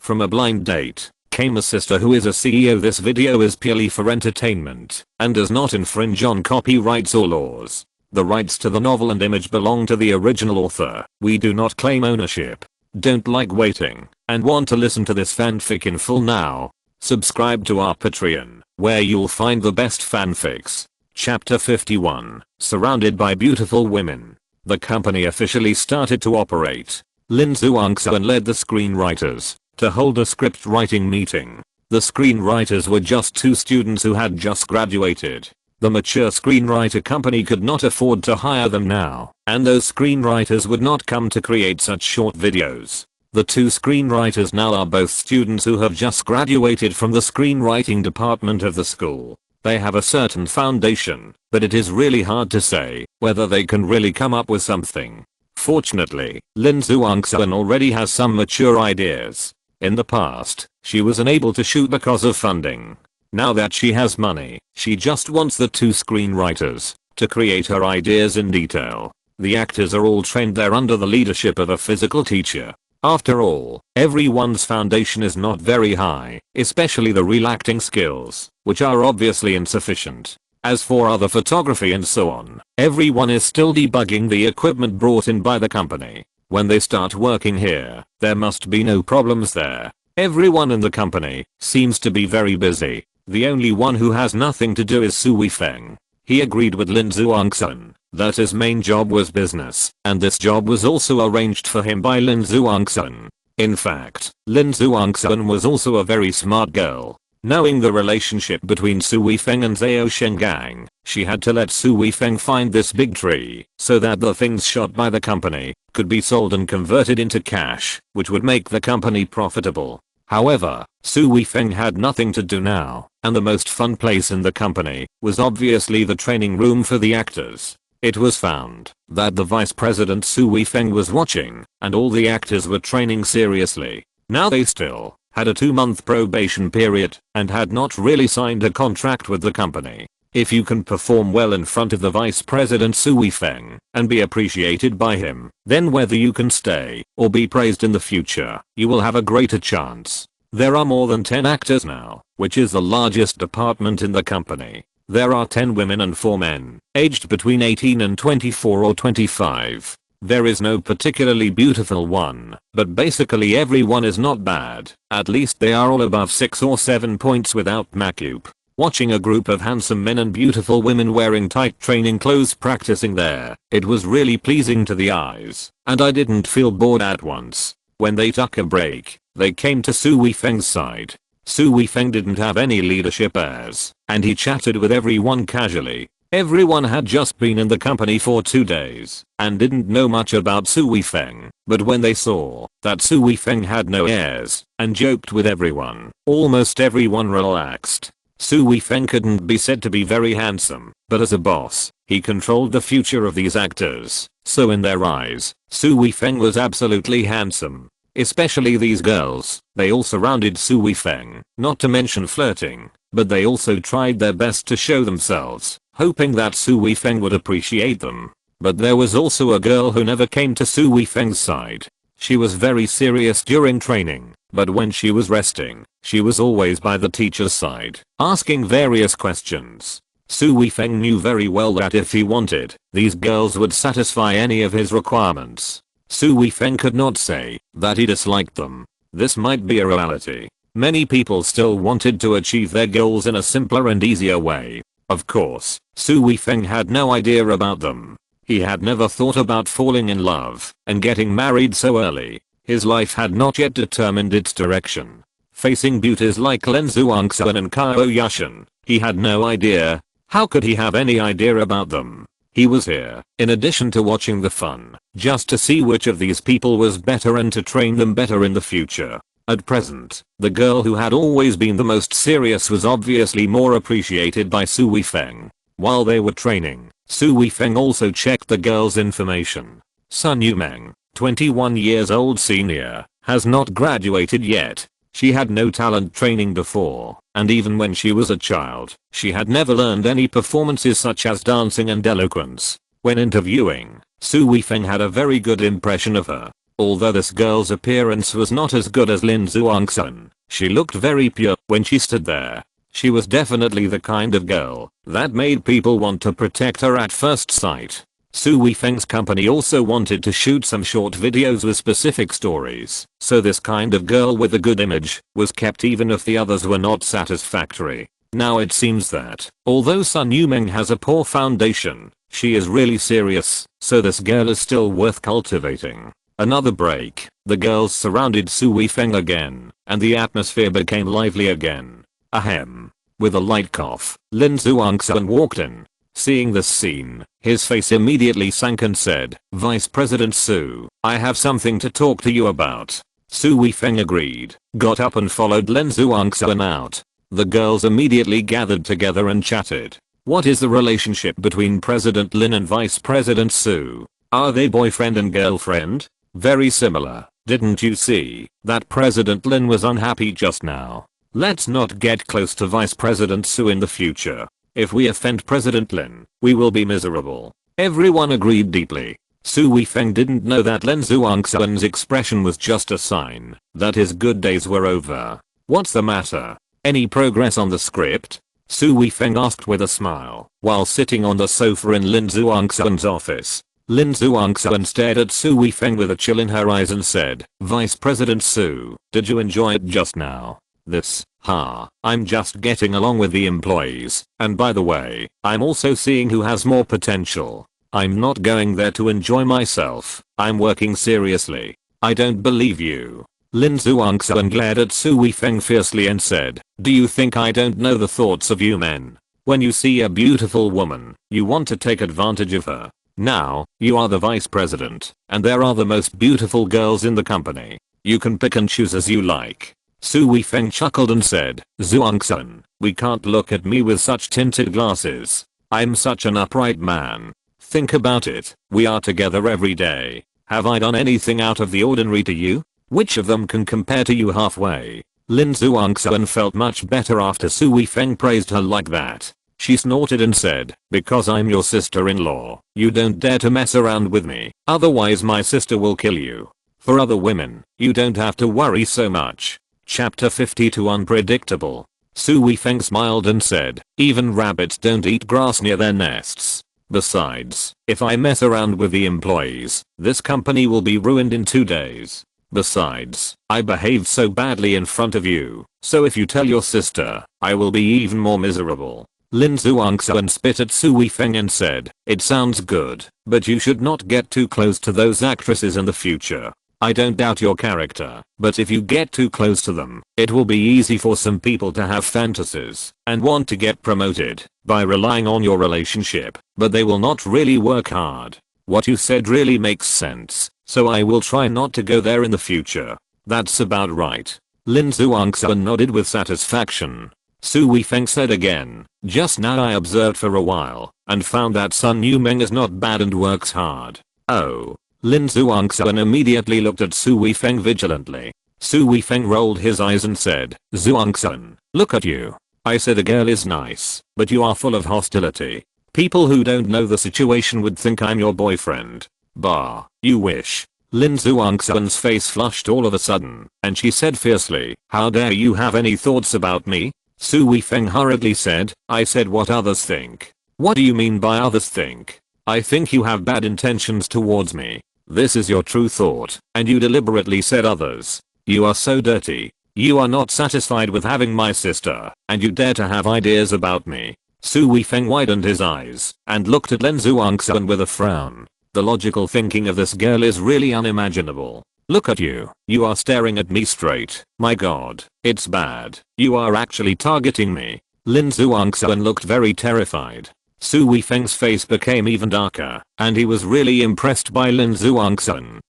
From a blind date came a sister who is a CEO. This video is purely for entertainment and does not infringe on copyrights or laws. The rights to the novel and image belong to the original author. We do not claim ownership. Don't like waiting and want to listen to this fanfic in full now? Subscribe to our Patreon, where you'll find the best fanfics. Chapter 51. Surrounded by beautiful women. The company officially started to operate. Lin Zhuangxuan led the screenwriters to hold a script writing meeting. The screenwriters were just 2 students who had just graduated. The mature screenwriter company could not afford to hire them now, and those screenwriters would not come to create such short videos. The 2 screenwriters now are both students who have just graduated from the screenwriting department of the school. They have a certain foundation, but it is really hard to say whether they can really come up with something. Fortunately, Lin Zhuangxuan already has some mature ideas. In the past, she was unable to shoot because of funding. Now that she has money, she just wants the 2 screenwriters to create her ideas in detail. The actors are all trained there under the leadership of a physical teacher. After all, everyone's foundation is not very high, especially the real acting skills, which are obviously insufficient. As for other photography and so on, everyone is still debugging the equipment brought in by the company. When they start working here, there must be no problems there. Everyone in the company seems to be very busy. The only one who has nothing to do is Su Weifeng. He agreed with Lin Zhuangxuan that his main job was business, and this job was also arranged for him by Lin Zhuangxuan. In fact, Lin Zhuangxuan was also a very smart girl. Knowing the relationship between Su Weifeng and Zhao Shengang, she had to let Su Weifeng find this big tree so that the things shot by the company could be sold and converted into cash, which would make the company profitable. However, Su Weifeng had nothing to do now, and the most fun place in the company was obviously the training room for the actors. It was found that the vice president Su Weifeng was watching, and all the actors were training seriously. Now they still had a 2-month probation period and had not really signed a contract with the company. If you can perform well in front of the vice president Su Weifeng and be appreciated by him, then whether you can stay or be praised in the future, you will have a greater chance. There are more than 10 actors now, which is the largest department in the company. There are 10 women and 4 men, aged between 18 and 24 or 25. There is no particularly beautiful one, but basically everyone is not bad. At least they are all above 6 or 7 points without makeup. Watching a group of handsome men and beautiful women wearing tight training clothes practicing there, it was really pleasing to the eyes, and I didn't feel bored at once. When they took a break, they came to Su Weifeng's side. Su Weifeng didn't have any leadership airs, and he chatted with everyone casually. Everyone had just been in the company for 2 days and didn't know much about Su Weifeng, but when they saw that Su Weifeng had no airs and joked with everyone, almost everyone relaxed. Su Weifeng couldn't be said to be very handsome, but as a boss, he controlled the future of these actors, so in their eyes, Su Weifeng was absolutely handsome. Especially these girls, they all surrounded Su Weifeng, not to mention flirting, but they also tried their best to show themselves, hoping that Su Weifeng would appreciate them. But there was also a girl who never came to Su Weifeng's side. She was very serious during training, but when she was resting, she was always by the teacher's side, asking various questions. Su Weifeng knew very well that if he wanted, these girls would satisfy any of his requirements. Su Weifeng could not say that he disliked them. This might be a reality. Many people still wanted to achieve their goals in a simpler and easier way. Of course, Su Weifeng had no idea about them. He had never thought about falling in love and getting married so early. His life had not yet determined its direction. Facing beauties like Lin Zhuangxuan and Qiao Yushan, he had no idea. How could he have any idea about them? He was here, in addition to watching the fun, just to see which of these people was better and to train them better in the future. At present, the girl who had always been the most serious was obviously more appreciated by Su Weifeng. While they were training, Su Weifeng also checked the girl's information. Sun Yumeng, 21 years old senior, has not graduated yet. She had no talent training before, and even when she was a child, she had never learned any performances such as dancing and eloquence. When interviewing, Su Weifeng had a very good impression of her. Although this girl's appearance was not as good as Lin Zhuangsun, she looked very pure when she stood there. She was definitely the kind of girl that made people want to protect her at first sight. Su Weifeng's company also wanted to shoot some short videos with specific stories, so this kind of girl with a good image was kept even if the others were not satisfactory. Now it seems that, although Sun Yumeng has a poor foundation, she is really serious, so this girl is still worth cultivating. Another break. The girls surrounded Su Weifeng again, and the atmosphere became lively again. Ahem. With a light cough, Lin Zhuangsun walked in. Seeing this scene, his face immediately sank and said, "Vice President Su, I have something to talk to you about." Su Weifeng agreed, got up and followed Lin Zhuangsun out. The girls immediately gathered together and chatted. What is the relationship between President Lin and Vice President Su? Are they boyfriend and girlfriend? Very similar. Didn't you see that President Lin was unhappy just now? Let's not get close to Vice President Su in the future. If we offend President Lin, we will be miserable. Everyone agreed deeply. Su Weifeng didn't know that Lin Zhuangsun's expression was just a sign that his good days were over. What's the matter? Any progress on the script? Su Weifeng asked with a smile while sitting on the sofa in Lin Zhuangsun's office. Lin Zhuangsun stared at Su Weifeng with a chill in her eyes and said, "Vice President Su, did you enjoy it just now?" This, I'm just getting along with the employees, and by the way, I'm also seeing who has more potential. I'm not going there to enjoy myself, I'm working seriously. I don't believe you. Lin Zhuangsun glared at Su Weifeng fiercely and said, "Do you think I don't know the thoughts of you men? When you see a beautiful woman, you want to take advantage of her. Now, you are the vice president, and there are the most beautiful girls in the company. You can pick and choose as you like." Su Weifeng chuckled and said, "Zhuangsun, we can't look at me with such tinted glasses. I'm such an upright man. Think about it, we are together every day. Have I done anything out of the ordinary to you? Which of them can compare to you halfway?" Lin Zhuangsun felt much better after Su Weifeng praised her like that. She snorted and said, "Because I'm your sister-in-law, you don't dare to mess around with me, otherwise my sister will kill you. For other women, you don't have to worry so much." Chapter 52 Unpredictable. Su Weifeng smiled and said, "Even rabbits don't eat grass near their nests. Besides, if I mess around with the employees, this company will be ruined in 2 days. Besides, I behaved so badly in front of you, so if you tell your sister, I will be even more miserable." Lin Zhuangsun spit at Su Weifeng and said, "It sounds good, but you should not get too close to those actresses in the future. I don't doubt your character, but if you get too close to them, it will be easy for some people to have fantasies and want to get promoted by relying on your relationship, but they will not really work hard. What you said really makes sense, so I will try not to go there in the future." "That's about right." Lin Zhuangsun nodded with satisfaction. Su Weifeng said again, "Just now I observed for a while and found that Sun Yumeng is not bad and works hard." "Oh." Lin Zhuangsun immediately looked at Su Weifeng vigilantly. Su Weifeng rolled his eyes and said, "Zhuangsun, look at you. I said a girl is nice, but you are full of hostility. People who don't know the situation would think I'm your boyfriend. Bah, you wish." Lin Zhuangsun's face flushed all of a sudden, and she said fiercely, "How dare you have any thoughts about me?" Su Weifeng hurriedly said, "I said what others think." "What do you mean by others think?" "I think you have bad intentions towards me. This is your true thought, and you deliberately said others. You are so dirty. You are not satisfied with having my sister, and you dare to have ideas about me." Su Weifeng widened his eyes and looked at Lin Zhuangsun with a frown. The logical thinking of this girl is really unimaginable. "Look at you. You are staring at me straight. My god, it's bad. You are actually targeting me." Lin Zhuangsun looked very terrified. Su Weifeng's face became even darker, and he was really impressed by Lin Zhuangsun.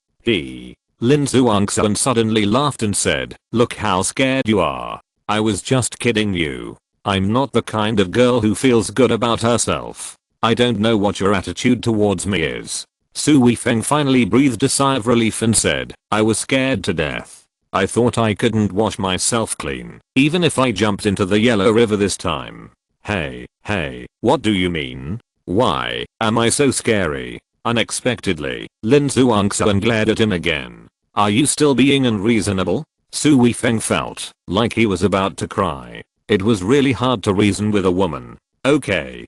Lin Zhuangsun suddenly laughed and said, "Look how scared you are. I was just kidding you. I'm not the kind of girl who feels good about herself. I don't know what your attitude towards me is." Su Weifeng finally breathed a sigh of relief and said, "I was scared to death. I thought I couldn't wash myself clean, even if I jumped into the yellow river this time." Hey, what do you mean? Why am I so scary?" Unexpectedly, Lin Zhuangsun glared at him again. Are you still being unreasonable? Su Weifeng felt like he was about to cry. It was really hard to reason with a woman. Okay,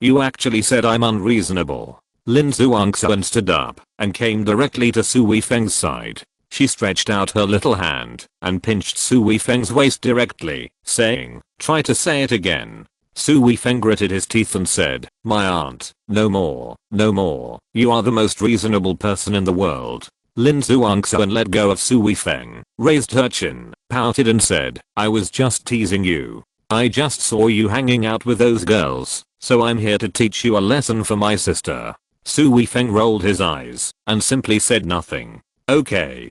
you actually said I'm unreasonable. Lin Zhuangxuan stood up and came directly to Su Weifeng's side. She stretched out her little hand and pinched Su Weifeng's waist directly, saying, "Try to say it again." Su Weifeng gritted his teeth and said, "My aunt, no more, no more. You are the most reasonable person in the world." Lin Zhuangxuan let go of Su Weifeng, raised her chin, pouted and said, "I was just teasing you. I just saw you hanging out with those girls, so I'm here to teach you a lesson for my sister." Su Weifeng rolled his eyes and simply said nothing. Okay,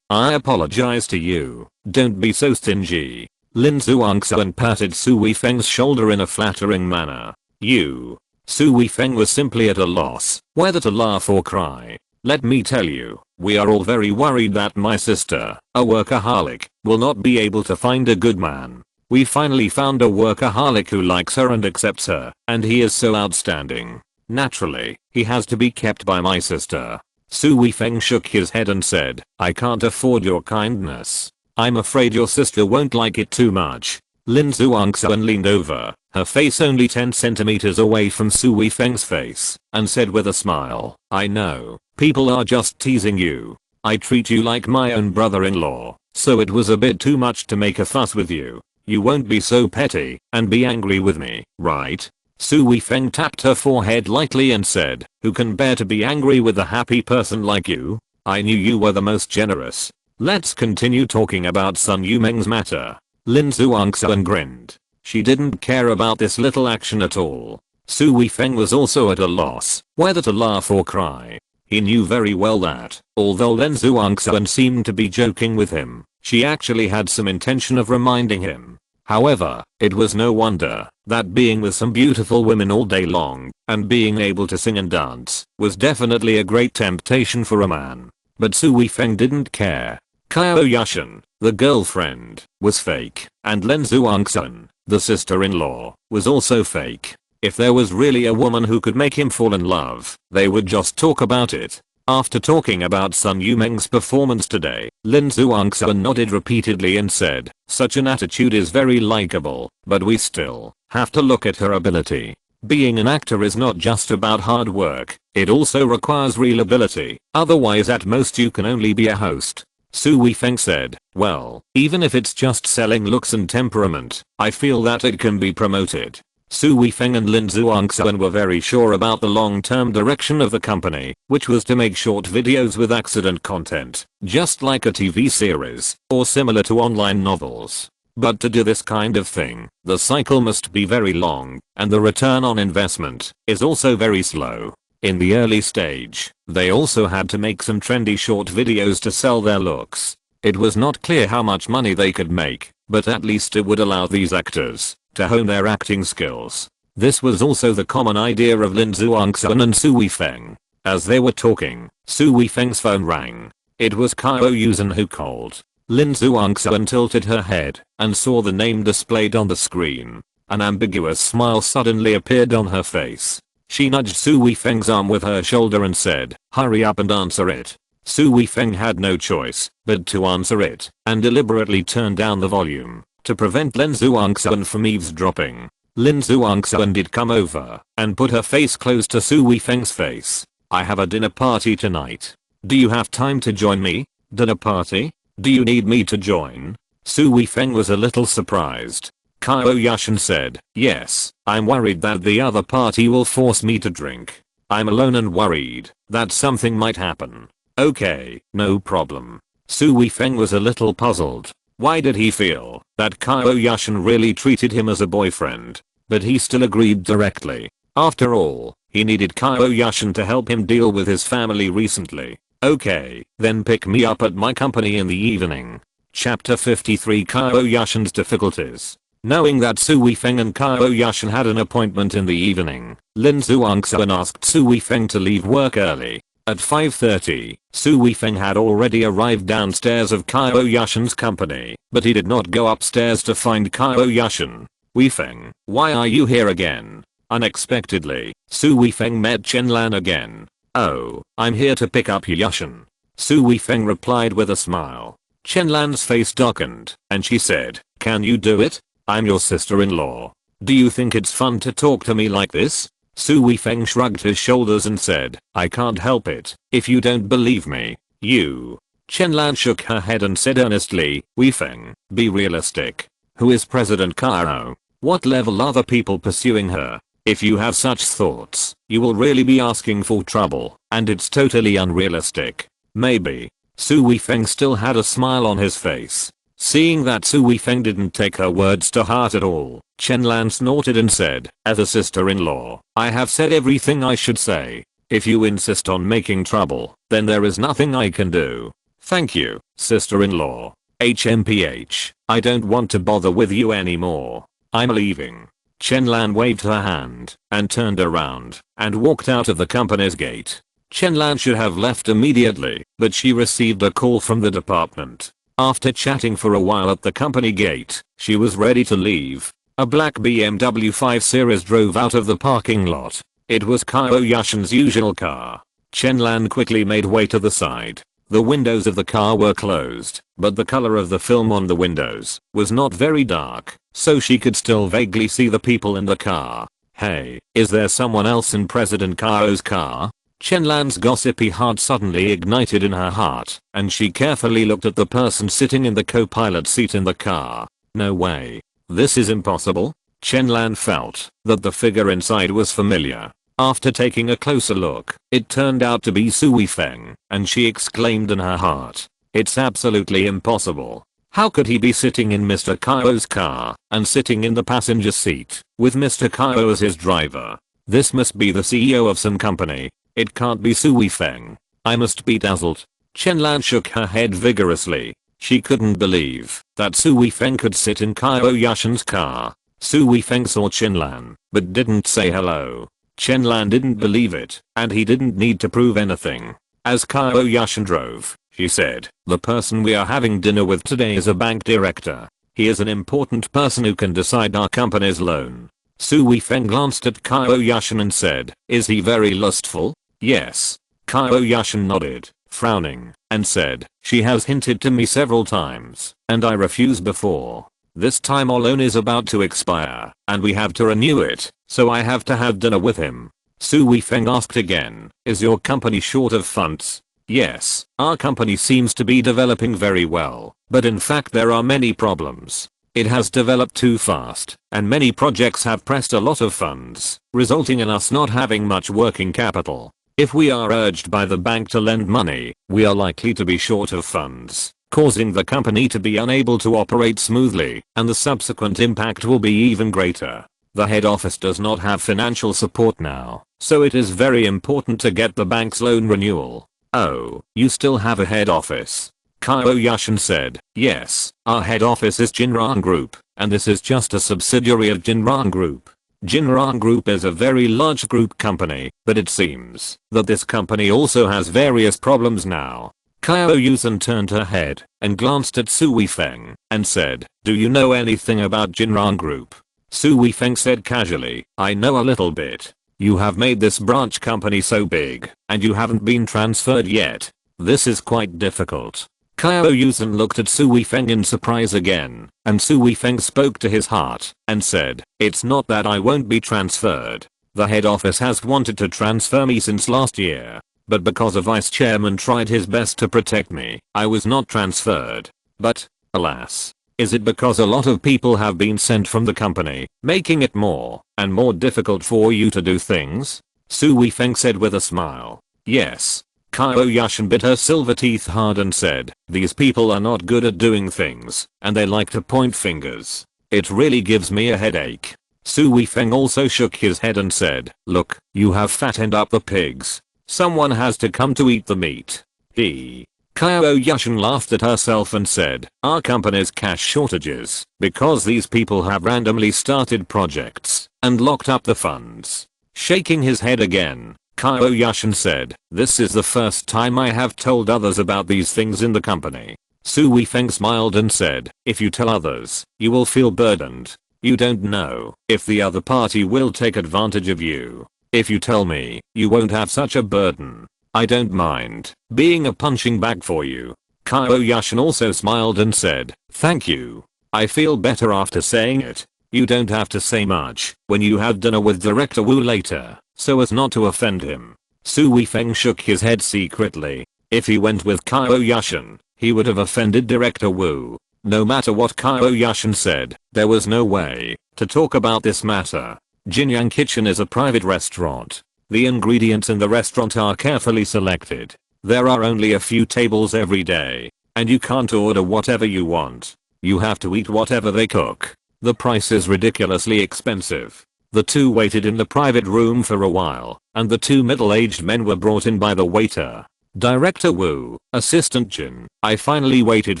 I apologize to you. Don't be so stingy. Lin Zhuangxuan patted Su Weifeng's shoulder in a flattering manner. You. Su Weifeng was simply at a loss whether to laugh or cry. Let me tell you, we are all very worried that my sister, a workaholic, will not be able to find a good man. We finally found a workaholic who likes her and accepts her, and he is so outstanding. Naturally, he has to be kept by my sister. Su Weifeng shook his head and said, "I can't afford your kindness. I'm afraid your sister won't like it too much." Lin Zhuangxuan leaned over, her face only 10 centimeters away from Su Weifeng's face, and said with a smile, "I know, people are just teasing you. I treat you like my own brother-in-law, so it was a bit too much to make a fuss with you. You won't be so petty and be angry with me, right?" Su Weifeng tapped her forehead lightly and said, "Who can bear to be angry with a happy person like you? I knew you were the most generous. Let's continue talking about Sun Yumeng's matter." Lin Zhuangxuan grinned. She didn't care about this little action at all. Su Weifeng was also at a loss whether to laugh or cry. He knew very well that, although Lin Zhuangxuan seemed to be joking with him, she actually had some intention of reminding him. However, it was no wonder that being with some beautiful women all day long and being able to sing and dance was definitely a great temptation for a man. But Su Weifeng didn't care. Qiao Yushan, the girlfriend, was fake, and Lin Zhuangxuan, the sister-in-law, was also fake. If there was really a woman who could make him fall in love, they would just talk about it. After talking about Sun Yumeng's performance today, Lin Zhuangxuan nodded repeatedly and said, "Such an attitude is very likable, but we still have to look at her ability. Being an actor is not just about hard work, it also requires real ability, otherwise at most you can only be a host." Su Weifeng said, "Well, even if it's just selling looks and temperament, I feel that it can be promoted." Su Weifeng and Lin Zhuangxuan were very sure about the long-term direction of the company, which was to make short videos with accident content, just like a TV series, or similar to online novels. But to do this kind of thing, the cycle must be very long, and the return on investment is also very slow. In the early stage, they also had to make some trendy short videos to sell their looks. It was not clear how much money they could make, but at least it would allow these actors to hone their acting skills. This was also the common idea of Lin Zhuangxuan and Su Weifeng. As they were talking, Su Weifeng's phone rang. It was Qiao Yushan who called. Lin Zhuangxuan tilted her head and saw the name displayed on the screen. An ambiguous smile suddenly appeared on her face. She nudged Su Weifeng's arm with her shoulder and said, "Hurry up and answer it." Su Weifeng had no choice but to answer it and deliberately turn down the volume to prevent Lin Zhuangxuan from eavesdropping. Lin Zhuangxuan did come over and put her face close to Su Weifeng's face. "I have a dinner party tonight. Do you have time to join me?" "Dinner party? Do you need me to join?" Su Weifeng was a little surprised. Qiao Yushan said, "Yes, I'm worried that the other party will force me to drink. I'm alone and worried that something might happen." "Okay, no problem." Su Weifeng was a little puzzled. Why did he feel that Qiao Yushan really treated him as a boyfriend? But he still agreed directly. After all, he needed Qiao Yushan to help him deal with his family recently. "Okay, then pick me up at my company in the evening." Chapter 53 Qiao Yushan's difficulties. Knowing that Su Weifeng and Qiao Yushan had an appointment in the evening, Lin Zhuangxuan asked Su Weifeng to leave work early. At 5:30, Su Weifeng had already arrived downstairs of Qiao Yushan's company, but he did not go upstairs to find Qiao Yushan. "Weifeng, why are you here again?" Unexpectedly, Su Weifeng met Chen Lan again. "Oh, I'm here to pick up Yushan." Su Weifeng replied with a smile. Chen Lan's face darkened, and she said, "Can you do it? I'm your sister-in-law. Do you think it's fun to talk to me like this?" Su Weifeng shrugged his shoulders and said, "I can't help it. If you don't believe me, you." Chen Lan shook her head and said earnestly, "Weifeng, be realistic. Who is President Qiao? What level are the people pursuing her? If you have such thoughts, you will really be asking for trouble, and it's totally unrealistic. Maybe." Su Weifeng still had a smile on his face. Seeing that Su Weifeng didn't take her words to heart at all, Chen Lan snorted and said, "As a sister-in-law, I have said everything I should say. If you insist on making trouble, then there is nothing I can do. Thank you, sister-in-law. HMPH, I don't want to bother with you anymore. I'm leaving." Chen Lan waved her hand and turned around and walked out of the company's gate. Chen Lan should have left immediately, but she received a call from the department. After chatting for a while at the company gate, she was ready to leave. A black BMW 5 Series drove out of the parking lot. It was Qiao Yushan's usual car. Chen Lan quickly made way to the side. The windows of the car were closed, but the color of the film on the windows was not very dark, so she could still vaguely see the people in the car. "Hey, is there someone else in President Qiao's car?" Chen Lan's gossipy heart suddenly ignited in her heart, and she carefully looked at the person sitting in the co-pilot seat in the car. No way. This is impossible. Chen Lan felt that the figure inside was familiar. After taking a closer look, it turned out to be Su Weifeng, and she exclaimed in her heart, "It's absolutely impossible. How could he be sitting in Mr. Qiao's car and sitting in the passenger seat with Mr. Qiao as his driver? This must be the CEO of some company. It can't be Su Weifeng. I must be dazzled." Chen Lan shook her head vigorously. She couldn't believe that Su Weifeng could sit in Qiao Yushan's car. Su Weifeng saw Chen Lan, but didn't say hello. Chen Lan didn't believe it, and he didn't need to prove anything. As Qiao Yushan drove, she said, "The person we are having dinner with today is a bank director. He is an important person who can decide our company's loan." Su Weifeng glanced at Qiao Yushan and said, "Is he very lustful?" "Yes." Qiao Yushan nodded, frowning, and said, "She has hinted to me several times, and I refused before. This time our loan is about to expire, and we have to renew it, so I have to have dinner with him." Su Weifeng asked again, "Is your company short of funds?" "Yes, our company seems to be developing very well, but in fact there are many problems. It has developed too fast, and many projects have pressed a lot of funds, resulting in us not having much working capital. If we are urged by the bank to lend money, we are likely to be short of funds, causing the company to be unable to operate smoothly, and the subsequent impact will be even greater. The head office does not have financial support now, so it is very important to get the bank's loan renewal." "Oh, you still have a head office?" Qiao Yushan said, "Yes, our head office is Jinran Group, and this is just a subsidiary of Jinran Group. Jinran Group is a very large group company, but it seems that this company also has various problems now." Qiao Yushan turned her head and glanced at Su Weifeng and said, "Do you know anything about Jinran Group?" Su Weifeng said casually, "I know a little bit. You have made this branch company so big, and you haven't been transferred yet. This is quite difficult." Qiao Yushan looked at Su Weifeng in surprise again, and Su Weifeng spoke to his heart and said, "It's not that I won't be transferred. The head office has wanted to transfer me since last year, but because a vice chairman tried his best to protect me, I was not transferred. But, alas, is it because a lot of people have been sent from the company, making it more and more difficult for you to do things?" Su Weifeng said with a smile. "Yes." Qiao Yushan bit her silver teeth hard and said, "These people are not good at doing things, and they like to point fingers. It really gives me a headache." Su Weifeng also shook his head and said, "Look, you have fattened up the pigs. Someone has to come to eat the meat." Qiao Yushan laughed at herself and said, "Our company's cash shortages, because these people have randomly started projects and locked up the funds." Shaking his head again, Qiao Yushan said, "This is the first time I have told others about these things in the company." Su Weifeng smiled and said, "If you tell others, you will feel burdened. You don't know if the other party will take advantage of you. If you tell me, you won't have such a burden." I don't mind being a punching bag for you. Qiao Yushan also smiled and said, thank you. I feel better after saying it. You don't have to say much when you have dinner with Director Wu later, so as not to offend him. Su Weifeng shook his head secretly. If he went with Qiao Yushan, he would have offended Director Wu. No matter what Qiao Yushan said, there was no way to talk about this matter. Jinyang Kitchen is a private restaurant. The ingredients in the restaurant are carefully selected. There are only a few tables every day, and you can't order whatever you want. You have to eat whatever they cook. The price is ridiculously expensive. The two waited in the private room for a while, and the two middle-aged men were brought in by the waiter. Director Wu, Assistant Jin, I finally waited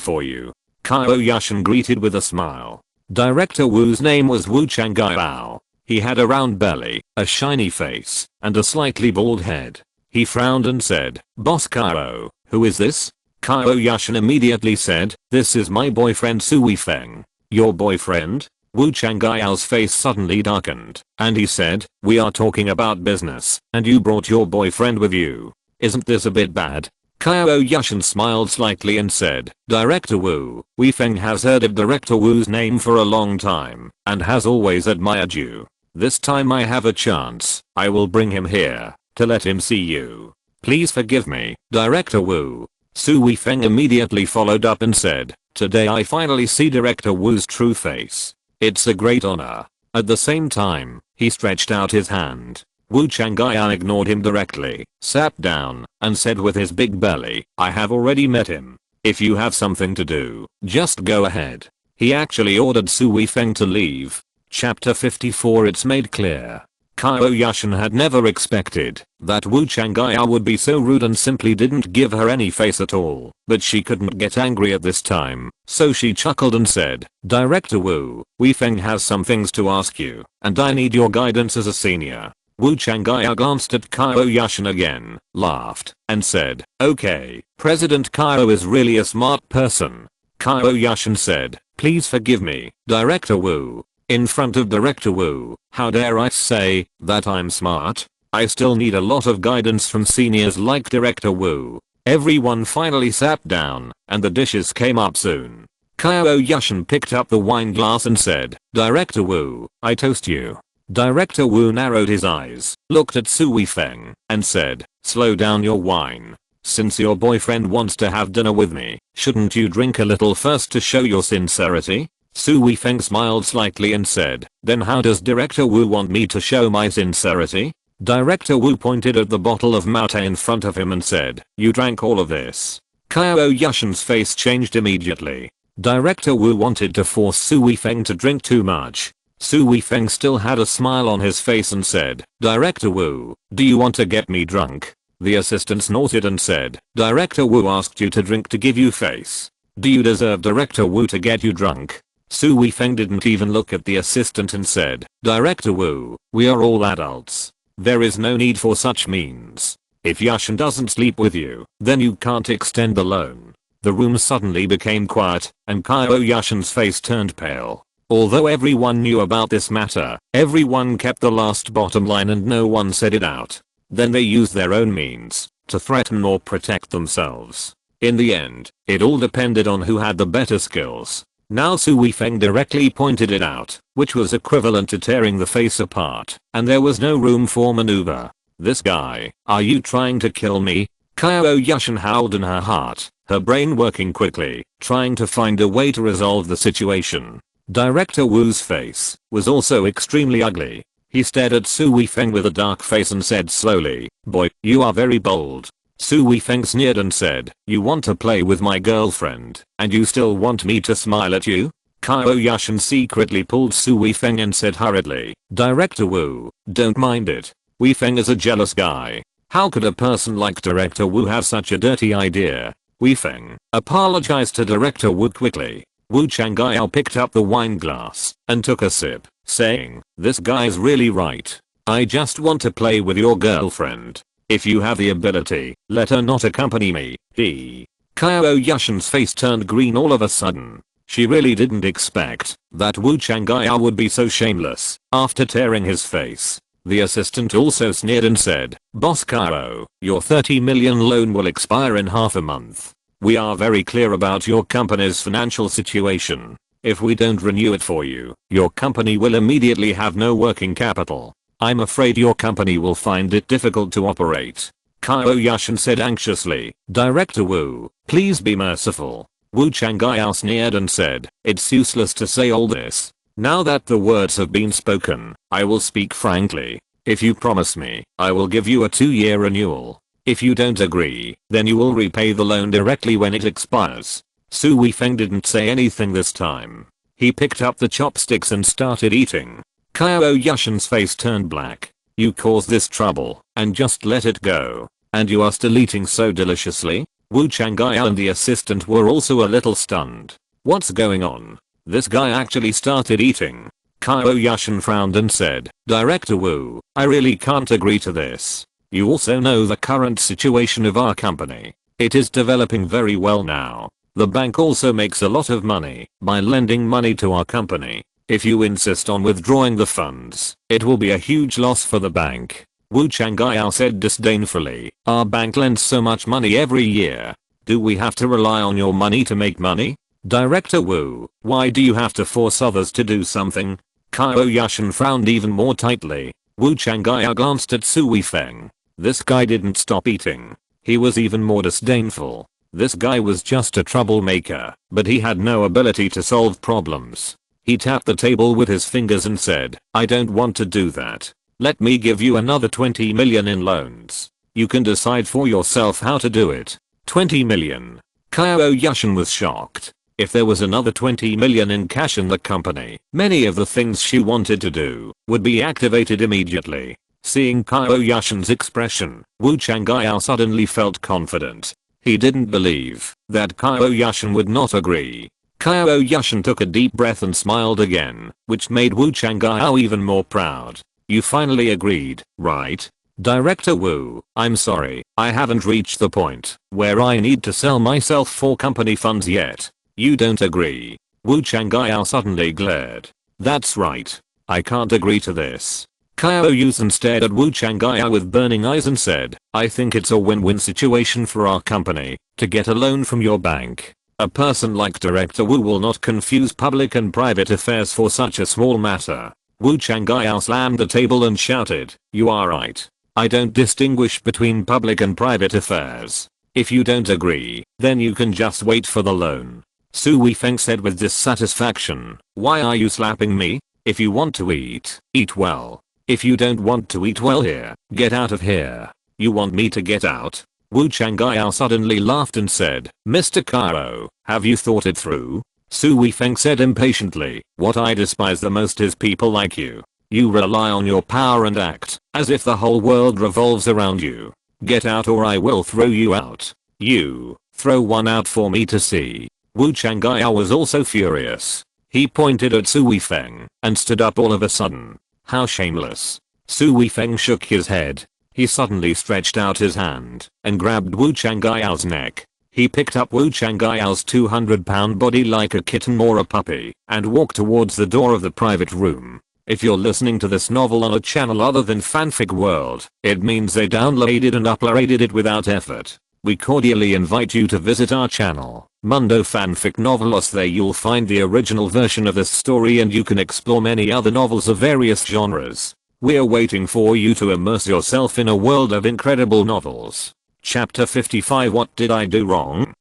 for you. Qiao Yushan greeted with a smile. Director Wu's name was Wu Changgaiao. He had a round belly, a shiny face, and a slightly bald head. He frowned and said, Boss Qiao, who is this? Qiao Yushan immediately said, this is my boyfriend Su Weifeng. Your boyfriend? Wu Changgaiao's face suddenly darkened, and he said, we are talking about business, and you brought your boyfriend with you. Isn't this a bit bad? Qiao Yushan smiled slightly and said, Director Wu, Weifeng has heard of Director Wu's name for a long time, and has always admired you. This time I have a chance, I will bring him here, to let him see you. Please forgive me, Director Wu. Su Weifeng immediately followed up and said, today I finally see Director Wu's true face. It's a great honor. At the same time, he stretched out his hand. Wu Changgaiao ignored him directly, sat down, and said with his big belly, I have already met him. If you have something to do, just go ahead. He actually ordered Su Weifeng to leave. Chapter 54. It's made clear. Qiao Yushan had never expected that Wu Changgaiao would be so rude and simply didn't give her any face at all, but she couldn't get angry at this time, so she chuckled and said, Director Wu, Weifeng has some things to ask you, and I need your guidance as a senior. Wu Changgaiao glanced at Qiao Yushan again, laughed, and said, okay, President Qiao is really a smart person. Qiao Yushan said, please forgive me, Director Wu. In front of Director Wu, how dare I say that I'm smart? I still need a lot of guidance from seniors like Director Wu. Everyone finally sat down, and the dishes came up soon. Qiao Yushan picked up the wine glass and said, Director Wu, I toast you. Director Wu narrowed his eyes, looked at Su Weifeng, and said, slow down your wine. Since your boyfriend wants to have dinner with me, shouldn't you drink a little first to show your sincerity? Su Weifeng smiled slightly and said, then how does Director Wu want me to show my sincerity? Director Wu pointed at the bottle of Maute in front of him and said, you drank all of this. Qiao Yushan's face changed immediately. Director Wu wanted to force Su Weifeng to drink too much. Su Weifeng still had a smile on his face and said, Director Wu, do you want to get me drunk? The assistant snorted and said, Director Wu asked you to drink to give you face. Do you deserve Director Wu to get you drunk? Su Weifeng didn't even look at the assistant and said, Director Wu, we are all adults. There is no need for such means. If Yushan doesn't sleep with you, then you can't extend the loan. The room suddenly became quiet, and Qiao Yushan's face turned pale. Although everyone knew about this matter, everyone kept the last bottom line and no one said it out. Then they used their own means to threaten or protect themselves. In the end, it all depended on who had the better skills. Now Su Weifeng directly pointed it out, which was equivalent to tearing the face apart, and there was no room for maneuver. This guy, are you trying to kill me? Qiao Yushan howled in her heart, her brain working quickly, trying to find a way to resolve the situation. Director Wu's face was also extremely ugly. He stared at Su Weifeng with a dark face and said slowly, boy, you are very bold. Su Weifeng sneered and said, you want to play with my girlfriend, and you still want me to smile at you? Qiao Yushan secretly pulled Su Weifeng and said hurriedly, Director Wu, don't mind it. Weifeng is a jealous guy. How could a person like Director Wu have such a dirty idea? Weifeng apologized to Director Wu quickly. Wu Changgaiao picked up the wine glass and took a sip, saying, this guy's really right. I just want to play with your girlfriend. If you have the ability, let her not accompany me. Qiao Yushan's face turned green all of a sudden. She really didn't expect that Wu Changgaiao would be so shameless after tearing his face. The assistant also sneered and said, "Boss Qiao, your 30 million loan will expire in half a month. We are very clear about your company's financial situation. If we don't renew it for you, your company will immediately have no working capital. I'm afraid your company will find it difficult to operate." Qiao Yushan said anxiously, "Director Wu, please be merciful." Wu Chang'ai sneered and said, "It's useless to say all this. Now that the words have been spoken, I will speak frankly. If you promise me, I will give you a 2-year renewal. If you don't agree, then you will repay the loan directly when it expires." Su Weifeng didn't say anything this time. He picked up the chopsticks and started eating. Qiao Yushan's face turned black. "You caused this trouble, and just let it go. And you are still eating so deliciously?" Wu Chang'ai and the assistant were also a little stunned. "What's going on? This guy actually started eating." Qiao Yushan frowned and said, "Director Wu, I really can't agree to this. You also know the current situation of our company. It is developing very well now. The bank also makes a lot of money by lending money to our company. If you insist on withdrawing the funds, it will be a huge loss for the bank." Wu Chang'ai said disdainfully, "Our bank lends so much money every year. Do we have to rely on your money to make money? Director Wu, why do you have to force others to do something?" Qiao Yushan frowned even more tightly. Wu Chang'ai glanced at Su Weifeng. This guy didn't stop eating. He was even more disdainful. This guy was just a troublemaker, but he had no ability to solve problems. He tapped the table with his fingers and said, "I don't want to do that. Let me give you another 20 million in loans. You can decide for yourself how to do it." 20 million. Qiao Yushan was shocked. If there was another 20 million in cash in the company, many of the things she wanted to do would be activated immediately. Seeing Qiao Yushan's expression, Wu Chang'ai suddenly felt confident. He didn't believe that Qiao Yushan would not agree. Qiao Yushan took a deep breath and smiled again, which made Wu Chang'ai even more proud. "You finally agreed, right? Director Wu, I'm sorry, I haven't reached the point where I need to sell myself for company funds yet." "You don't agree?" Wu Chang'ai suddenly glared. "That's right. I can't agree to this." Qiao Yushan stared at Wu Chang'ai with burning eyes and said, "I think it's a win-win situation for our company to get a loan from your bank. A person like Director Wu will not confuse public and private affairs for such a small matter." Wu Chang'ai slammed the table and shouted, "You are right. I don't distinguish between public and private affairs. If you don't agree, then you can just wait for the loan." Su Weifeng said with dissatisfaction, "Why are you slapping me? If you want to eat, eat well. If you don't want to eat well here, get out of here." "You want me to get out?" Wu Chang'ai suddenly laughed and said, "Mr. Qiao, have you thought it through?" Su Weifeng said impatiently, "What I despise the most is people like you. You rely on your power and act as if the whole world revolves around you. Get out or I will throw you out. You, throw one out for me to see." Wu Chang'ai was also furious. He pointed at Su Weifeng and stood up all of a sudden. "How shameless." Su Weifeng shook his head. He suddenly stretched out his hand and grabbed Wu Chang'ai's neck. He picked up Wu Chang'ai's 200-pound body like a kitten or a puppy and walked towards the door of the private room. If you're listening to this novel on a channel other than Fanfic World, it means they downloaded and uploaded it without effort. We cordially invite you to visit our channel, Mundo Fanfic Novelos. There you'll find the original version of this story and you can explore many other novels of various genres. We're waiting for you to immerse yourself in a world of incredible novels. Chapter 55. What did I do wrong?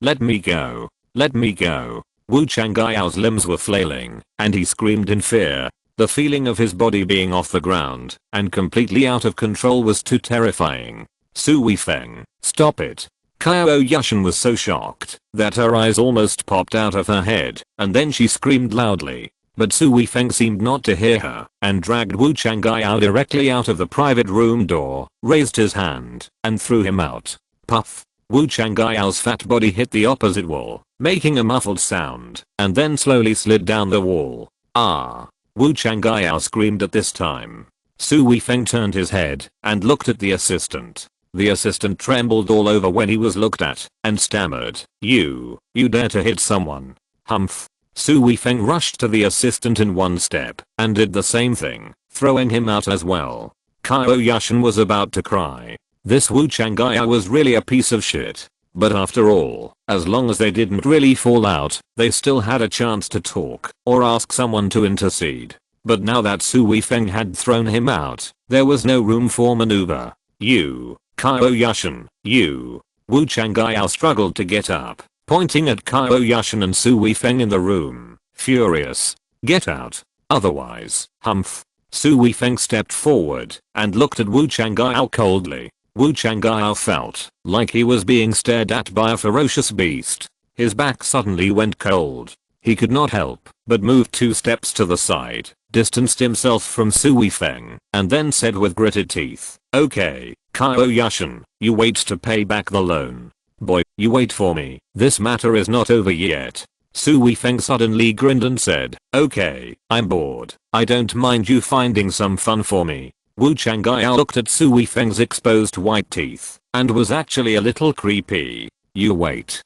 Let me go. Let me go. Wu Chang'ai's limbs were flailing, and he screamed in fear. The feeling of his body being off the ground and completely out of control was too terrifying. Su Weifeng, stop it. Qiao Yushan was so shocked that her eyes almost popped out of her head, and then she screamed loudly. But Su Weifeng seemed not to hear her and dragged Wu Chang'ai directly out of the private room door, raised his hand, and threw him out. Puff. Wu Chang'ai's fat body hit the opposite wall, making a muffled sound, and then slowly slid down the wall. Wu Chang'ai screamed at this time. Su Weifeng turned his head and looked at the assistant. The assistant trembled all over when he was looked at and stammered, You dare to hit someone? Humph. Su Weifeng rushed to the assistant in one step and did the same thing, throwing him out as well. Qiao Yushan was about to cry. This Wu Chang'ai was really a piece of shit. But after all, as long as they didn't really fall out, they still had a chance to talk or ask someone to intercede. But now that Su Weifeng had thrown him out, there was no room for maneuver. You, Qiao Yushan, you. Wu Chang'ai struggled to get up, pointing at Qiao Yushan and Su Weifeng in the room, furious. Get out. Otherwise, humph. Su Weifeng stepped forward and looked at Wu Chang'ai coldly. Wu Chang'ai felt like he was being stared at by a ferocious beast. His back suddenly went cold. He could not help but move 2 steps to the side, distanced himself from Su Weifeng, and then said with gritted teeth, "Okay, Qiao Yushan, you wait to pay back the loan. Boy, you wait for me. This matter is not over yet." Su Weifeng suddenly grinned and said, "Okay, I'm bored. I don't mind you finding some fun for me." Wu Chang'ai looked at Su Weifeng's exposed white teeth and was actually a little creepy. You wait.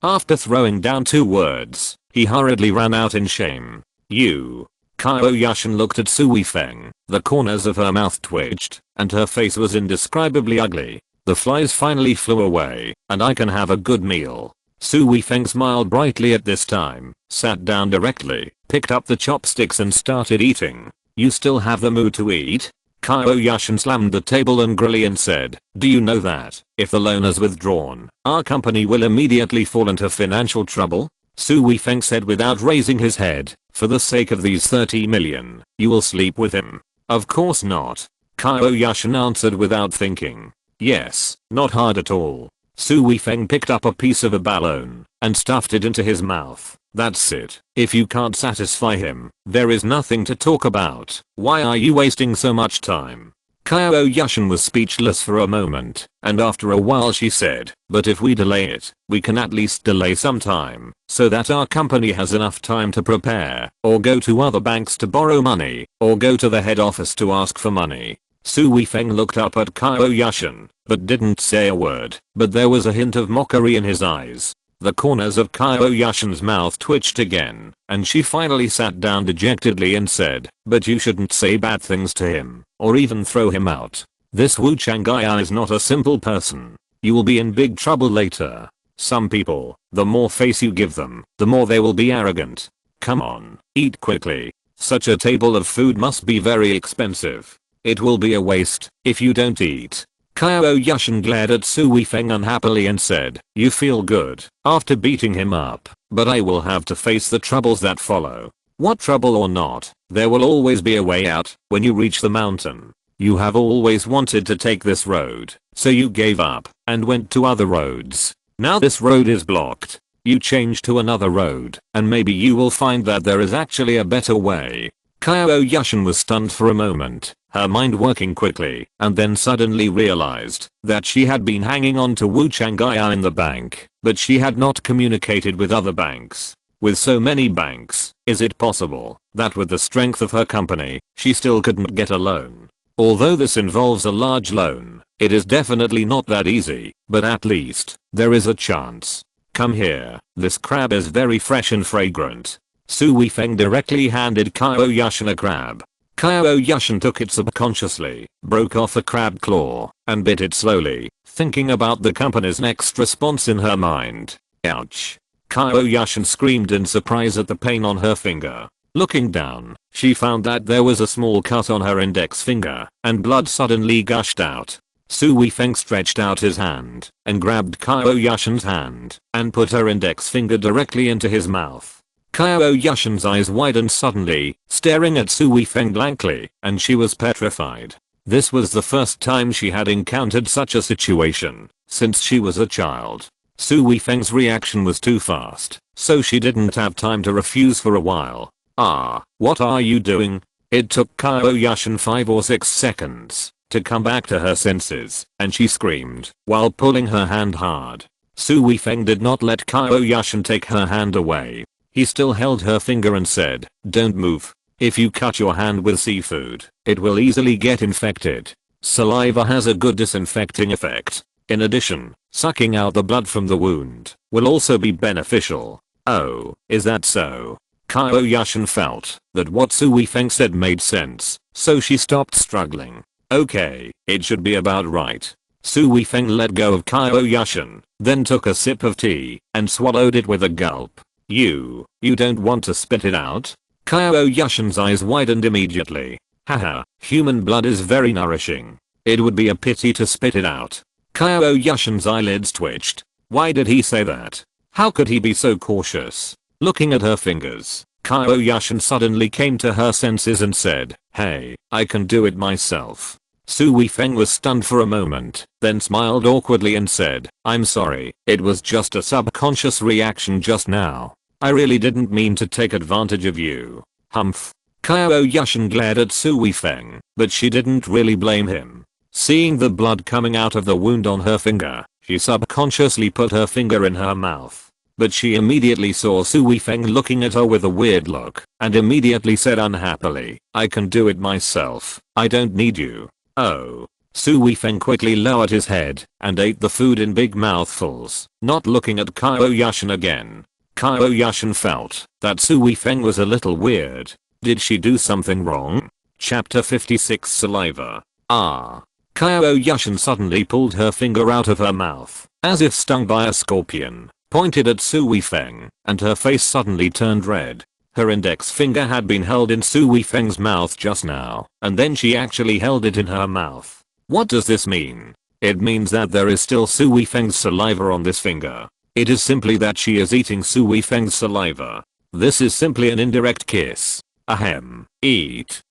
After throwing down 2 words, he hurriedly ran out in shame. You. Qiao Yushan looked at Su Weifeng. The corners of her mouth twitched and her face was indescribably ugly. The flies finally flew away and I can have a good meal. Su Weifeng smiled brightly at this time, sat down directly, picked up the chopsticks and started eating. You still have the mood to eat? Qiao Yushan slammed the table angrily and said, "Do you know that, if the loan is withdrawn, our company will immediately fall into financial trouble?" Su Weifeng said without raising his head, "For the sake of these 30 million, you will sleep with him." "Of course not." Qiao Yushan answered without thinking. "Yes, not hard at all." Su Weifeng picked up a piece of a balloon and stuffed it into his mouth. "That's it. If you can't satisfy him, there is nothing to talk about. Why are you wasting so much time?" Qiao Yushan was speechless for a moment, and after a while she said, "But if we delay it, we can at least delay some time, so that our company has enough time to prepare, or go to other banks to borrow money, or go to the head office to ask for money." Su Weifeng looked up at Qiao Yushan, but didn't say a word, but there was a hint of mockery in his eyes. The corners of Qiao Yushan's mouth twitched again, and she finally sat down dejectedly and said, "But you shouldn't say bad things to him, or even throw him out. This Wu Chang'ai is not a simple person. You will be in big trouble later. Some people, the more face you give them, the more they will be arrogant. Come on, eat quickly. Such a table of food must be very expensive. It will be a waste if you don't eat." Qiao Yushan glared at Su Weifeng unhappily and said, "You feel good after beating him up, but I will have to face the troubles that follow. What trouble or not, there will always be a way out when you reach the mountain. You have always wanted to take this road, so you gave up and went to other roads. Now this road is blocked. You change to another road, and maybe you will find that there is actually a better way." Qiao Yushan was stunned for a moment, her mind working quickly, and then suddenly realized that she had been hanging on to Wu Chang'ai in the bank, but she had not communicated with other banks. With so many banks, is it possible that with the strength of her company, she still couldn't get a loan? Although this involves a large loan, it is definitely not that easy, but at least, there is a chance. "Come here, this crab is very fresh and fragrant." Su Weifeng directly handed Qiao Yushan a crab. Qiao Yushan took it subconsciously, broke off a crab claw, and bit it slowly, thinking about the company's next response in her mind. Ouch. Qiao Yushan screamed in surprise at the pain on her finger. Looking down, she found that there was a small cut on her index finger, and blood suddenly gushed out. Su Weifeng stretched out his hand, and grabbed Qiao Yushan's hand, and put her index finger directly into his mouth. Qiao Yushan's eyes widened suddenly, staring at Su Weifeng blankly, and she was petrified. This was the first time she had encountered such a situation since she was a child. Su Weifeng's reaction was too fast, so she didn't have time to refuse for a while. "Ah, what are you doing?" It took Qiao Yushan 5 or 6 seconds to come back to her senses, and she screamed while pulling her hand hard. Su Weifeng did not let Qiao Yushan take her hand away. He still held her finger and said, "Don't move. If you cut your hand with seafood, it will easily get infected. Saliva has a good disinfecting effect. In addition, sucking out the blood from the wound will also be beneficial." "Oh, is that so?" Qiao Yushan felt that what Su Weifeng said made sense, so she stopped struggling. Okay, it should be about right. Su Weifeng let go of Qiao Yushan, then took a sip of tea and swallowed it with a gulp. You don't want to spit it out? Qiao Yushan's eyes widened immediately. Haha, human blood is very nourishing. It would be a pity to spit it out. Qiao Yushan's eyelids twitched. Why did he say that? How could he be so cautious? Looking at her fingers, Qiao Yushan suddenly came to her senses and said, "Hey, I can do it myself." Su Weifeng was stunned for a moment, then smiled awkwardly and said, "I'm sorry, it was just a subconscious reaction just now. I really didn't mean to take advantage of you." Humph. Qiao Yushan glared at Su Weifeng, but she didn't really blame him. Seeing the blood coming out of the wound on her finger, she subconsciously put her finger in her mouth. But she immediately saw Su Weifeng looking at her with a weird look, and immediately said unhappily, "I can do it myself. I don't need you." Oh. Su Weifeng quickly lowered his head and ate the food in big mouthfuls, not looking at Qiao Yushan again. Qiao Yushan felt that Su Weifeng was a little weird. Did she do something wrong? Chapter 56 Saliva. Ah. Qiao Yushan suddenly pulled her finger out of her mouth, as if stung by a scorpion, pointed at Su Weifeng, and her face suddenly turned red. Her index finger had been held in Su Weifeng's mouth just now, and then she actually held it in her mouth. What does this mean? It means that there is still Su Weifeng's saliva on this finger. It is simply that she is eating Su Weifeng's saliva. This is simply an indirect kiss. Ahem. Eat.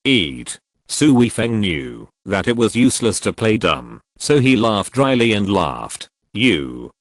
Su Weifeng knew that it was useless to play dumb, so he laughed dryly and laughed. You.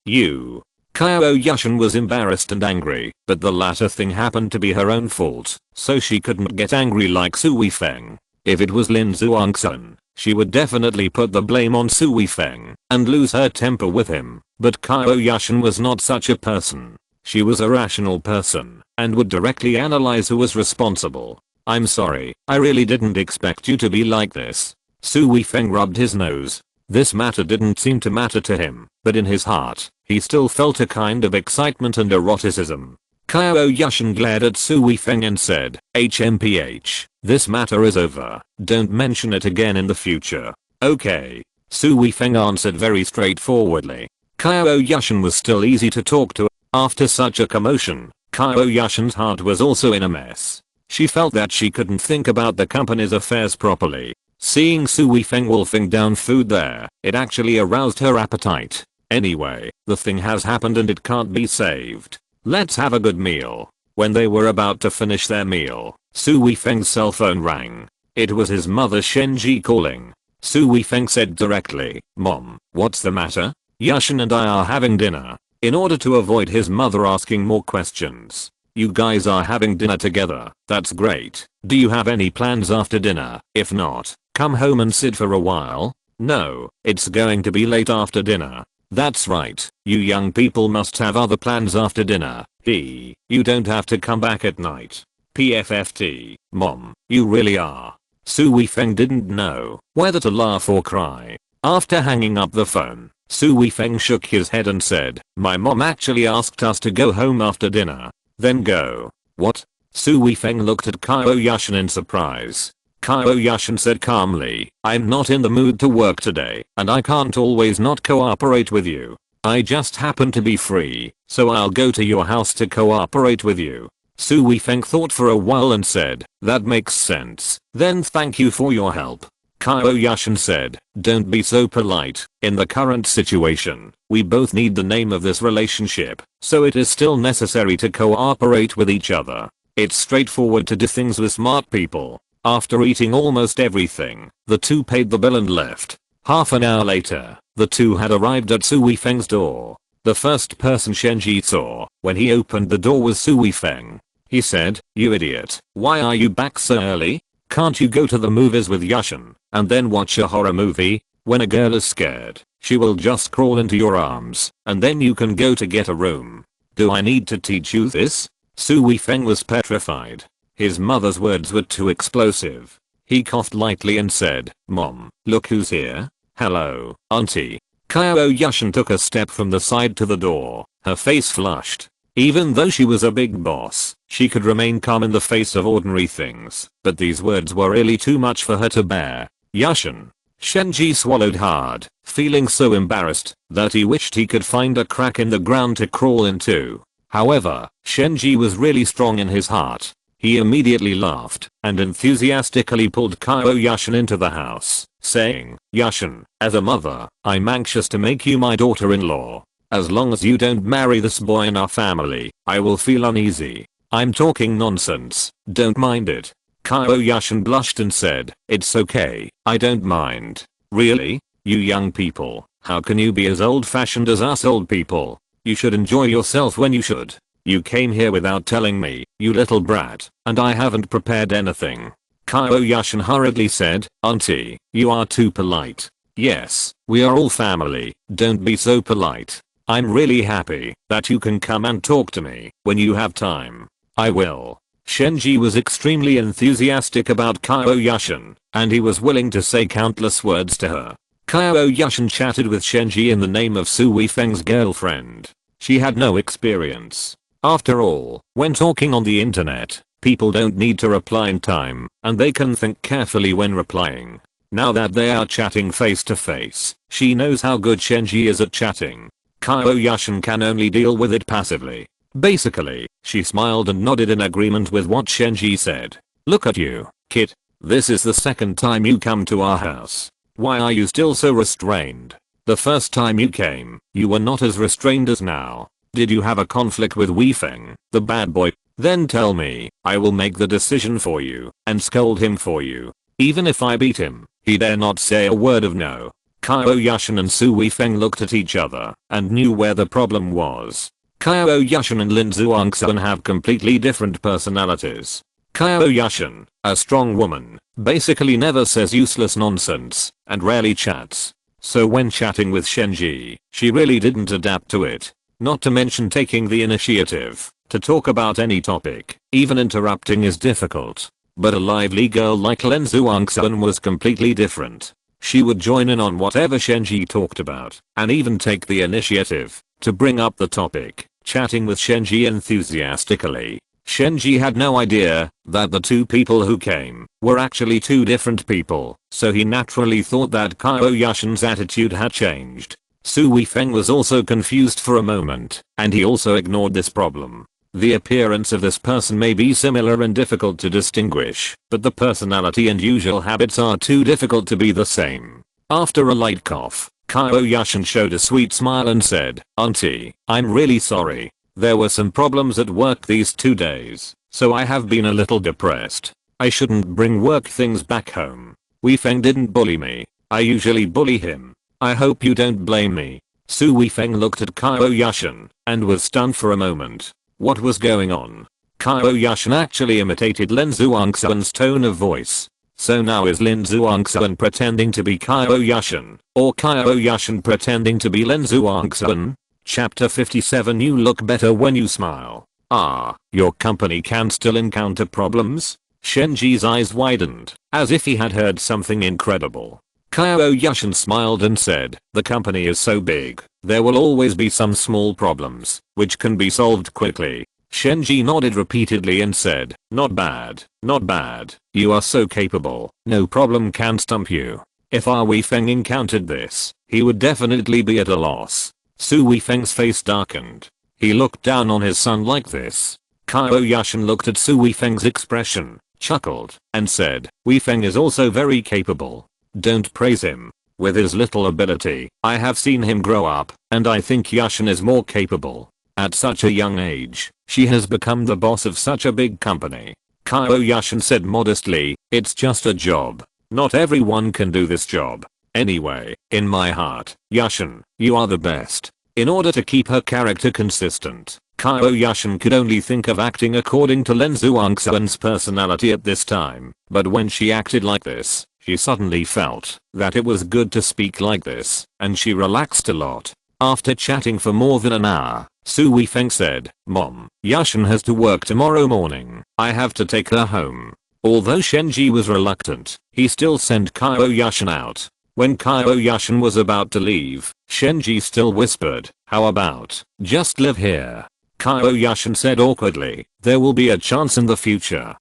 Qiao Yushan was embarrassed and angry, but the latter thing happened to be her own fault, so she couldn't get angry like Su Weifeng. If it was Lin Zhuangsun, she would definitely put the blame on Su Weifeng and lose her temper with him, but Qiao Yushan was not such a person. She was a rational person and would directly analyze who was responsible. "I'm sorry, I really didn't expect you to be like this." Su Weifeng rubbed his nose. This matter didn't seem to matter to him, but in his heart, he still felt a kind of excitement and eroticism. Qiao Yushan glared at Su Weifeng and said, "HMPH, this matter is over. Don't mention it again in the future. Okay." Su Weifeng answered very straightforwardly. Qiao Yushan was still easy to talk to. After such a commotion, Qiao Yushan's heart was also in a mess. She felt that she couldn't think about the company's affairs properly. Seeing Su Weifeng wolfing down food there, it actually aroused her appetite. Anyway, the thing has happened and it can't be saved. Let's have a good meal. When they were about to finish their meal, Su Weifeng's cell phone rang. It was his mother Shenji calling. Su Weifeng said directly, "Mom, what's the matter?" "Yushan and I are having dinner." In order to avoid his mother asking more questions. "You guys are having dinner together, that's great. Do you have any plans after dinner? If not, come home and sit for a while." "No, it's going to be late after dinner." "That's right, you young people must have other plans after dinner. You don't have to come back at night." PFFT, Mom, you really are. Su Weifeng didn't know whether to laugh or cry. After hanging up the phone, Su Weifeng shook his head and said, "My mom actually asked us to go home after dinner." "Then go." "What?" Su Weifeng looked at Qiao Yushan in surprise. Qiao Yushan said calmly, "I'm not in the mood to work today, and I can't always not cooperate with you. I just happen to be free, so I'll go to your house to cooperate with you." Su Weifeng thought for a while and said, "That makes sense. Then thank you for your help." Qiao Yushan said, "Don't be so polite. In the current situation, we both need the name of this relationship, so it is still necessary to cooperate with each other. It's straightforward to do things with smart people." After eating almost everything, the two paid the bill and left. Half an hour later, the two had arrived at Su Weifeng's door. The first person Shenji saw when he opened the door was Su Weifeng. He said, "You idiot, why are you back so early? Can't you go to the movies with Yushan and then watch a horror movie? When a girl is scared, she will just crawl into your arms, and then you can go to get a room. Do I need to teach you this?" Su Weifeng was petrified. His mother's words were too explosive. He coughed lightly and said, "Mom, look who's here." "Hello, auntie." Qiao Yushan took a step from the side to the door, her face flushed. Even though she was a big boss, she could remain calm in the face of ordinary things, but these words were really too much for her to bear. Yushan. Shenji swallowed hard, feeling so embarrassed that he wished he could find a crack in the ground to crawl into. However, Shenji was really strong in his heart. He immediately laughed and enthusiastically pulled Qiao Yushan into the house, saying, "Yushan, as a mother, I'm anxious to make you my daughter-in-law. As long as you don't marry this boy in our family, I will feel uneasy. I'm talking nonsense, don't mind it." Qiao Yushan blushed and said, "It's okay, I don't mind." "Really? You young people, how can you be as old-fashioned as us old people? You should enjoy yourself when you should. You came here without telling me, you little brat, and I haven't prepared anything." Qiao Yushan hurriedly said, "Auntie, you are too polite." "Yes, we are all family, don't be so polite. I'm really happy that you can come and talk to me when you have time." "I will." Shenji was extremely enthusiastic about Qiao Yushan, and he was willing to say countless words to her. Qiao Yushan chatted with Shenji in the name of Su Weifeng's girlfriend. She had no experience. After all, when talking on the internet, people don't need to reply in time, and they can think carefully when replying. Now that they are chatting face to face, she knows how good Shenji is at chatting. Qiao Yushan can only deal with it passively. Basically, she smiled and nodded in agreement with what Shenji said. "Look at you, kid. This is the second time you come to our house. Why are you still so restrained? The first time you came, you were not as restrained as now. Did you have a conflict with Weifeng, the bad boy? Then tell me, I will make the decision for you, and scold him for you. Even if I beat him, he dare not say a word of no." Qiao Yushan and Su Weifeng looked at each other, and knew where the problem was. Qiao Yushan and Lin Zhuangxuan have completely different personalities. Qiao Yushan, a strong woman, basically never says useless nonsense, and rarely chats. So when chatting with Shenji, she really didn't adapt to it. Not to mention taking the initiative to talk about any topic, even interrupting is difficult. But a lively girl like Lin Zhuangxuan was completely different. She would join in on whatever Shenji talked about, and even take the initiative to bring up the topic, chatting with Shenji enthusiastically. Shenji had no idea that the two people who came were actually two different people, so he naturally thought that Qiao Yushan's attitude had changed. Su Weifeng was also confused for a moment, and he also ignored this problem. The appearance of this person may be similar and difficult to distinguish, but the personality and usual habits are too difficult to be the same. After a light cough, Qiao Yushan showed a sweet smile and said, "Auntie, I'm really sorry. There were some problems at work these 2 days, so I have been a little depressed. I shouldn't bring work things back home. Weifeng didn't bully me. I usually bully him. I hope you don't blame me." Su Weifeng looked at Qiao Yushan and was stunned for a moment. What was going on? Qiao Yushan actually imitated Lin Zhuangxuan's tone of voice. So now is Lin Zhuangxuan pretending to be Qiao Yushan, or Qiao Yushan pretending to be Lin Zhuangxuan? Chapter 57. You look better when you smile. Ah, your company can still encounter problems? Shenji's eyes widened, as if he had heard something incredible. Qiao Yushan smiled and said, "The company is so big, there will always be some small problems, which can be solved quickly." Shenji nodded repeatedly and said, "Not bad, not bad. You are so capable, no problem can stump you." If our Weifeng encountered this, he would definitely be at a loss. Su Weifeng's face darkened. He looked down on his son like this. Qiao Yushan looked at Su Weifeng's expression, chuckled, and said, "Weifeng is also very capable. Don't praise him. With his little ability, I have seen him grow up, and I think Yushan is more capable. At such a young age, she has become the boss of such a big company." Qiao Yushan said modestly, "It's just a job. Not everyone can do this job. Anyway, in my heart, Yushan, you are the best." In order to keep her character consistent, Qiao Yushan could only think of acting according to Lin Zhuangxuan's personality at this time, but when she acted like this, she suddenly felt that it was good to speak like this, and she relaxed a lot. After chatting for more than an hour, Su Weifeng said, "Mom, Yushan has to work tomorrow morning. I have to take her home." Although Shenji was reluctant, he still sent Qiao Yushan out. When Qiao Yushan was about to leave, Shenji still whispered, "How about just live here?" Qiao Yushan said awkwardly. There will be a chance in the future.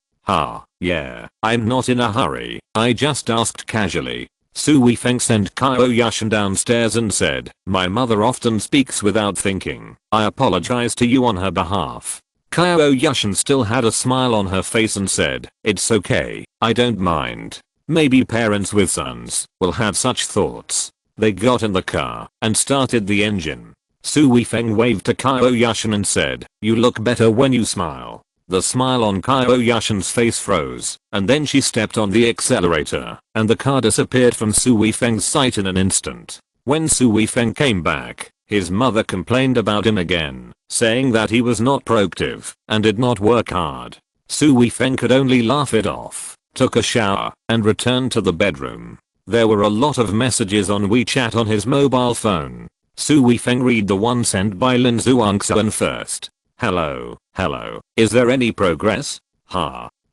Yeah, I'm not in a hurry. I just asked casually. Su Weifeng sent Qiao Yushan downstairs and said, my mother often speaks without thinking. I apologize to you on her behalf. Qiao Yushan still had a smile on her face and said, it's okay, I don't mind. Maybe parents with sons will have such thoughts. They got in the car and started the engine. Su Weifeng waved to Qiao Yushan and said, you look better when you smile. The smile on Qiao Yushan's face froze, and then she stepped on the accelerator, and the car disappeared from Su Weifeng's sight in an instant. When Su Weifeng came back, his mother complained about him again, saying that he was not proactive and did not work hard. Su Weifeng could only laugh it off, took a shower, and returned to the bedroom. There were a lot of messages on WeChat on his mobile phone. Su Weifeng read the one sent by Lin Zhuangxuan first. Hello, is there any progress?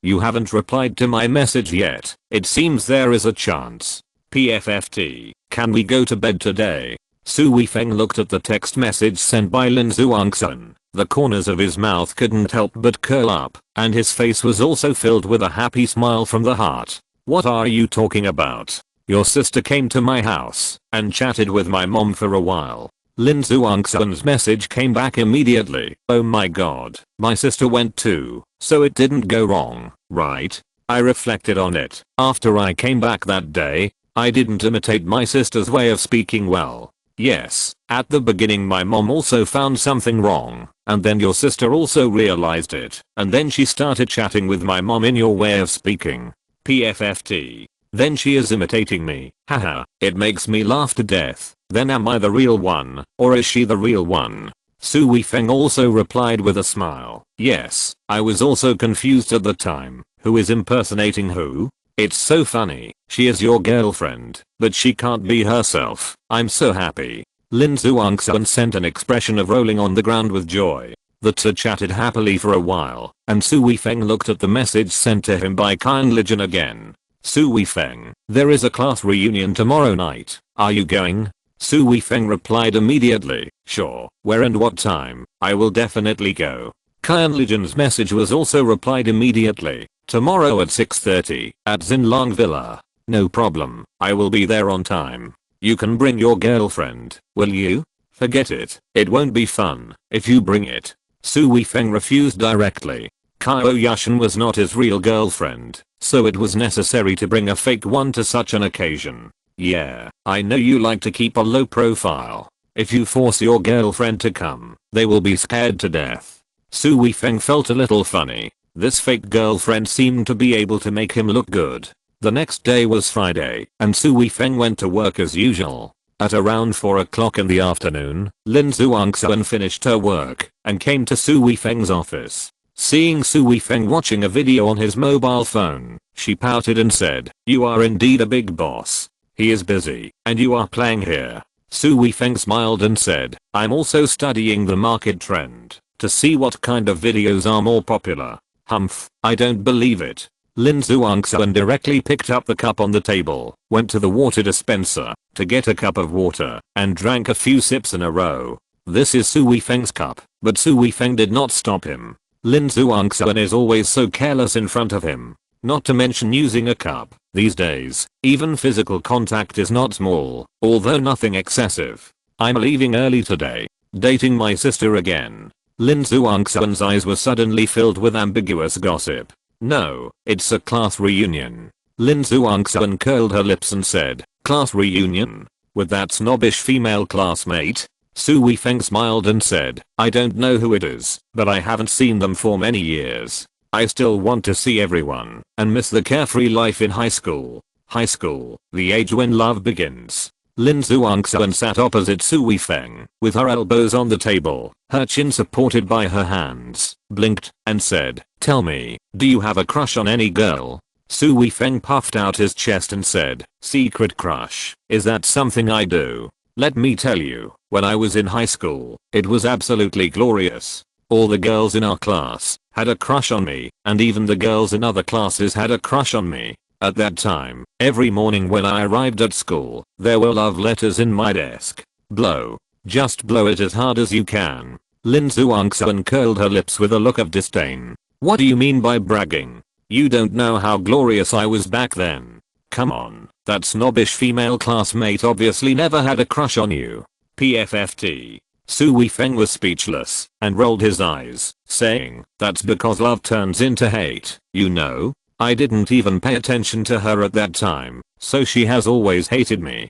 You haven't replied to my message yet. It seems there is a chance. PFFT, can we go to bed today? Su Weifeng looked at the text message sent by Lin Zhuangxuan. The corners of his mouth couldn't help but curl up, and his face was also filled with a happy smile from the heart. What are you talking about? Your sister came to my house and chatted with my mom for a while. Lin Zhuangxuan's message came back immediately. Oh my god, my sister went too, so it didn't go wrong, right? I reflected on it. After I came back that day, I didn't imitate my sister's way of speaking well. Yes, at the beginning my mom also found something wrong, and then your sister also realized it, and then she started chatting with my mom in your way of speaking. PFFT. Then she is imitating me. Haha, it makes me laugh to death. Then am I the real one, or is she the real one? Su Weifeng also replied with a smile. Yes, I was also confused at the time. Who is impersonating who? It's so funny. She is your girlfriend, but she can't be herself. I'm so happy. Lin Zhuangxuan sent an expression of rolling on the ground with joy. The two chatted happily for a while, and Su Weifeng looked at the message sent to him by Qian Lijian again. Su Weifeng, there is a class reunion tomorrow night. Are you going? Su Weifeng replied immediately, sure, where and what time? I will definitely go. Qian Lijian's message was also replied immediately. Tomorrow at 6:30 at Xinlong Villa. No problem, I will be there on time. You can bring your girlfriend, will you? Forget it, it won't be fun if you bring it. Su Weifeng refused directly. Qiao Yushan was not his real girlfriend, so it was necessary to bring a fake one to such an occasion. Yeah, I know you like to keep a low profile. If you force your girlfriend to come, they will be scared to death. Su Weifeng felt a little funny. This fake girlfriend seemed to be able to make him look good. The next day was Friday, and Su Weifeng went to work as usual. At around 4 o'clock in the afternoon, Lin Zhuangxuan finished her work and came to Su Weifeng's office. Seeing Su Weifeng watching a video on his mobile phone, she pouted and said, you are indeed a big boss. He is busy, and you are playing here. Su Weifeng smiled and said, I'm also studying the market trend to see what kind of videos are more popular. Humph, I don't believe it. Lin Zhuangxuan directly picked up the cup on the table, went to the water dispenser to get a cup of water, and drank a few sips in a row. This is Su Weifeng's cup, but Su Weifeng did not stop him. Lin Zhuangxuan is always so careless in front of him. Not to mention using a cup. These days, even physical contact is not small, although nothing excessive. I'm leaving early today. Dating my sister again. Lin Zhuangxuan's eyes were suddenly filled with ambiguous gossip. No, it's a class reunion. Lin Zhuangxuan curled her lips and said, class reunion? With that snobbish female classmate? Su Weifeng smiled and said, I don't know who it is, but I haven't seen them for many years. I still want to see everyone and miss the carefree life in high school. High school, the age when love begins. Lin Zhuangxuan sat opposite Su Weifeng, with her elbows on the table, her chin supported by her hands, blinked, and said, tell me, do you have a crush on any girl? Su Weifeng puffed out his chest and said, secret crush, is that something I do? Let me tell you, when I was in high school, it was absolutely glorious. All the girls in our class had a crush on me, and even the girls in other classes had a crush on me. At that time, every morning when I arrived at school, there were love letters in my desk. Blow. Just blow it as hard as you can. Lin Zhuangxuan curled her lips with a look of disdain. What do you mean by bragging? You don't know how glorious I was back then. Come on, that snobbish female classmate obviously never had a crush on you. PFFT. Su Weifeng was speechless and rolled his eyes, saying, that's because love turns into hate, you know? I didn't even pay attention to her at that time, so she has always hated me.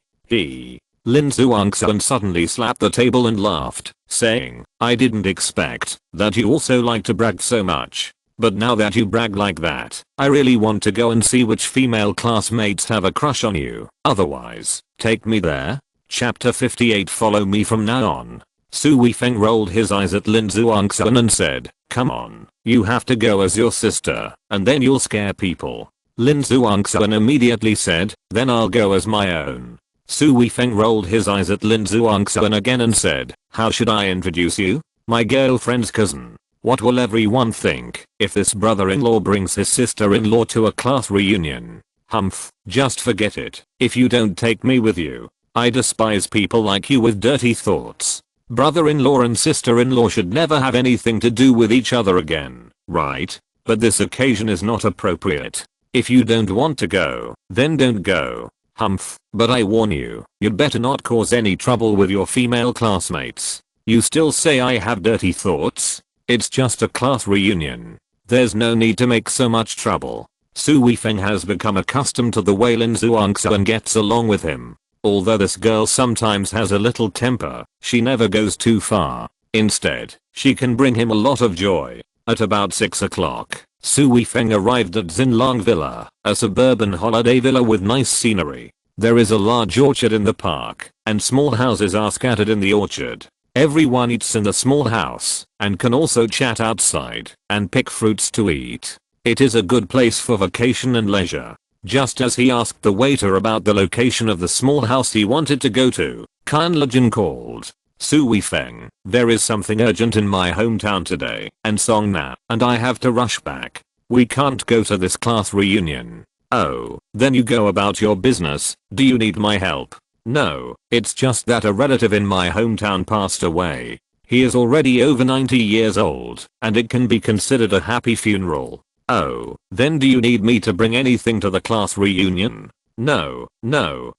Lin Zhuangxuan suddenly slapped the table and laughed, saying, I didn't expect that you also like to brag so much. But now that you brag like that, I really want to go and see which female classmates have a crush on you. Otherwise, take me there. Chapter 58. Follow me from now on. Su Weifeng rolled his eyes at Lin Zhuangxuan and said, come on, you have to go as your sister, and then you'll scare people. Lin Zhuangxuan immediately said, then I'll go as my own. Su Weifeng rolled his eyes at Lin Zhuangxuan again and said, how should I introduce you? My girlfriend's cousin. What will everyone think if this brother-in-law brings his sister-in-law to a class reunion? Humph, just forget it. If you don't take me with you, I despise people like you with dirty thoughts. Brother-in-law and sister-in-law should never have anything to do with each other again, right? But this occasion is not appropriate. If you don't want to go, then don't go. Humph, but I warn you, you'd better not cause any trouble with your female classmates. You still say I have dirty thoughts? It's just a class reunion. There's no need to make so much trouble. Su Weifeng has become accustomed to the way Lin Zhuangxuan gets along with him. Although this girl sometimes has a little temper, she never goes too far. Instead, she can bring him a lot of joy. At about 6 o'clock, Su Weifeng arrived at Xinlang Villa, a suburban holiday villa with nice scenery. There is a large orchard in the park, and small houses are scattered in the orchard. Everyone eats in the small house, and can also chat outside, and pick fruits to eat. It is a good place for vacation and leisure. Just as he asked the waiter about the location of the small house he wanted to go to, Kan Lejin called. Su Weifeng, there is something urgent in my hometown today, and Song Na and I have to rush back. We can't go to this class reunion. Oh, then you go about your business. Do you need my help? No, it's just that a relative in my hometown passed away. He is already over 90 years old, and it can be considered a happy funeral. Oh, then do you need me to bring anything to the class reunion? No,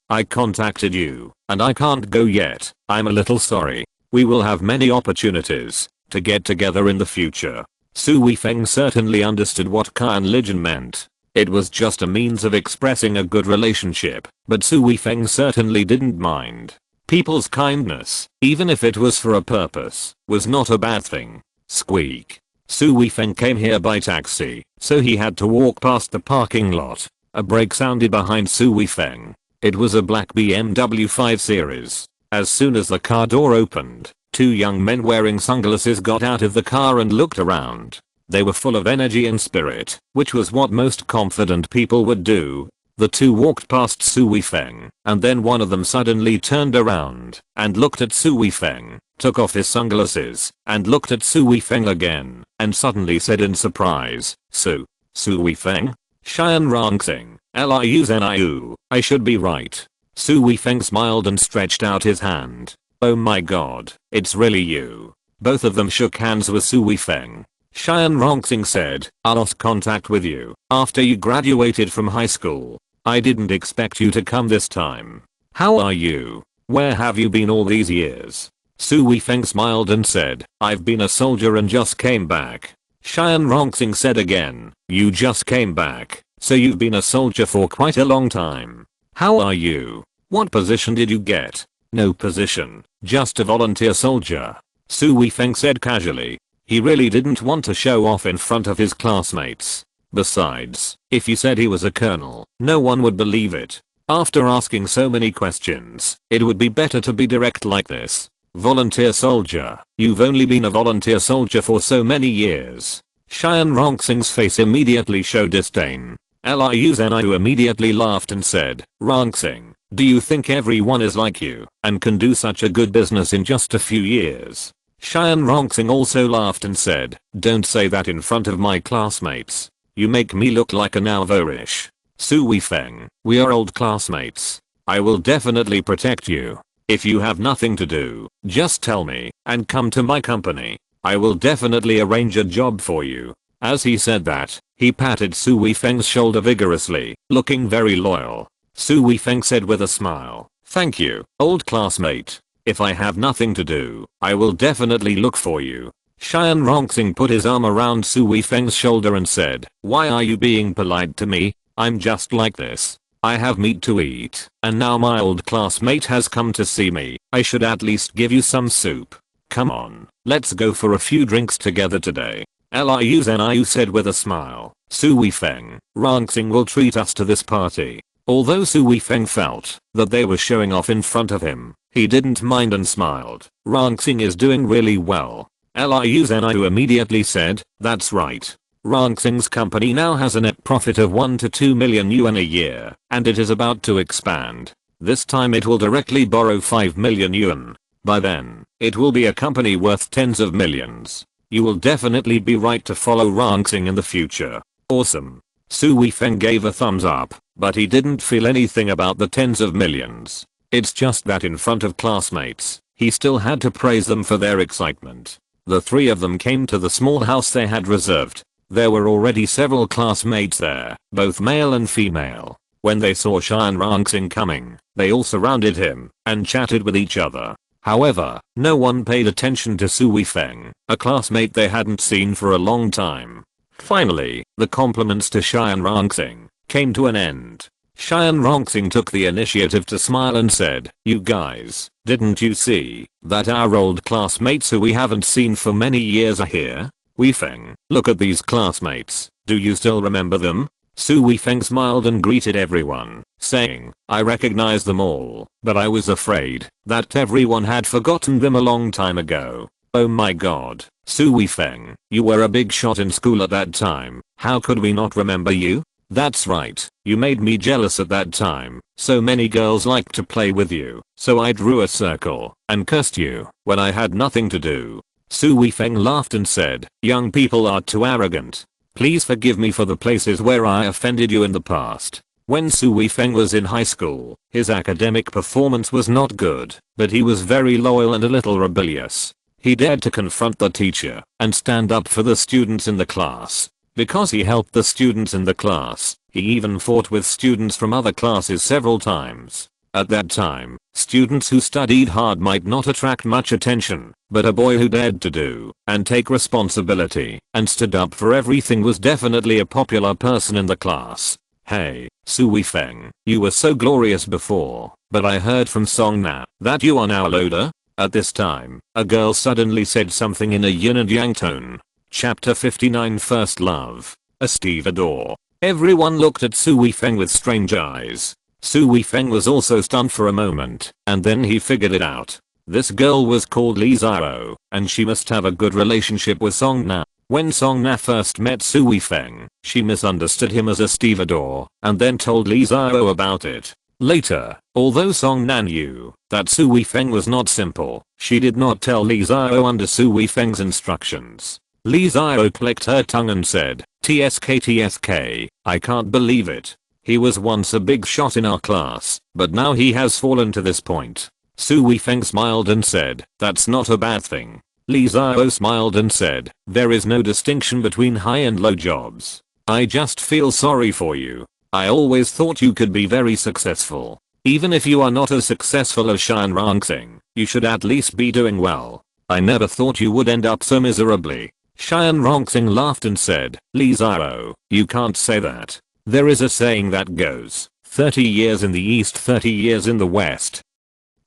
I contacted you, and I can't go yet. I'm a little sorry. We will have many opportunities to get together in the future. Su Weifeng certainly understood what Kan Lejin meant. It was just a means of expressing a good relationship, but Su Weifeng certainly didn't mind. People's kindness, even if it was for a purpose, was not a bad thing. Squeak. Su Weifeng came here by taxi, so he had to walk past the parking lot. A brake sounded behind Su Weifeng. It was a black BMW 5 Series. As soon as the car door opened, two young men wearing sunglasses got out of the car and looked around. They were full of energy and spirit, which was what most confident people would do. The two walked past Su Weifeng, and then one of them suddenly turned around and looked at Su Weifeng, took off his sunglasses, and looked at Su Weifeng again, and suddenly said in surprise, Su Weifeng? Xian Rongxing, Liu Zeniu, I should be right. Su Weifeng smiled and stretched out his hand. Oh my god, it's really you. Both of them shook hands with Su Weifeng. Xian Rongxing said, I lost contact with you after you graduated from high school. I didn't expect you to come this time. How are you? Where have you been all these years? Su Weifeng smiled and said, I've been a soldier and just came back. Xian Rongxing said again, you just came back, so you've been a soldier for quite a long time. How are you? What position did you get? No position, just a volunteer soldier. Su Weifeng said casually. He really didn't want to show off in front of his classmates. Besides, if he said he was a colonel, no one would believe it. After asking so many questions, it would be better to be direct like this. Volunteer soldier, you've only been a volunteer soldier for so many years. Xian Rongxing's face immediately showed disdain. Liu Zeniu immediately laughed and said, Rongxing, do you think everyone is like you and can do such a good business in just a few years? Xian Rongxing also laughed and said, don't say that in front of my classmates. You make me look like an alvorish. Su Weifeng, we are old classmates. I will definitely protect you. If you have nothing to do, just tell me and come to my company. I will definitely arrange a job for you. As he said that, he patted Su Weifeng's shoulder vigorously, looking very loyal. Su Weifeng said with a smile, "Thank you, old classmate. If I have nothing to do, I will definitely look for you." Xian Rongxing put his arm around Su Weifeng's shoulder and said, "Why are you being polite to me? I'm just like this. I have meat to eat, and now my old classmate has come to see me. I should at least give you some soup. Come on, let's go for a few drinks together today." Liu Zhenyu said with a smile, "Su Weifeng, Rongxing will treat us to this party." Although Su Weifeng felt that they were showing off in front of him, he didn't mind and smiled. "Rongxing is doing really well." Liu Zhenyu immediately said, "That's right. Rongxing's company now has a net profit of 1 to 2 million yuan a year, and it is about to expand. This time it will directly borrow 5 million yuan. By then, it will be a company worth tens of millions. You will definitely be right to follow Rongxing in the future." "Awesome." Su Weifeng gave a thumbs up, but he didn't feel anything about the tens of millions. It's just that in front of classmates, he still had to praise them for their excitement. The three of them came to the small house they had reserved. There were already several classmates there, both male and female. When they saw Xian Rongxing coming, they all surrounded him and chatted with each other. However, no one paid attention to Su Weifeng, a classmate they hadn't seen for a long time. Finally, the compliments to Xian Rongxing came to an end. Xian Rongxing took the initiative to smile and said, "You guys, didn't you see that our old classmates who we haven't seen for many years are here? Weifeng, look at these classmates, do you still remember them?" Su Weifeng smiled and greeted everyone, saying, "I recognize them all, but I was afraid that everyone had forgotten them a long time ago." "Oh my god, Su Weifeng, you were a big shot in school at that time, how could we not remember you? That's right, you made me jealous at that time, so many girls liked to play with you, so I drew a circle and cursed you when I had nothing to do." Su Weifeng laughed and said, "Young people are too arrogant. Please forgive me for the places where I offended you in the past." When Su Weifeng was in high school, his academic performance was not good, but he was very loyal and a little rebellious. He dared to confront the teacher and stand up for the students in the class. Because he helped the students in the class, he even fought with students from other classes several times. At that time, students who studied hard might not attract much attention, but a boy who dared to do and take responsibility and stood up for everything was definitely a popular person in the class. "Hey, Su Weifeng, you were so glorious before, but I heard from Song Na that you are now loader." At this time, a girl suddenly said something in a yin and yang tone. Chapter 59 First Love. A stevedore. Everyone looked at Su Weifeng with strange eyes. Su Weifeng was also stunned for a moment, and then he figured it out. This girl was called Li Xiao, and she must have a good relationship with Song Na. When Song Na first met Su Weifeng, she misunderstood him as a stevedore, and then told Li Xiao about it. Later, although Song Na knew that Su Weifeng was not simple, she did not tell Li Xiao under Su Weifeng's instructions. Li Xiao clicked her tongue and said, TSK, I can't believe it. He was once a big shot in our class, but now he has fallen to this point." Su Weifeng smiled and said, "That's not a bad thing." Li Xiao smiled and said, "There is no distinction between high and low jobs. I just feel sorry for you. I always thought you could be very successful. Even if you are not as successful as Xian Rongxing, you should at least be doing well. I never thought you would end up so miserably." Xian Rongxing laughed and said, "Li Xiao, you can't say that. There is a saying that goes, 30 years in the east, 30 years in the west.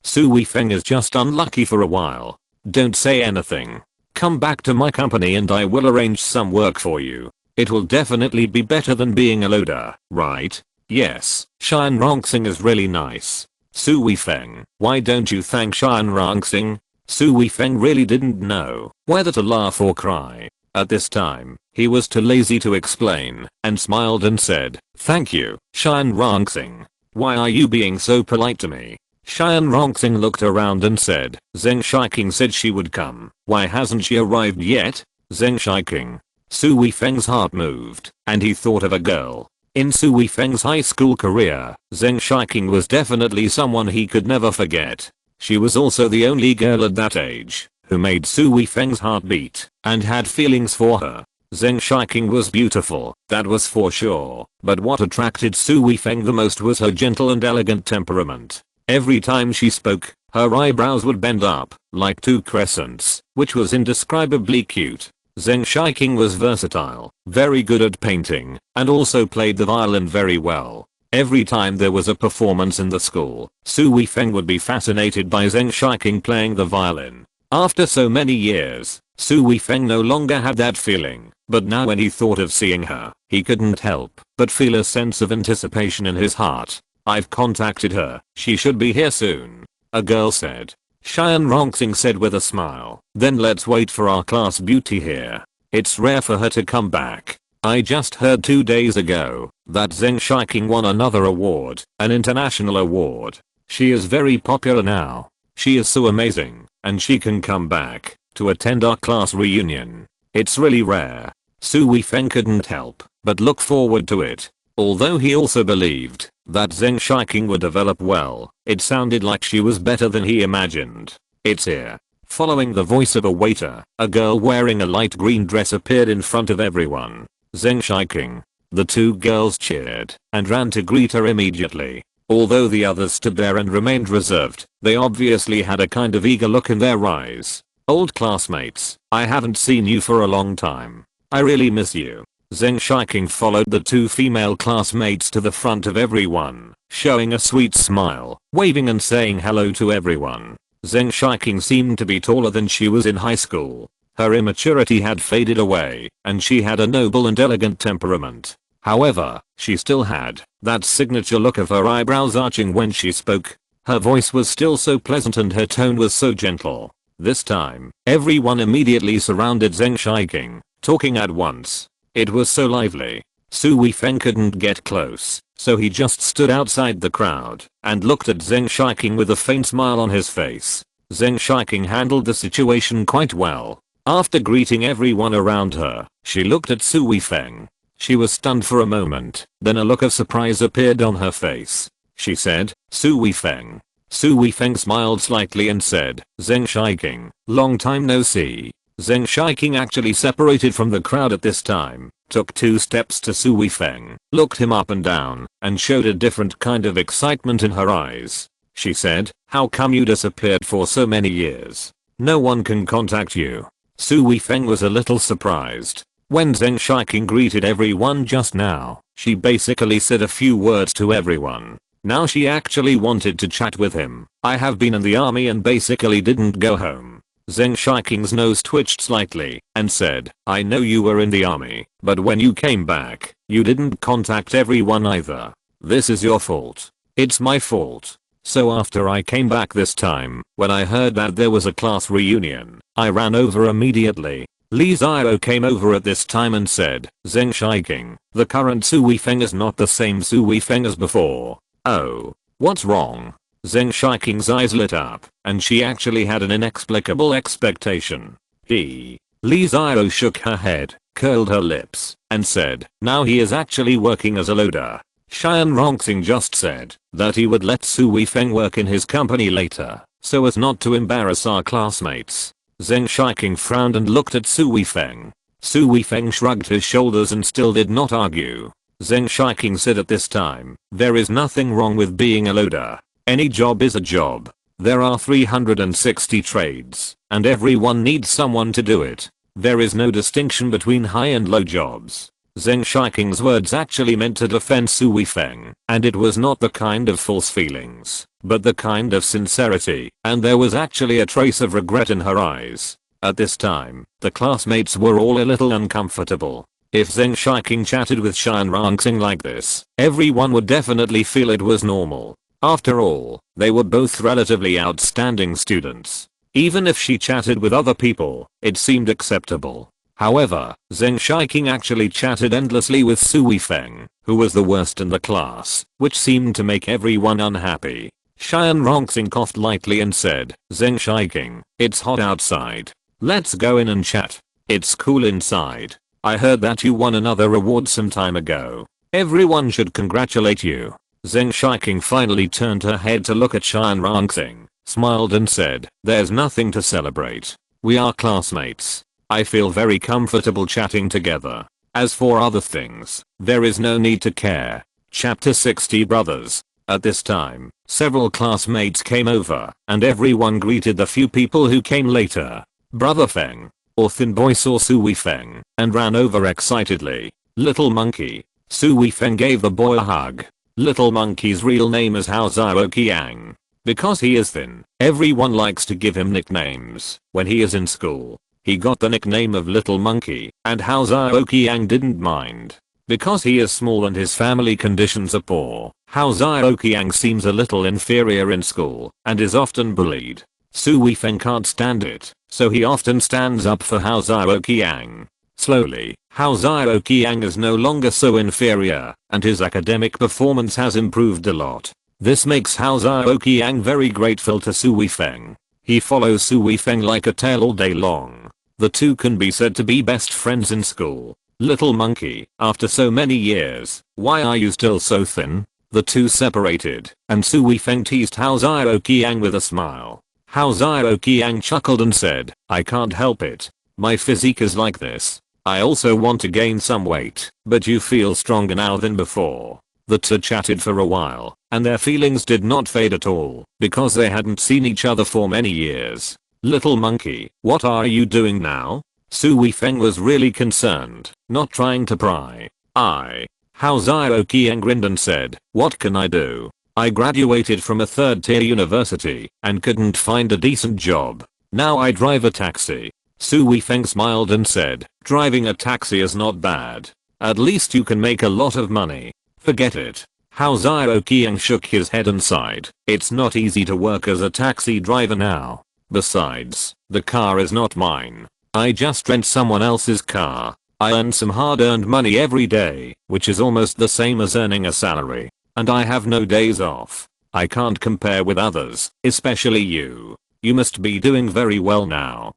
Su Weifeng is just unlucky for a while. Don't say anything. Come back to my company and I will arrange some work for you. It will definitely be better than being a loader, right?" "Yes, Xian Rongxing is really nice." "Su Weifeng, why don't you thank Xian Rongxing?" Su Weifeng really didn't know whether to laugh or cry. At this time, he was too lazy to explain and smiled and said, "Thank you, Xian Rongxing. Why are you being so polite to me?" Xian Rongxing looked around and said, "Zheng Shiking said she would come. Why hasn't she arrived yet?" Zheng Shiking. Su Weifeng's heart moved, and he thought of a girl. In Su Weifeng's high school career, Zheng Shiking was definitely someone he could never forget. She was also the only girl at that age who made Su Weifeng's heart beat and had feelings for her. Zheng Shiqing was beautiful, that was for sure, but what attracted Su Weifeng the most was her gentle and elegant temperament. Every time she spoke, her eyebrows would bend up, like two crescents, which was indescribably cute. Zheng Shiqing was versatile, very good at painting, and also played the violin very well. Every time there was a performance in the school, Su Weifeng would be fascinated by Zheng Shiqing playing the violin. After so many years, Su Weifeng no longer had that feeling, but now when he thought of seeing her, he couldn't help but feel a sense of anticipation in his heart. I've contacted her, she should be here soon, a girl said. Qiao Yushan said with a smile, then let's wait for our class beauty here. It's rare for her to come back. I just heard 2 days ago that Zheng Shiqing won another award, an international award. She is very popular now. She is so amazing, and she can come back to attend our class reunion. It's really rare. Su Weifeng couldn't help but look forward to it. Although he also believed that Zheng Shiqing would develop well, it sounded like she was better than he imagined. It's here. Following the voice of a waiter, a girl wearing a light green dress appeared in front of everyone. Zheng Shiqing. The two girls cheered and ran to greet her immediately. Although the others stood there and remained reserved, they obviously had a kind of eager look in their eyes. Old classmates, I haven't seen you for a long time. I really miss you. Zheng Shiqing followed the two female classmates to the front of everyone, showing a sweet smile, waving and saying hello to everyone. Zheng Shiqing seemed to be taller than she was in high school. Her immaturity had faded away, and she had a noble and elegant temperament. However, she still had that signature look of her eyebrows arching when she spoke. Her voice was still so pleasant and her tone was so gentle. This time, everyone immediately surrounded Zheng Shiqing, talking at once. It was so lively. Su Weifeng couldn't get close, so he just stood outside the crowd and looked at Zheng Shiqing with a faint smile on his face. Zheng Shiqing handled the situation quite well. After greeting everyone around her, she looked at Su Weifeng. She was stunned for a moment, then a look of surprise appeared on her face. She said, Su Weifeng. Su Weifeng smiled slightly and said, Zheng Shiqing, long time no see. Zheng Shiqing actually separated from the crowd at this time, took 2 steps to Su Weifeng, looked him up and down, and showed a different kind of excitement in her eyes. She said, how come you disappeared for so many years? No one can contact you. Su Weifeng was a little surprised. When Zheng Shiqing greeted everyone just now, she basically said a few words to everyone. Now she actually wanted to chat with him. I have been in the army and basically didn't go home. Zheng Shiqing's nose twitched slightly and said, I know you were in the army, but when you came back, you didn't contact everyone either. This is your fault. It's my fault. So after I came back this time, when I heard that there was a class reunion, I ran over immediately. Li Xiao came over at this time and said, Zheng Shiqing, the current Su Weifeng is not the same Su Weifeng as before. Oh, what's wrong? Zheng Shiqing's eyes lit up, and she actually had an inexplicable expectation. Li Xiao shook her head, curled her lips, and said, now he is actually working as a loader. Qiao Yushan just said that he would let Su Weifeng work in his company later, so as not to embarrass our classmates. Zheng Shiqing frowned and looked at Su Weifeng. Su Weifeng shrugged his shoulders and still did not argue. Zheng Shiqing said at this time, there is nothing wrong with being a loader. Any job is a job. There are 360 trades, and everyone needs someone to do it. There is no distinction between high and low jobs. Zheng Shiqing's words actually meant to defend Su Weifeng, and it was not the kind of false feelings, but the kind of sincerity, and there was actually a trace of regret in her eyes. At this time, the classmates were all a little uncomfortable. If Zheng Shiqing chatted with Qiao Yushan like this, everyone would definitely feel it was normal. After all, they were both relatively outstanding students. Even if she chatted with other people, it seemed acceptable. However, Zheng Shiqing actually chatted endlessly with Su Weifeng, who was the worst in the class, which seemed to make everyone unhappy. Qiao Yushan coughed lightly and said, Zheng Shiqing, it's hot outside. Let's go in and chat. It's cool inside. I heard that you won another award some time ago. Everyone should congratulate you. Zheng Shiqing finally turned her head to look at Qiao Yushan, smiled and said, there's nothing to celebrate. We are classmates. I feel very comfortable chatting together. As for other things, there is no need to care. Chapter 60 Brothers. At this time, several classmates came over, and everyone greeted the few people who came later. Brother Feng, or Thin Boy, saw Su Weifeng, and ran over excitedly. Little Monkey. Su Weifeng gave the boy a hug. Little Monkey's real name is Hao Zhao Qiang. Because he is thin, everyone likes to give him nicknames. When he is in school, he got the nickname of Little Monkey, and Hao Zhao Qiang didn't mind. Because he is small and his family conditions are poor, Hao Zhao Qiang seems a little inferior in school, and is often bullied. Su Weifeng can't stand it, so he often stands up for Hao Zhao Qiang. Slowly, Hao Zhao Qiang is no longer so inferior, and his academic performance has improved a lot. This makes Hao Zhao Qiang very grateful to Su Weifeng. He follows Su Weifeng like a tail all day long. The two can be said to be best friends in school. Little Monkey, after so many years, why are you still so thin? The two separated, and Su Weifeng teased Hao Zhao Qiang with a smile. Hao Zhao Qiang chuckled and said, I can't help it. My physique is like this. I also want to gain some weight, but you feel stronger now than before. The two chatted for a while, and their feelings did not fade at all, because they hadn't seen each other for many years. Little Monkey, what are you doing now? Su Weifeng was really concerned, not trying to pry. Hao Zhao Qiang grinned and said, what can I do? I graduated from a third-tier university and couldn't find a decent job. Now I drive a taxi. Su Weifeng smiled and said, driving a taxi is not bad. At least you can make a lot of money. Forget it. Hao Zhao Qiang shook his head and sighed. It's not easy to work as a taxi driver now. Besides, the car is not mine. I just rent someone else's car. I earn some hard-earned money every day, which is almost the same as earning a salary. And I have no days off. I can't compare with others, especially you. You must be doing very well now.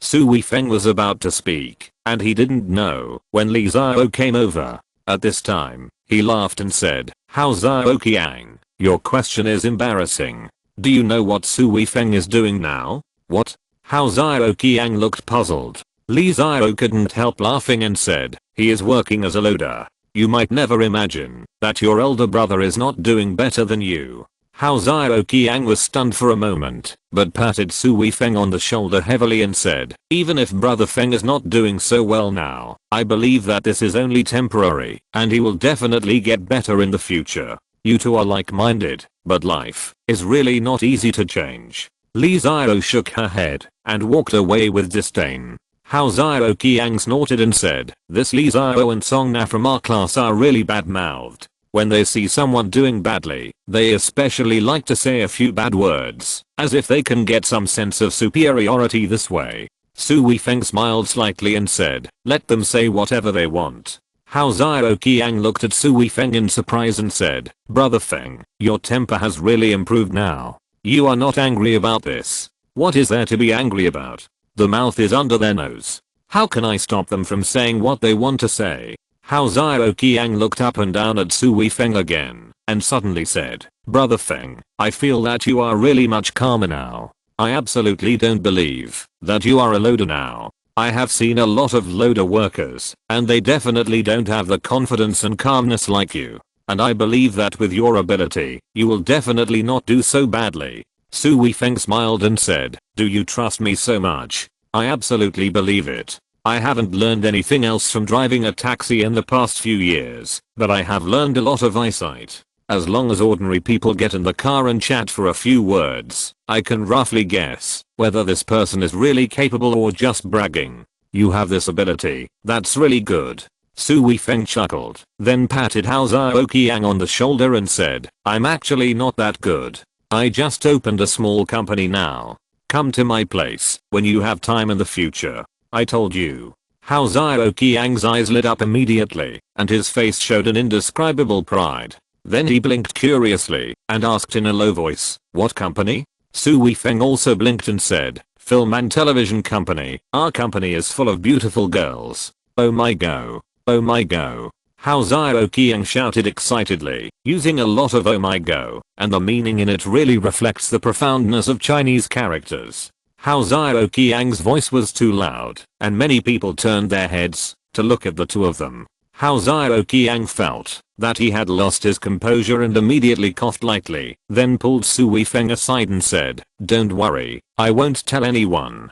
Su Weifeng was about to speak, and he didn't know when Li Zhao came over. At this time, he laughed and said, Hao Zhao Qiang, your question is embarrassing. Do you know what Su Weifeng is doing now? What? Hao Zhao Qiang looked puzzled. Li Zhao couldn't help laughing and said, he is working as a loader. You might never imagine that your elder brother is not doing better than you. Hao Zhao Qiang was stunned for a moment, but patted Su Weifeng on the shoulder heavily and said, even if Brother Feng is not doing so well now, I believe that this is only temporary, and he will definitely get better in the future. You two are like-minded, but life is really not easy to change. Li Zhao shook her head and walked away with disdain. Hao Zhao Qiang snorted and said, this Li Zhao and Song Na from our class are really bad-mouthed. When they see someone doing badly, they especially like to say a few bad words, as if they can get some sense of superiority this way. Su Weifeng smiled slightly and said, let them say whatever they want. Hao Zhao Qiang looked at Su Weifeng in surprise and said, Brother Feng, your temper has really improved now. You are not angry about this. What is there to be angry about? The mouth is under their nose. How can I stop them from saying what they want to say? Hao Zhao Qiang looked up and down at Su Weifeng again, and suddenly said, Brother Feng, I feel that you are really much calmer now. I absolutely don't believe that you are a loader now. I have seen a lot of loader workers, and they definitely don't have the confidence and calmness like you. And I believe that with your ability, you will definitely not do so badly. Su Weifeng smiled and said, do you trust me so much? I absolutely believe it. I haven't learned anything else from driving a taxi in the past few years, but I have learned a lot of eyesight. As long as ordinary people get in the car and chat for a few words, I can roughly guess whether this person is really capable or just bragging. You have this ability, that's really good. Su Weifeng chuckled, then patted Hao Zhao Qiang on the shoulder and said, I'm actually not that good. I just opened a small company now. Come to my place when you have time in the future. I told you. Hao Zhao Qiang's eyes lit up immediately, and his face showed an indescribable pride. Then he blinked curiously, and asked in a low voice, what company? Su Weifeng also blinked and said, film and television company. Our company is full of beautiful girls. Oh my go. Oh my go. Hao Zhao Qiang shouted excitedly, using a lot of oh my go, and the meaning in it really reflects the profoundness of Chinese characters. Hao Qiang's voice was too loud, and many people turned their heads to look at the two of them. Hao Qiang felt that he had lost his composure and immediately coughed lightly, then pulled Su Weifeng aside and said, "Don't worry, I won't tell anyone."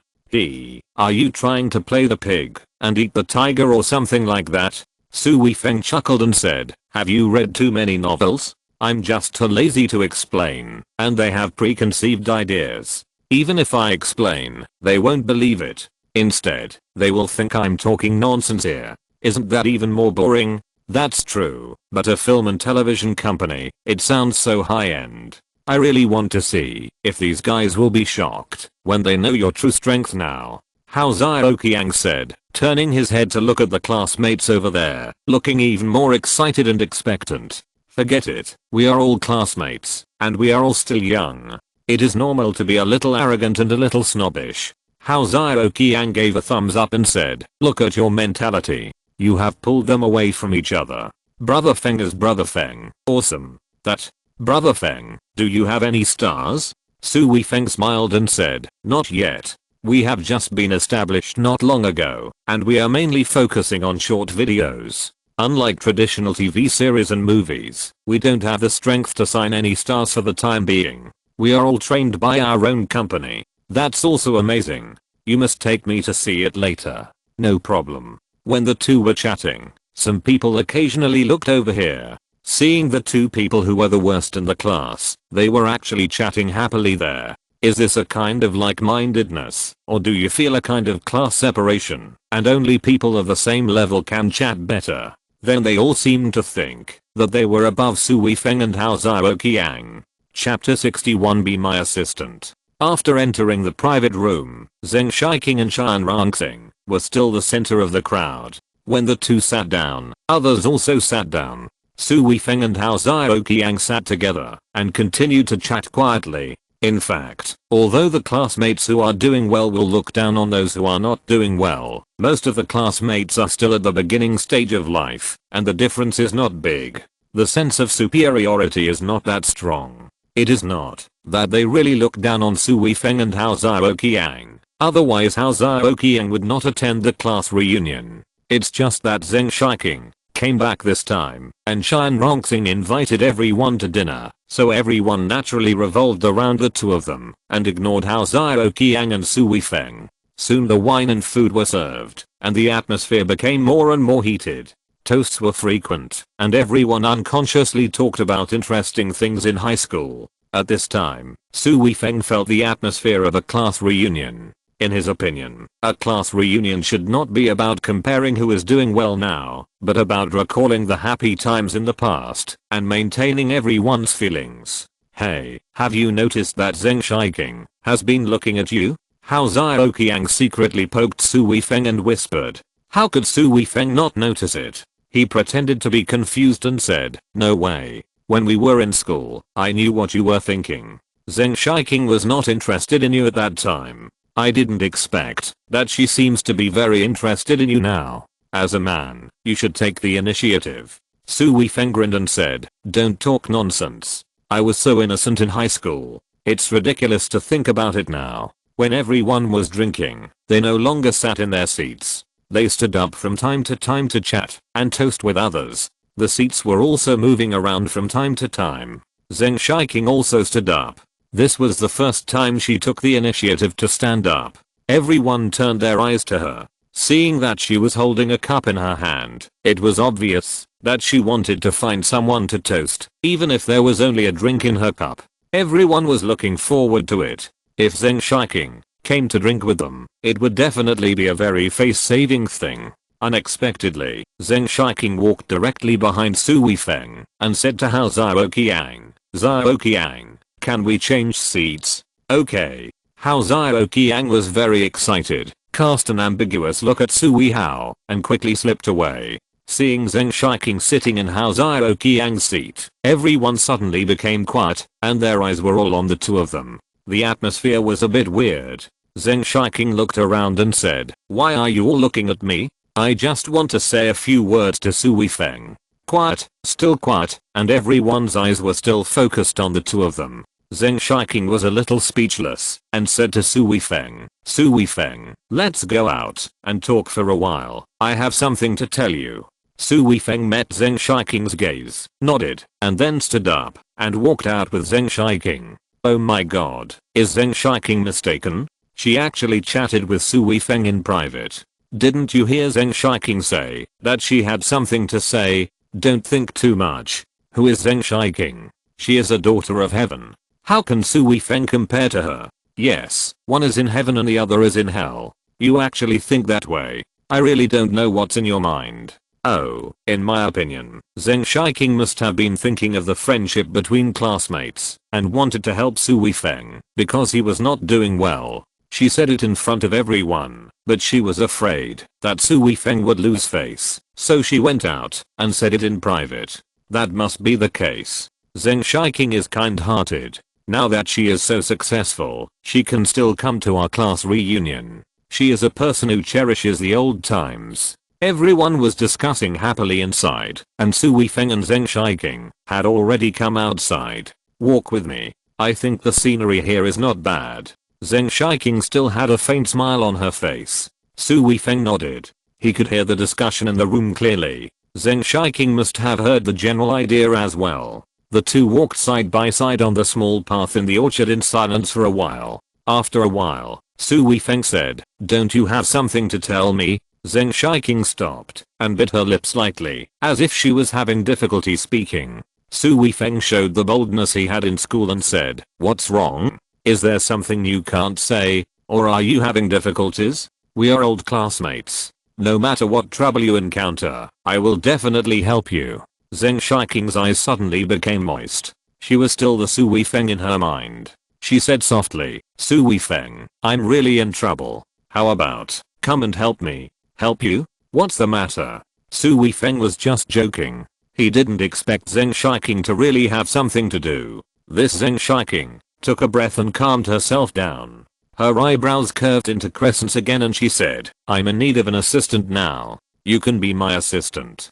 Are you trying to play the pig and eat the tiger or something like that? Su Weifeng chuckled and said, "Have you read too many novels? I'm just too lazy to explain, and they have preconceived ideas. Even if I explain, they won't believe it. Instead, they will think I'm talking nonsense here. Isn't that even more boring?" That's true, but a film and television company, it sounds so high-end. I really want to see if these guys will be shocked when they know your true strength now. Hao Qiang said, turning his head to look at the classmates over there, looking even more excited and expectant. Forget it, we are all classmates, and we are all still young. It is normal to be a little arrogant and a little snobbish. Hao Qiang gave a thumbs up and said, "Look at your mentality. You have pulled them away from each other. Brother Feng is Brother Feng. Awesome. That, Brother Feng, do you have any stars?" Su Weifeng smiled and said, "Not yet. We have just been established not long ago, and we are mainly focusing on short videos. Unlike traditional TV series and movies, we don't have the strength to sign any stars for the time being. We are all trained by our own company." "That's also amazing. You must take me to see it later." "No problem." When the two were chatting, some people occasionally looked over here. Seeing the two people who were the worst in the class, they were actually chatting happily there. Is this a kind of like-mindedness, or do you feel a kind of class separation, and only people of the same level can chat better? Then they all seemed to think that they were above Su Weifeng and Hao Qiang. Chapter 61. Be My Assistant. After entering the private room, Zheng Shiqing and Qian Rongxing were still the center of the crowd. When the two sat down, others also sat down. Su Weifeng and Hao Qiang sat together and continued to chat quietly. In fact, although the classmates who are doing well will look down on those who are not doing well, most of the classmates are still at the beginning stage of life, and the difference is not big. The sense of superiority is not that strong. It is not that they really look down on Su Weifeng and Hao Qiang. Otherwise Hao Qiang would not attend the class reunion. It's just that Zheng Shiqing came back this time, and Qian Rongxing invited everyone to dinner, so everyone naturally revolved around the two of them, and ignored Hao Qiang and Su Weifeng. Soon the wine and food were served, and the atmosphere became more and more heated. Toasts were frequent, and everyone unconsciously talked about interesting things in high school. At this time, Su Weifeng felt the atmosphere of a class reunion. In his opinion, a class reunion should not be about comparing who is doing well now, but about recalling the happy times in the past and maintaining everyone's feelings. "Hey, have you noticed that Zheng Shiqing has been looking at you?" Hao Qiang secretly poked Su Weifeng and whispered. How could Su Weifeng not notice it? He pretended to be confused and said, "No way. When we were in school, I knew what you were thinking. Zheng Shiqing was not interested in you at that time. I didn't expect that she seems to be very interested in you now. As a man, you should take the initiative." Su Weifeng grinned and said, "Don't talk nonsense. I was so innocent in high school. It's ridiculous to think about it now." When everyone was drinking, they no longer sat in their seats. They stood up from time to chat and toast with others. The seats were also moving around from time to time. Zheng Shiqing also stood up. This was the first time she took the initiative to stand up. Everyone turned their eyes to her. Seeing that she was holding a cup in her hand, it was obvious that she wanted to find someone to toast, even if there was only a drink in her cup. Everyone was looking forward to it. If Zheng Shiqing came to drink with them, it would definitely be a very face-saving thing. Unexpectedly, Zheng Shiqing walked directly behind Su Weifeng and said to Hao Qiang, "Zhao Qiang, can we change seats?" "Okay." Hao Qiang was very excited, cast an ambiguous look at Su Weihao, and quickly slipped away. Seeing Zheng Shiqing sitting in Hao Qiang's seat, everyone suddenly became quiet, and their eyes were all on the two of them. The atmosphere was a bit weird. Zheng Shiqing looked around and said, "Why are you all looking at me? I just want to say a few words to Su Weifeng." Quiet, still quiet, and everyone's eyes were still focused on the two of them. Zheng Shiking was a little speechless and said to Su Weifeng, "Su Weifeng, let's go out and talk for a while. I have something to tell you." Su Weifeng met Zheng Shiking's gaze, nodded, and then stood up and walked out with Zheng Shiking. Oh my god, is Zheng Shiking mistaken? She actually chatted with Su Weifeng in private. Didn't you hear Zheng Shiking say that she had something to say? Don't think too much. Who is Zheng Shiking? She is a daughter of heaven. How can Su Weifeng compare to her? Yes, one is in heaven and the other is in hell. You actually think that way? I really don't know what's in your mind. Oh, in my opinion, Zheng Shiking must have been thinking of the friendship between classmates and wanted to help Su Weifeng because he was not doing well. She said it in front of everyone, but she was afraid that Su Weifeng would lose face, so she went out and said it in private. That must be the case. Zheng Shiking is kind-hearted. Now that she is so successful, she can still come to our class reunion. She is a person who cherishes the old times. Everyone was discussing happily inside, and Su Weifeng and Zheng Shiking had already come outside. Walk with me. I think the scenery here is not bad. Zheng Shiking still had a faint smile on her face. Su Weifeng nodded. He could hear the discussion in the room clearly. Zheng Shiking must have heard the general idea as well. The two walked side by side on the small path in the orchard in silence for a while. After a while, Su Weifeng said, "Don't you have something to tell me?" Zheng Shiking stopped and bit her lip slightly, as if she was having difficulty speaking. Su Weifeng showed the boldness he had in school and said, "What's wrong? Is there something you can't say, or are you having difficulties? We are old classmates. No matter what trouble you encounter, I will definitely help you." Zheng Shiking's eyes suddenly became moist. She was still the Su Weifeng in her mind. She said softly, "Su Weifeng, I'm really in trouble. How about, come and help me?" "Help you? What's the matter?" Su Weifeng was just joking. He didn't expect Zheng Shiking to really have something to do. This Zheng Shiking took a breath and calmed herself down. Her eyebrows curved into crescents again and she said, "I'm in need of an assistant now. You can be my assistant."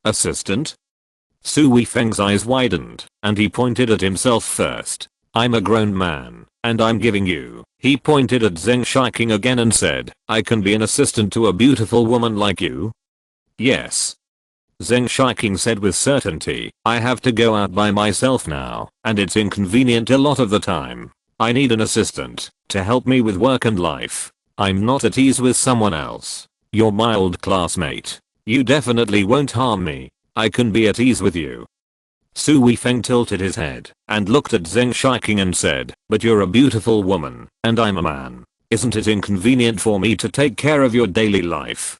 "Assistant?" Su Weifeng's eyes widened, and he pointed at himself first. "I'm a grown man, and I'm giving you." He pointed at Zheng Shiking again and said, "I can be an assistant to a beautiful woman like you?" "Yes." Zheng Shiking said with certainty, "I have to go out by myself now, and it's inconvenient a lot of the time. I need an assistant to help me with work and life. I'm not at ease with someone else. You're my old classmate. You definitely won't harm me. I can be at ease with you." Su Weifeng tilted his head and looked at Zheng Shiking and said, "But you're a beautiful woman, and I'm a man. Isn't it inconvenient for me to take care of your daily life?"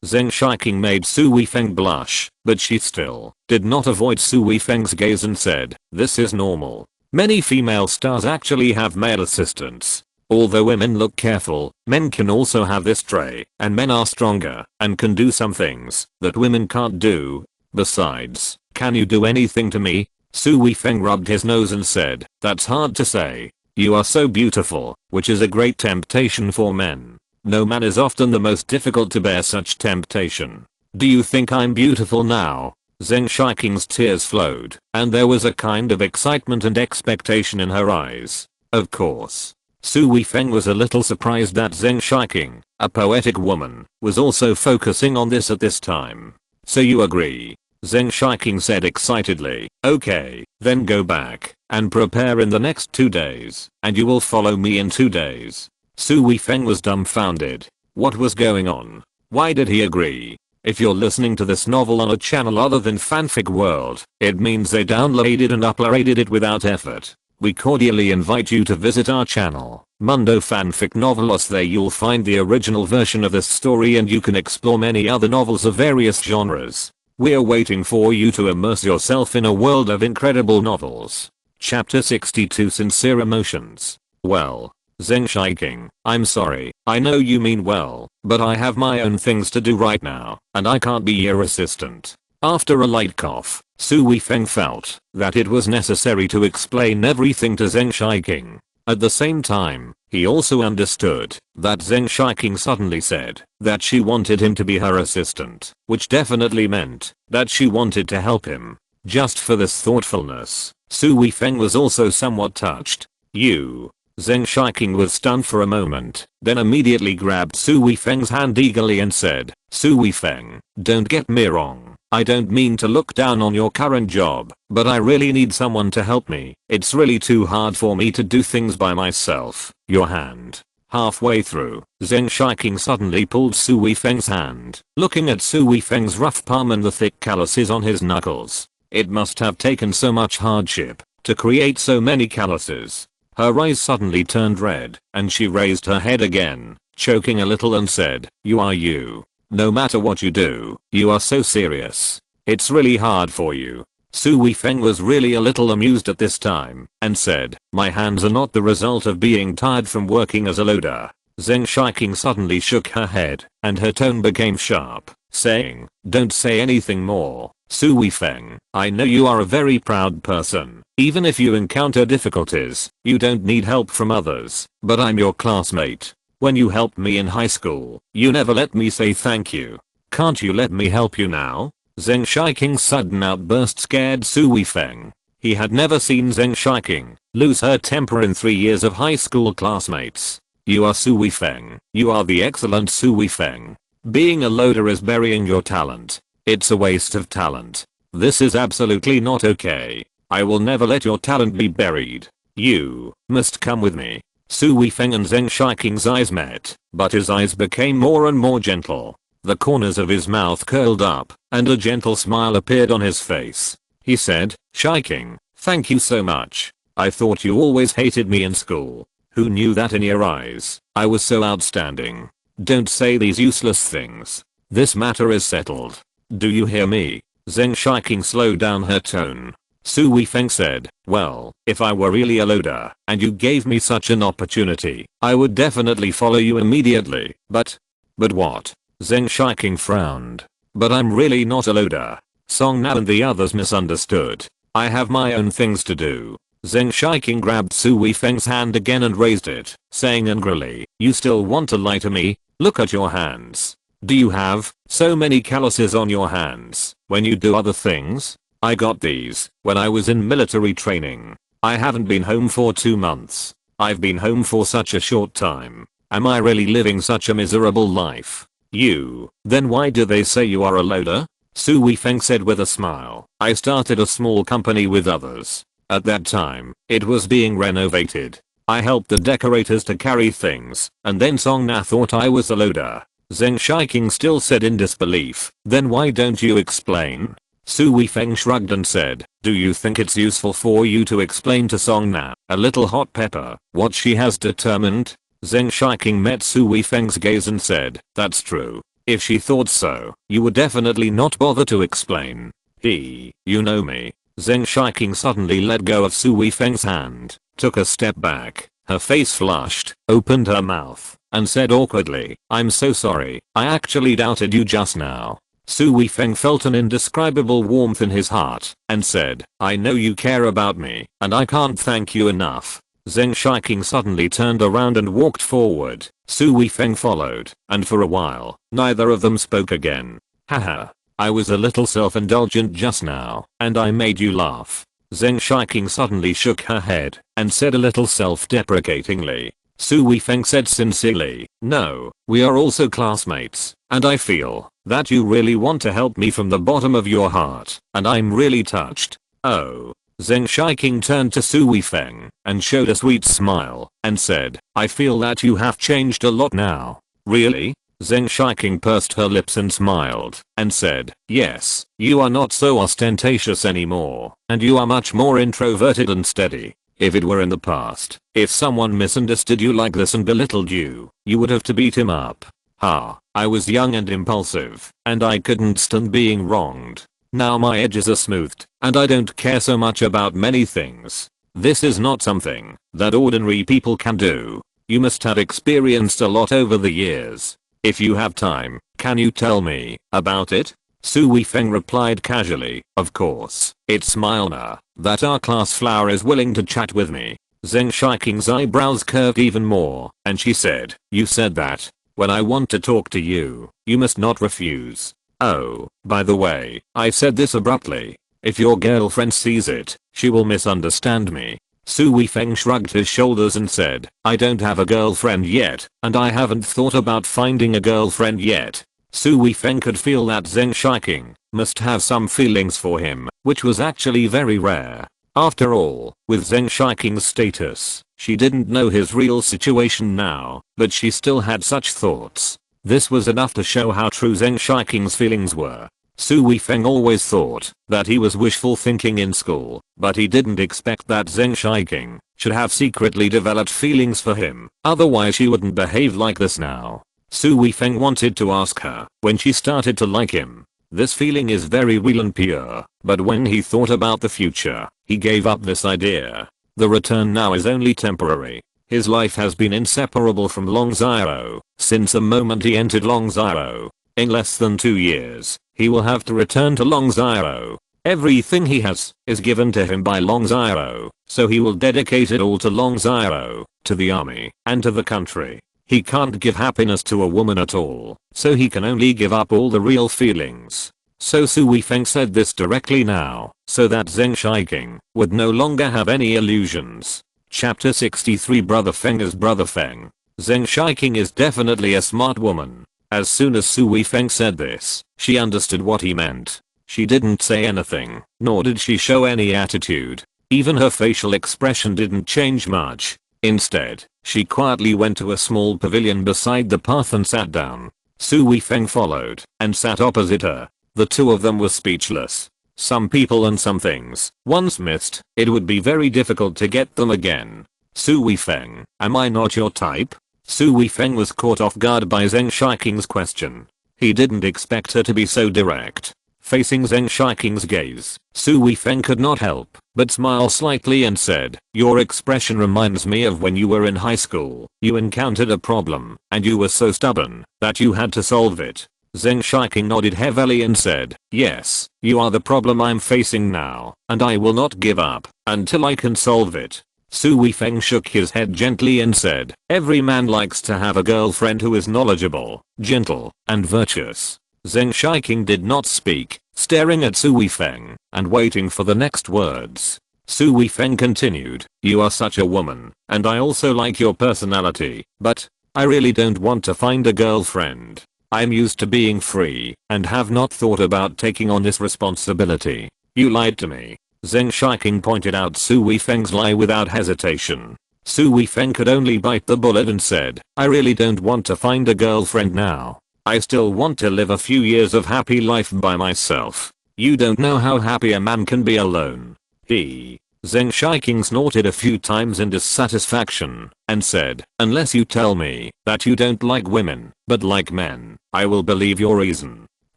Zheng Shiking made Su Weifeng blush, but she still did not avoid Su Weifeng's gaze and said, "This is normal. Many female stars actually have male assistants. Although women look careful, men can also have this trait, and men are stronger and can do some things that women can't do. Besides, can you do anything to me?" Su Weifeng rubbed his nose and said, "That's hard to say. You are so beautiful, which is a great temptation for men. No man is often the most difficult to bear such temptation. Do you think I'm beautiful now?" Zheng Shiking's tears flowed, and there was a kind of excitement and expectation in her eyes. Of course. Su Weifeng was a little surprised that Zheng Shiking, a poetic woman, was also focusing on this at this time. "So you agree?" Zheng Shiking said excitedly. "Okay, then go back and prepare in the next 2 days, and you will follow me in 2 days. Su Weifeng was dumbfounded. What was going on? Why did he agree? If you're listening to this novel on a channel other than Fanfic World, it means they downloaded and uploaded it without effort. We cordially invite you to visit our channel, Mundo Fanfic Novelos. There you'll find the original version of this story and you can explore many other novels of various genres. We're waiting for you to immerse yourself in a world of incredible novels. Chapter 62 Sincere Emotions. Well, Zheng Shiking, I'm sorry, I know you mean well, but I have my own things to do right now, and I can't be your assistant. After a light cough, Su Weifeng felt that it was necessary to explain everything to Zheng Shiking. At the same time, he also understood that Zheng Shiking suddenly said that she wanted him to be her assistant, which definitely meant that she wanted to help him. just for this thoughtfulness. Su Weifeng was also somewhat touched. You. Zheng Shiqing was stunned for a moment, then immediately grabbed Su Weifeng's hand eagerly and said, Su Weifeng, don't get me wrong. I don't mean to look down on your current job, but I really need someone to help me. It's really too hard for me to do things by myself. Your hand. Halfway through, Zheng Shiqing suddenly pulled Su Weifeng's hand, looking at Su Weifeng's rough palm and the thick calluses on his knuckles. It must have taken so much hardship to create so many calluses. Her eyes suddenly turned red, and she raised her head again, choking a little and said, You are you. No matter what you do, you are so serious. It's really hard for you. Su Weifeng was really a little amused at this time, and said, My hands are not the result of being tired from working as a loader. Zheng Shiqing suddenly shook her head, and her tone became sharp, saying, Don't say anything more. Su Weifeng, I know you are a very proud person. Even if you encounter difficulties, you don't need help from others, but I'm your classmate. When you helped me in high school, you never let me say thank you. Can't you let me help you now? Zheng Shiqing's sudden outburst scared Su Weifeng. He had never seen Zheng Shiqing lose her temper in 3 years of high school classmates. You are Su Weifeng. You are the excellent Su Weifeng. Being a loader is burying your talent. It's a waste of talent. This is absolutely not okay. I will never let your talent be buried. You must come with me. Su Weifeng and Zheng Shiqing's eyes met, but his eyes became more and more gentle. The corners of his mouth curled up, and a gentle smile appeared on his face. He said, Shiqing, thank you so much. I thought you always hated me in school. Who knew that in your eyes? I was so outstanding. Don't say these useless things. This matter is settled. Do you hear me? Zheng Shiqing slowed down her tone. Su Weifeng said, Well, if I were really a loader, and you gave me such an opportunity, I would definitely follow you immediately. But what? Zheng Shiqing frowned. But I'm really not a loader. Song Na and the others misunderstood. I have my own things to do. Zheng Shiqing grabbed Su Weifeng's hand again and raised it, saying angrily, You still want to lie to me? Look at your hands. Do you have so many calluses on your hands when you do other things? I got these when I was in military training. I haven't been home for 2 months. I've been home for such a short time. Am I really living such a miserable life? Then why do they say you are a loader? Su Weifeng said with a smile. I started a small company with others. At that time, it was being renovated. I helped the decorators to carry things, and then Song Na thought I was a loader. Zheng Shiqing still said in disbelief, Then why don't you explain? Su Weifeng shrugged and said, Do you think it's useful for you to explain to Song Na, a little hot pepper, what she has determined? Zheng Shiqing met Su Weifeng's gaze and said, That's true. If she thought so, you would definitely not bother to explain. You know me. Zheng Shiqing suddenly let go of Su Weifeng's hand, took a step back, her face flushed, opened her mouth, and said awkwardly, I'm so sorry, I actually doubted you just now. Su Weifeng felt an indescribable warmth in his heart, and said, I know you care about me, and I can't thank you enough. Zheng Shiqing suddenly turned around and walked forward. Su Weifeng followed, and for a while, neither of them spoke again. Haha. I was a little self-indulgent just now, and I made you laugh. Zheng Shiqing suddenly shook her head, and said a little self-deprecatingly. Su Weifeng said sincerely, No, we are also classmates, and I feel that you really want to help me from the bottom of your heart, and I'm really touched. Oh. Zheng Shiqing turned to Su Weifeng, and showed a sweet smile, and said, I feel that you have changed a lot now. Really? Zheng Shiqing pursed her lips and smiled, and said, Yes, you are not so ostentatious anymore, and you are much more introverted and steady. If it were in the past, if someone misunderstood you like this and belittled you, you would have to beat him up. I was young and impulsive, and I couldn't stand being wronged. Now my edges are smoothed, and I don't care so much about many things. This is not something that ordinary people can do. You must have experienced a lot over the years. If you have time, can you tell me about it? Su Weifeng replied casually, Of course. It's Milna, that our class flower is willing to chat with me. Zheng Shiqing's eyebrows curved even more, and she said, You said that. When I want to talk to you, you must not refuse. Oh, by the way, I said this abruptly. If your girlfriend sees it, she will misunderstand me. Su Weifeng shrugged his shoulders and said, I don't have a girlfriend yet, and I haven't thought about finding a girlfriend yet. Su Weifeng could feel that Zheng Shiqing must have some feelings for him, which was actually very rare. After all, with Zheng Shiqing's status, she didn't know his real situation now, but she still had such thoughts. This was enough to show how true Zheng Shiqing's feelings were. Su Weifeng always thought that he was wishful thinking in school, but he didn't expect that Zheng Shiqing should have secretly developed feelings for him, otherwise she wouldn't behave like this now. Su Weifeng wanted to ask her when she started to like him. This feeling is very real and pure, but when he thought about the future, he gave up this idea. The return now is only temporary. His life has been inseparable from Long Ziro since the moment he entered Long Ziro. In less than 2 years, he will have to return to Long Ziro. Everything he has is given to him by Long Ziro, so he will dedicate it all to Long Ziro, to the army, and to the country. He can't give happiness to a woman at all, so he can only give up all the real feelings. So Su Weifeng said this directly now, so that Zheng Shiqing would no longer have any illusions. Chapter 63 Brother Feng is Brother Feng. Zheng Shiqing is definitely a smart woman. As soon as Su Weifeng said this, she understood what he meant. She didn't say anything, nor did she show any attitude. Even her facial expression didn't change much. Instead, she quietly went to a small pavilion beside the path and sat down. Su Weifeng followed and sat opposite her. The two of them were speechless. Some people and some things, once missed, it would be very difficult to get them again. Su Weifeng, am I not your type? Su Weifeng was caught off guard by Zheng Shiqing's question. He didn't expect her to be so direct. Facing Zheng Shiqing's gaze, Su Weifeng could not help but smile slightly and said, your expression reminds me of when you were in high school. You encountered a problem, and you were so stubborn that you had to solve it. Zheng Shiqing nodded heavily and said, yes, you are the problem I'm facing now, and I will not give up until I can solve it. Su Weifeng shook his head gently and said, every man likes to have a girlfriend who is knowledgeable, gentle, and virtuous. Zheng Shiqing did not speak, staring at Su Weifeng and waiting for the next words. Su Weifeng continued, you are such a woman, and I also like your personality, but I really don't want to find a girlfriend. I'm used to being free and have not thought about taking on this responsibility. You lied to me. Zheng Shiqing pointed out Su Weifeng's lie without hesitation. Su Weifeng could only bite the bullet and said, I really don't want to find a girlfriend now. I still want to live a few years of happy life by myself. You don't know how happy a man can be alone. Zheng Shiqing snorted a few times in dissatisfaction and said, unless you tell me that you don't like women but like men, I will believe your reason.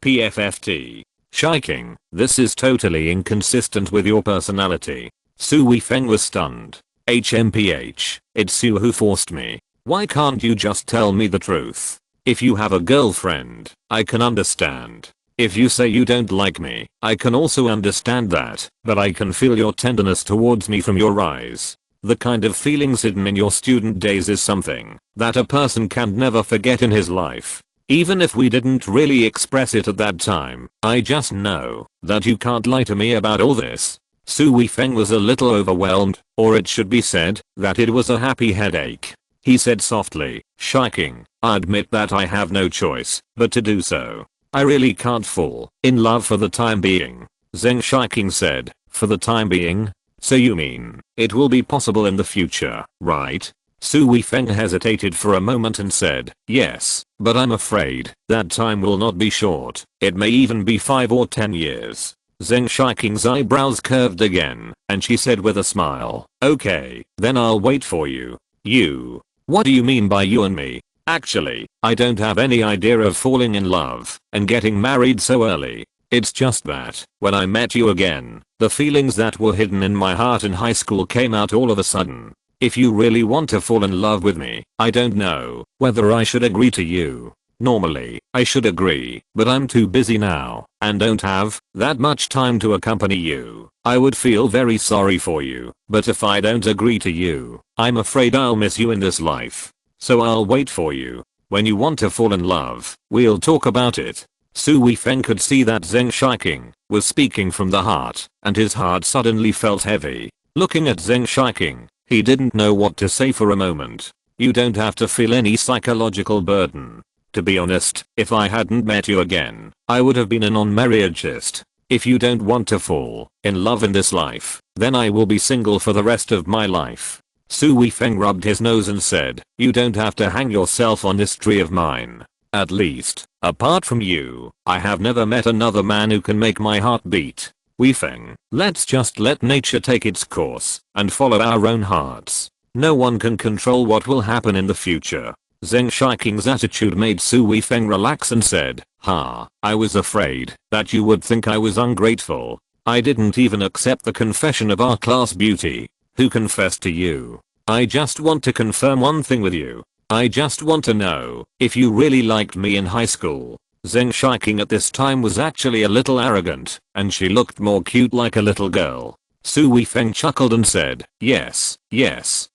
PFFT. Shiqing, this is totally inconsistent with your personality. Su Weifeng was stunned. HMPH, it's you who forced me. Why can't you just tell me the truth? If you have a girlfriend, I can understand. If you say you don't like me, I can also understand that, but I can feel your tenderness towards me from your eyes. The kind of feelings hidden in your student days is something that a person can never forget in his life. Even if we didn't really express it at that time, I just know that you can't lie to me about all this. Su Weifeng was a little overwhelmed, or it should be said that it was a happy headache. He said softly, Shiqing, I admit that I have no choice but to do so. I really can't fall in love for the time being. Zheng Shiqing said, for the time being? So you mean it will be possible in the future, right? Su Weifeng hesitated for a moment and said, yes, but I'm afraid that time will not be short. It may even be 5 or 10 years. Zheng Shiqing's eyebrows curved again, and she said with a smile, okay, then I'll wait for you. You? What do you mean by you and me? Actually, I don't have any idea of falling in love and getting married so early. It's just that, when I met you again, the feelings that were hidden in my heart in high school came out all of a sudden. If you really want to fall in love with me, I don't know whether I should agree to you. Normally, I should agree, but I'm too busy now and don't have that much time to accompany you. I would feel very sorry for you, but if I don't agree to you, I'm afraid I'll miss you in this life. So I'll wait for you. When you want to fall in love, we'll talk about it. Su Weifeng could see that Zheng Shiking was speaking from the heart, and his heart suddenly felt heavy. Looking at Zheng Shiking, he didn't know what to say for a moment. You don't have to feel any psychological burden. To be honest, if I hadn't met you again, I would have been a non-marriageist. If you don't want to fall in love in this life, then I will be single for the rest of my life. Su Weifeng rubbed his nose and said, you don't have to hang yourself on this tree of mine. At least, apart from you, I have never met another man who can make my heart beat. Weifeng, let's just let nature take its course and follow our own hearts. No one can control what will happen in the future. Zheng Shiking's attitude made Su Weifeng relax and said, I was afraid that you would think I was ungrateful. I didn't even accept the confession of our class beauty. Who confessed to you? I just want to confirm one thing with you. I just want to know if you really liked me in high school. Zheng Shiking at this time was actually a little arrogant, and she looked more cute like a little girl. Su Weifeng chuckled and said, yes,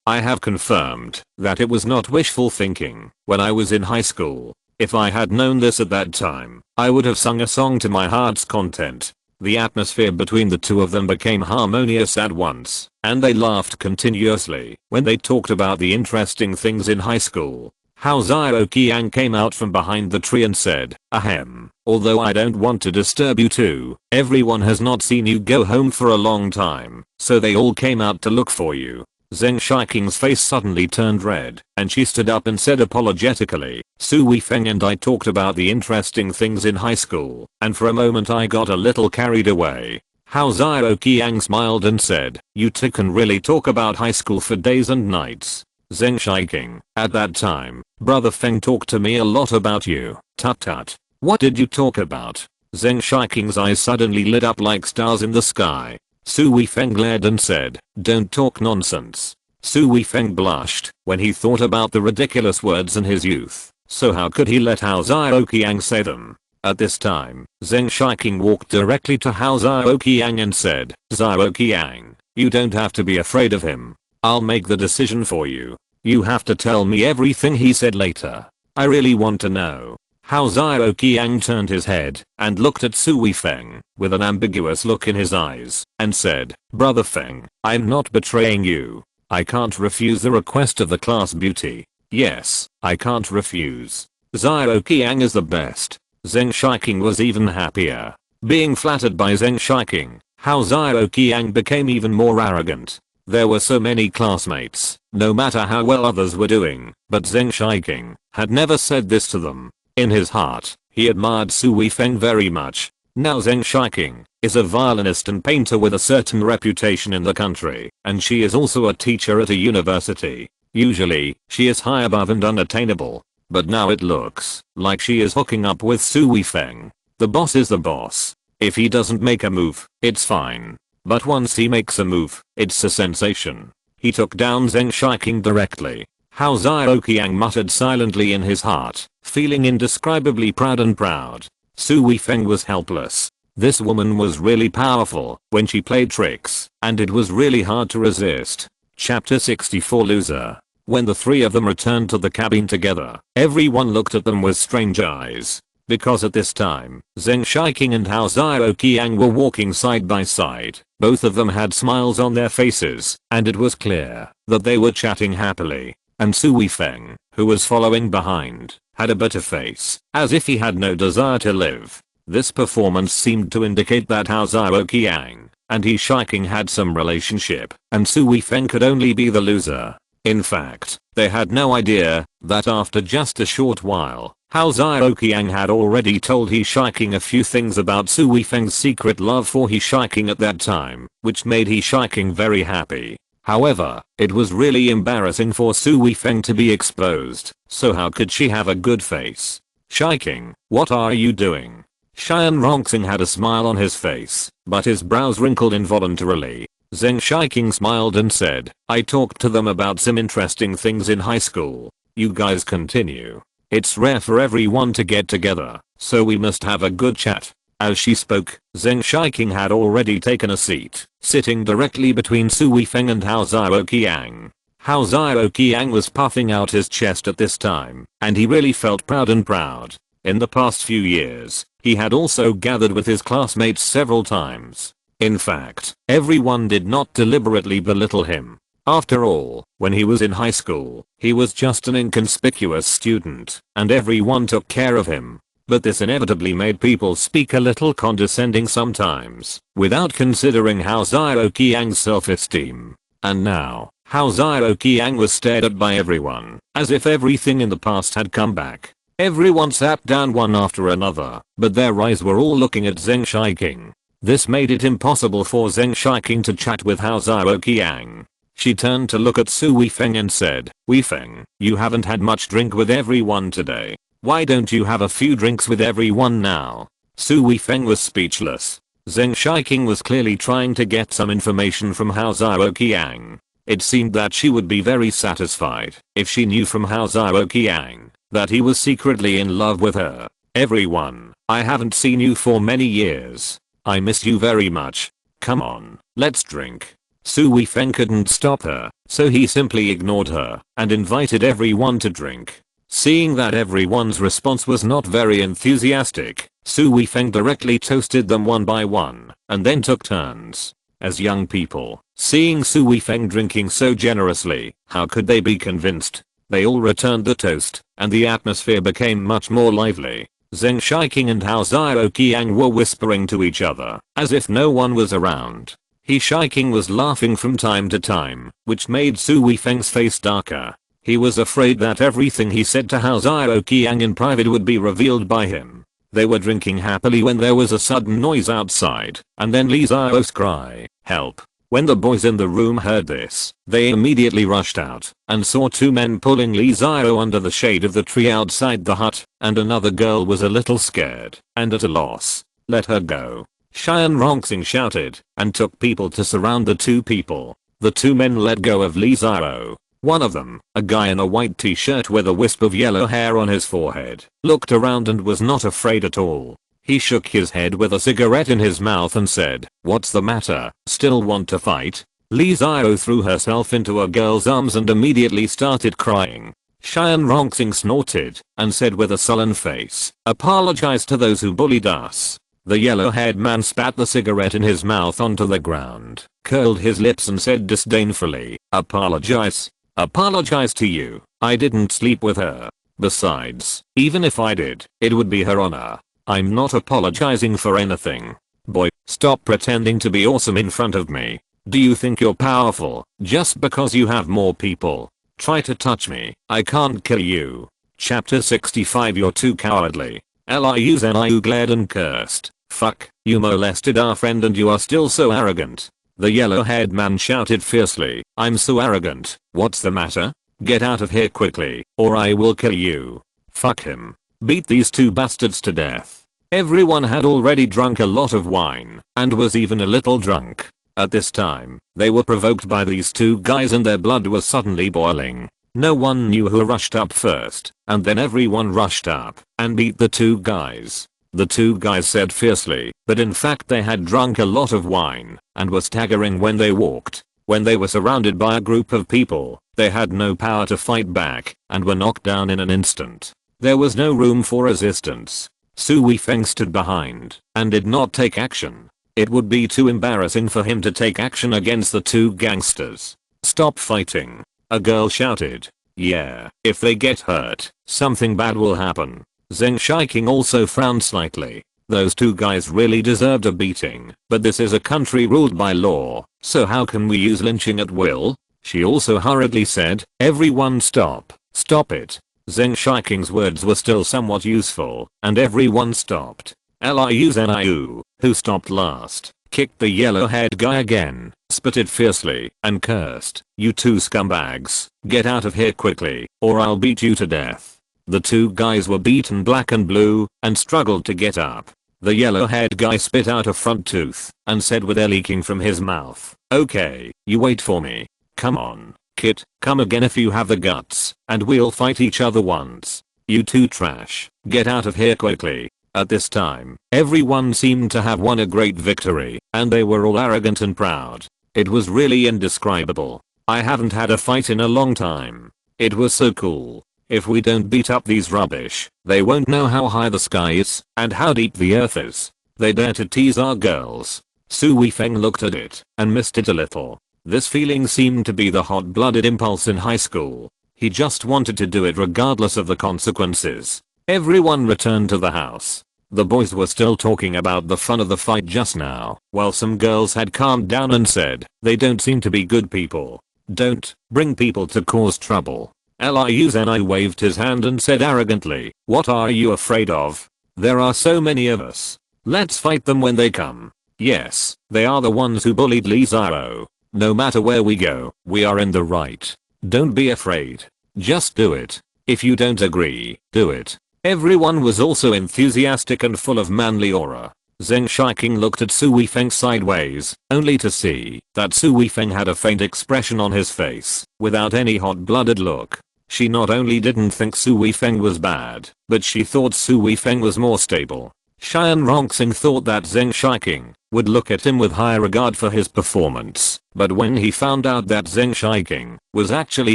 I have confirmed that it was not wishful thinking when I was in high school. If I had known this at that time, I would have sung a song to my heart's content. The atmosphere between the two of them became harmonious at once, and they laughed continuously when they talked about the interesting things in high school. How Xiao Qiang came out from behind the tree and said, ahem, although I don't want to disturb you too, everyone has not seen you go home for a long time, so they all came out to look for you. Zheng Shiking's face suddenly turned red, and she stood up and said apologetically, Su Weifeng and I talked about the interesting things in high school, and for a moment I got a little carried away. How Xiao Qiang smiled and said, you two can really talk about high school for days and nights. Zheng Shiking, at that time, Brother Feng talked to me a lot about you. Tut tut. What did you talk about? Zheng Shiking's eyes suddenly lit up like stars in the sky. Su Weifeng glared and said, don't talk nonsense. Su Weifeng blushed when he thought about the ridiculous words in his youth, so how could he let Hao Xiao Qiang say them? At this time, Zheng Shiking walked directly to Hao Xiao Qiang and said, Xiao Qiang, you don't have to be afraid of him. I'll make the decision for you. You have to tell me everything he said later. I really want to know. Hao Xiao Qiang turned his head and looked at Su Weifeng with an ambiguous look in his eyes and said, Brother Feng, I'm not betraying you. I can't refuse the request of the class beauty. Yes, I can't refuse. Xiao Qiang is the best. Zheng Shiking was even happier. Being flattered by Zheng Shiking, Hao Xiao Qiang became even more arrogant. There were so many classmates, no matter how well others were doing, but Zheng Shiking had never said this to them. In his heart, he admired Su Weifeng very much. Now Zheng Shiking is a violinist and painter with a certain reputation in the country, and she is also a teacher at a university. Usually, she is high above and unattainable, but now it looks like she is hooking up with Su Weifeng. The boss is the boss. If he doesn't make a move, it's fine. But once he makes a move, it's a sensation. He took down Zheng Shiking directly. Hao Xiao Qiang muttered silently in his heart, feeling indescribably proud. Su Weifeng was helpless. This woman was really powerful when she played tricks, and it was really hard to resist. Chapter 64 Loser. When the three of them returned to the cabin together, everyone looked at them with strange eyes. Because at this time, Zheng Shiking and Hao Xiao Qiang were walking side by side. Both of them had smiles on their faces, and it was clear that they were chatting happily. And Su Weifeng, who was following behind, had a bitter face, as if he had no desire to live. This performance seemed to indicate that Hao Xiao Qiang and He Shiking had some relationship, and Su Weifeng could only be the loser. In fact, they had no idea that after just a short while, Hao Xiao Qiang had already told He Shiking a few things about Su Weifeng's secret love for He Shiking at that time, which made He Shiking very happy. However, it was really embarrassing for Su Weifeng to be exposed, so how could she have a good face? Shiking, what are you doing? Xian Rongxing had a smile on his face, but his brows wrinkled involuntarily. Zheng Shiking smiled and said, I talked to them about some interesting things in high school. You guys continue. It's rare for everyone to get together, so we must have a good chat. As she spoke, Zheng Shiking had already taken a seat, sitting directly between Su Weifeng and Hao Xiao Qiang. Hao Xiao Qiang was puffing out his chest at this time, and he really felt proud. In the past few years, he had also gathered with his classmates several times. In fact, everyone did not deliberately belittle him. After all, when he was in high school, he was just an inconspicuous student, and everyone took care of him. But this inevitably made people speak a little condescending sometimes, without considering Hao Qiang's self-esteem. And now, Hao Qiang was stared at by everyone, as if everything in the past had come back. Everyone sat down one after another, but their eyes were all looking at Zheng Shiqing. This made it impossible for Zheng Shiqing to chat with Hao Qiang. She turned to look at Su Weifeng and said, "Weifeng, you haven't had much drink with everyone today. Why don't you have a few drinks with everyone now?" Su Weifeng was speechless. Zheng Shiqing was clearly trying to get some information from Hao Qiang. It seemed that she would be very satisfied if she knew from Hao Qiang that he was secretly in love with her. "Everyone, I haven't seen you for many years. I miss you very much. Come on, let's drink." Su Weifeng couldn't stop her, so he simply ignored her and invited everyone to drink. Seeing that everyone's response was not very enthusiastic, Su Weifeng directly toasted them one by one, and then took turns. As young people, seeing Su Weifeng drinking so generously, how could they be convinced? They all returned the toast, and the atmosphere became much more lively. Zheng Shiqing and Hao Qiang were whispering to each other, as if no one was around. He Shiqing was laughing from time to time, which made Su Weifeng's face darker. He was afraid that everything he said to Hao Qiang in private would be revealed by him. They were drinking happily when there was a sudden noise outside, and then Li Xiao's cry, "Help!" When the boys in the room heard this, they immediately rushed out and saw two men pulling Li Xiao under the shade of the tree outside the hut, and another girl was a little scared and at a loss. "Let her go," Xian Rongxing shouted, and took people to surround the two people. The two men let go of Li Xiao. One of them, a guy in a white t-shirt with a wisp of yellow hair on his forehead, looked around and was not afraid at all. He shook his head with a cigarette in his mouth and said, "What's the matter? Still want to fight?" Li Xiao threw herself into a girl's arms and immediately started crying. Xian Rongxing snorted and said with a sullen face, "Apologize to those who bullied us." The yellow-haired man spat the cigarette in his mouth onto the ground, curled his lips and said disdainfully, "Apologize? Apologize to you? I didn't sleep with her. Besides, even if I did, it would be her honor. I'm not apologizing for anything. Boy, stop pretending to be awesome in front of me. Do you think you're powerful just because you have more people? Try to touch me, I can't kill you." Chapter 65. You're too cowardly. Liu Zhenyu glared and cursed. "Fuck, you molested our friend and you are still so arrogant." The yellow-haired man shouted fiercely, "I'm so arrogant, what's the matter? Get out of here quickly, or I will kill you." "Fuck him. Beat these two bastards to death." Everyone had already drunk a lot of wine, and was even a little drunk. At this time, they were provoked by these two guys and their blood was suddenly boiling. No one knew who rushed up first, and then everyone rushed up and beat the two guys. The two guys said fiercely, but in fact they had drunk a lot of wine and were staggering when they walked. When they were surrounded by a group of people, they had no power to fight back and were knocked down in an instant. There was no room for resistance. Su Weifeng stood behind and did not take action. It would be too embarrassing for him to take action against the two gangsters. "Stop fighting," a girl shouted. "Yeah, if they get hurt, something bad will happen." Zheng Shiqing also frowned slightly. Those two guys really deserved a beating, but this is a country ruled by law, so how can we use lynching at will? She also hurriedly said, "Everyone stop, stop it." Zheng Shiqing's words were still somewhat useful, and everyone stopped. Liu Zhenyu, who stopped last, kicked the yellow-haired guy again, spitted fiercely, and cursed, "You two scumbags, get out of here quickly, or I'll beat you to death." The two guys were beaten black and blue, and struggled to get up. The yellow-haired guy spit out a front tooth, and said with air leaking from his mouth, "Okay, you wait for me. Come on, kid, come again if you have the guts, and we'll fight each other once. You two trash, get out of here quickly." At this time, everyone seemed to have won a great victory, and they were all arrogant and proud. It was really indescribable. I haven't had a fight in a long time. It was so cool. If we don't beat up these rubbish, they won't know how high the sky is and how deep the earth is. They dare to tease our girls. Su Weifeng looked at it and missed it a little. This feeling seemed to be the hot-blooded impulse in high school. He just wanted to do it regardless of the consequences. Everyone returned to the house. The boys were still talking about the fun of the fight just now, while some girls had calmed down and said, they don't seem to be good people. Don't bring people to cause trouble. Liu Zhenai waved his hand and said arrogantly, what are you afraid of? There are so many of us. Let's fight them when they come. Yes, they are the ones who bullied Li Xiao. No matter where we go, we are in the right. Don't be afraid. Just do it. If you don't agree, do it. Everyone was also enthusiastic and full of manly aura. Zheng Shiqing looked at Su Weifeng sideways, only to see that Su Weifeng had a faint expression on his face, without any hot-blooded look. She not only didn't think Su Weifeng was bad, but she thought Su Weifeng was more stable. Xian Rongxing thought that Zheng Shiqing would look at him with high regard for his performance, but when he found out that Zheng Shiqing was actually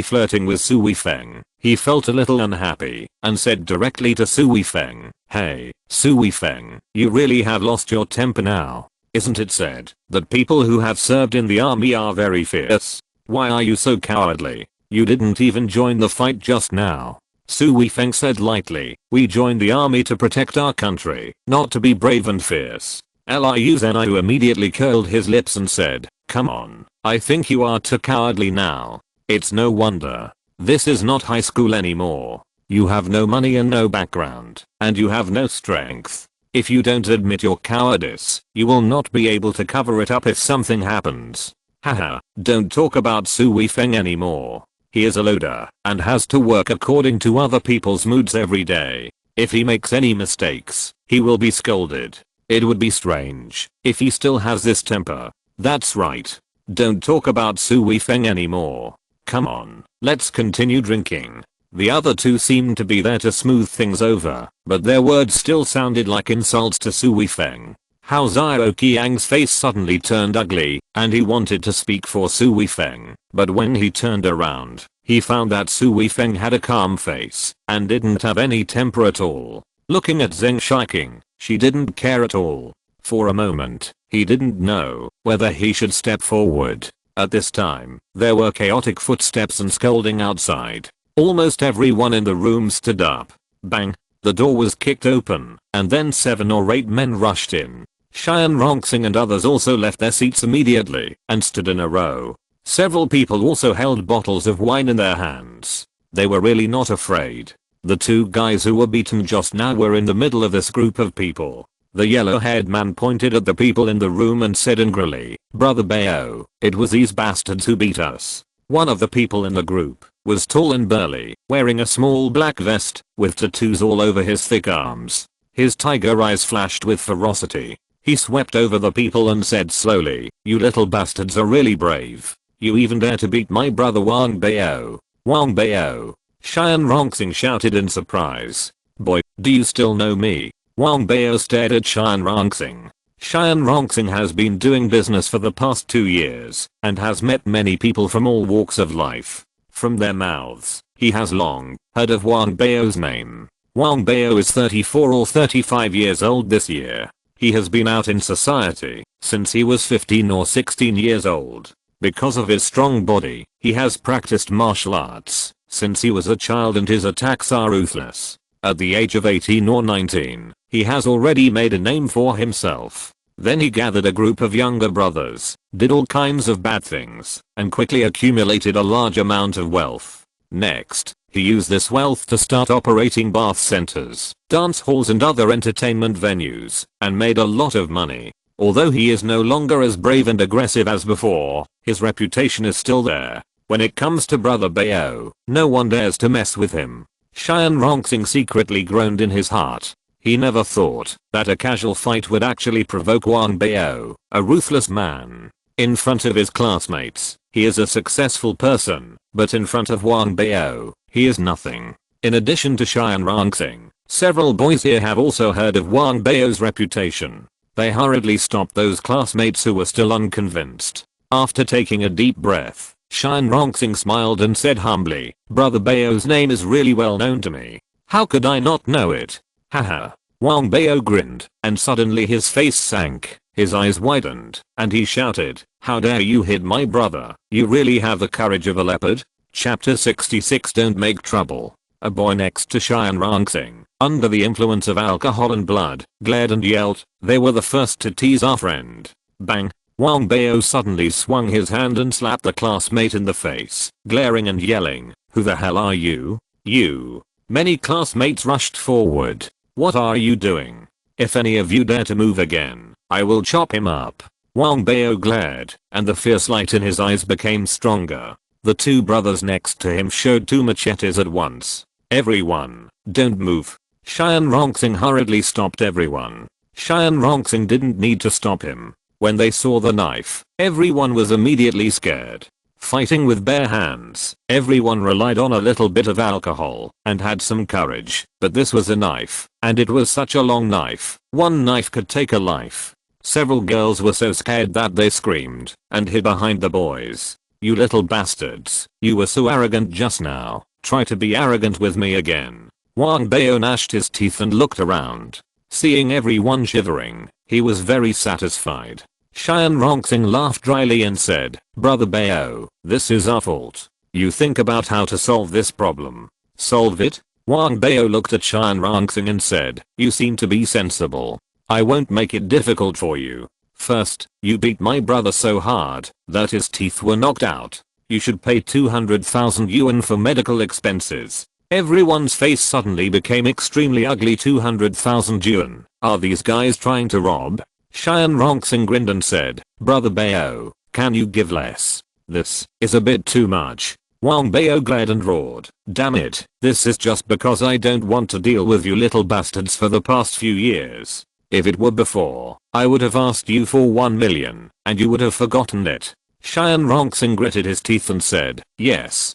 flirting with Su Weifeng, he felt a little unhappy and said directly to Su Weifeng, hey, Su Weifeng, you really have lost your temper now. Isn't it said that people who have served in the army are very fierce? Why are you so cowardly? You didn't even join the fight just now. Su Weifeng said lightly, we joined the army to protect our country, not to be brave and fierce. Liu Zhenai immediately curled his lips and said, come on, I think you are too cowardly now. It's no wonder. This is not high school anymore. You have no money and no background, and you have no strength. If you don't admit your cowardice, you will not be able to cover it up if something happens. Haha, don't talk about Su Weifeng anymore. He is a loader and has to work according to other people's moods every day. If he makes any mistakes, he will be scolded. It would be strange if he still has this temper. That's right. Don't talk about Su Weifeng anymore. Come on, let's continue drinking. The other two seemed to be there to smooth things over, but their words still sounded like insults to Su Weifeng. Hao Xiao Qiang's face suddenly turned ugly, and he wanted to speak for Su Weifeng, but when he turned around, he found that Su Weifeng had a calm face and didn't have any temper at all. Looking at Zheng Shiqing, she didn't care at all. For a moment, he didn't know whether he should step forward. At this time, there were chaotic footsteps and scolding outside. Almost everyone in the room stood up. Bang! The door was kicked open, and then 7 or 8 men rushed in. Xian Rongxing and others also left their seats immediately and stood in a row. Several people also held bottles of wine in their hands. They were really not afraid. The two guys who were beaten just now were in the middle of this group of people. The yellow-haired man pointed at the people in the room and said angrily, Brother Bao, it was these bastards who beat us. One of the people in the group was tall and burly, wearing a small black vest with tattoos all over his thick arms. His tiger eyes flashed with ferocity. He swept over the people and said slowly, you little bastards are really brave. You even dare to beat my brother Wang Bao. Wang Bao. Xian Rongxing shouted in surprise. Boy, do you still know me? Wang Bao stared at Xian Rongxing. Xian Rongxing has been doing business for the past 2 years and has met many people from all walks of life. From their mouths, he has long heard of Wang Bao's name. Wang Bao is 34 or 35 years old this year. He has been out in society since he was 15 or 16 years old. Because of his strong body, he has practiced martial arts since he was a child and his attacks are ruthless. At the age of 18 or 19, he has already made a name for himself. Then he gathered a group of younger brothers, did all kinds of bad things, and quickly accumulated a large amount of wealth. Next, he used this wealth to start operating bath centers, dance halls and other entertainment venues, and made a lot of money. Although he is no longer as brave and aggressive as before, his reputation is still there. When it comes to Brother Bao, no one dares to mess with him. Xian Rongxing secretly groaned in his heart. He never thought that a casual fight would actually provoke Wang Bao, a ruthless man. In front of his classmates, he is a successful person, but in front of Wang Bao, he is nothing. In addition to Xian Rongxing, several boys here have also heard of Wang Bao's reputation. They hurriedly stopped those classmates who were still unconvinced. After taking a deep breath, Xian Rongxing smiled and said humbly, Brother Bao's name is really well known to me. How could I not know it? Haha. Wang Bao grinned, and suddenly his face sank, his eyes widened, and he shouted, how dare you hit my brother? You really have the courage of a leopard? Chapter 66 Don't make trouble. A boy next to Xian Rongxing, under the influence of alcohol and blood, glared and yelled. They were the first to tease our friend. Bang. Wang Bao suddenly swung his hand and slapped the classmate in the face, glaring and yelling, who the hell are you? You. Many classmates rushed forward. What are you doing? If any of you dare to move again, I will chop him up. Wang Bao glared, and the fierce light in his eyes became stronger. The two brothers next to him showed two machetes at once. Everyone, don't move. Xian Rongxing hurriedly stopped everyone. Xian Rongxing didn't need to stop him. When they saw the knife, everyone was immediately scared. Fighting with bare hands, everyone relied on a little bit of alcohol and had some courage, but this was a knife, and it was such a long knife. One knife could take a life. Several girls were so scared that they screamed and hid behind the boys. You little bastards, you were so arrogant just now. Try to be arrogant with me again. Wang Bao gnashed his teeth and looked around. Seeing everyone shivering, he was very satisfied. Xian Rongxing laughed dryly and said, Brother Bao, this is our fault. You think about how to solve this problem. Solve it? Wang Bao looked at Xian Rongxing and said, you seem to be sensible. I won't make it difficult for you. First, you beat my brother so hard that his teeth were knocked out. You should pay 200,000 yuan for medical expenses. Everyone's face suddenly became extremely ugly. 200,000 yuan. Are these guys trying to rob? Xian Rongxing grinned and said, Brother Bao, can you give less? This is a bit too much. Wang Bao glared and roared, damn it, this is just because I don't want to deal with you little bastards for the past few years. If it were before, I would have asked you for 1 million, and you would have forgotten it. Xian Rongxing gritted his teeth and said, yes,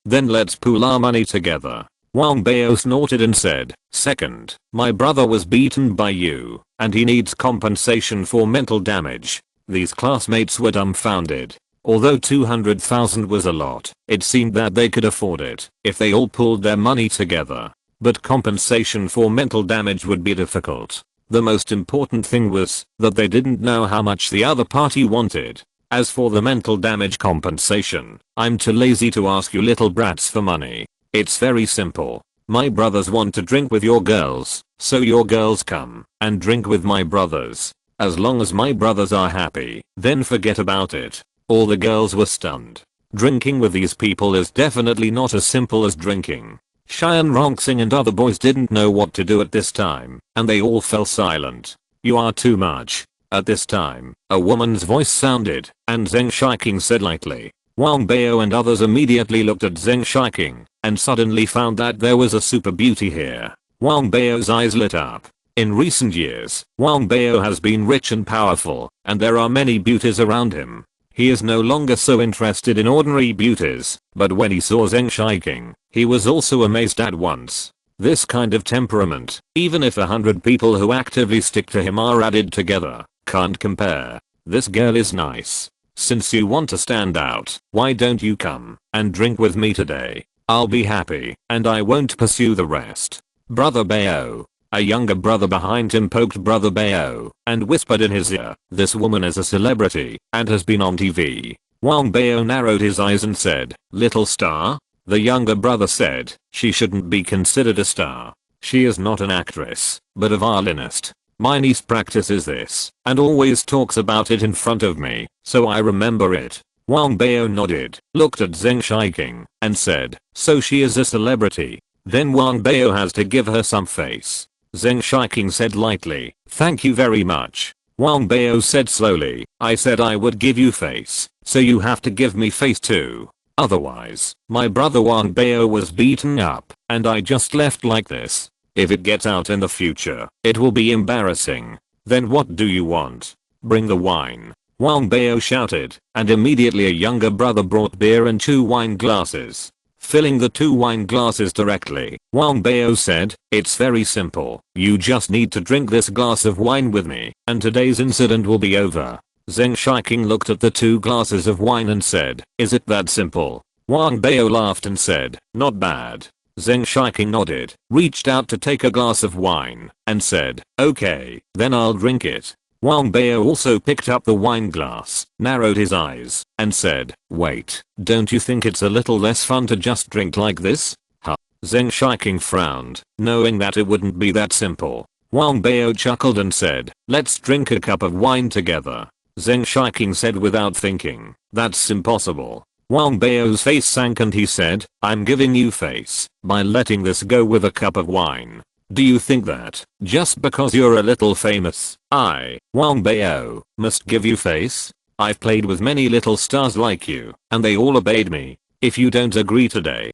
then let's pool our money together. Wang Bao snorted and said, second, my brother was beaten by you, and he needs compensation for mental damage. These classmates were dumbfounded. Although 200,000 was a lot, it seemed that they could afford it if they all pooled their money together. But compensation for mental damage would be difficult. The most important thing was that they didn't know how much the other party wanted. As for the mental damage compensation, I'm too lazy to ask you little brats for money. It's very simple. My brothers want to drink with your girls, so your girls come and drink with my brothers. As long as my brothers are happy, then forget about it. All the girls were stunned. Drinking with these people is definitely not as simple as drinking. Xian Rongxing and other boys didn't know what to do at this time, and they all fell silent. You are too much. At this time, a woman's voice sounded, and Zheng Shiqing said lightly. Wang Bao and others immediately looked at Zheng Shiqing, and suddenly found that there was a super beauty here. Wang Bao's eyes lit up. In recent years, Wang Bao has been rich and powerful, and there are many beauties around him. He is no longer so interested in ordinary beauties, but when he saw Zheng Shiqing, he was also amazed at once. This kind of temperament, even if 100 people who actively stick to him are added together, can't compare. This girl is nice. Since you want to stand out, why don't you come and drink with me today? I'll be happy, and I won't pursue the rest. Brother Bao. A younger brother behind him poked Brother Bao and whispered in his ear, this woman is a celebrity and has been on TV. Wang Bao narrowed his eyes and said, little star? The younger brother said, she shouldn't be considered a star. She is not an actress, but a violinist. My niece practices this and always talks about it in front of me, so I remember it. Wang Bao nodded, looked at Zheng Shiqing, and said, so she is a celebrity. Then Wang Bao has to give her some face. Zheng Shiqing said lightly, thank you very much. Wang Bao said slowly, I said I would give you face, so you have to give me face too. Otherwise, my brother Wang Bao was beaten up, and I just left like this. If it gets out in the future, it will be embarrassing. Then what do you want? Bring the wine. Wang Bao shouted, and immediately a younger brother brought beer and 2 wine glasses. Filling the 2 wine glasses directly, Wang Bao said, it's very simple. You just need to drink this glass of wine with me, and today's incident will be over. Zheng Shiking looked at the 2 glasses of wine and said, is it that simple? Wang Bao laughed and said, not bad. Zheng Shiking nodded, reached out to take a glass of wine, and said, okay, then I'll drink it. Wang Bao also picked up the wine glass, narrowed his eyes, and said, wait, don't you think it's a little less fun to just drink like this? Huh? Zheng Shiking frowned, knowing that it wouldn't be that simple. Wang Bao chuckled and said, let's drink a cup of wine together. Zheng Shiking said without thinking, that's impossible. Wang Bao's face sank and he said, I'm giving you face by letting this go with a cup of wine. Do you think that, just because you're a little famous, I, Wang Bao, must give you face? I've played with many little stars like you, and they all obeyed me. If you don't agree today,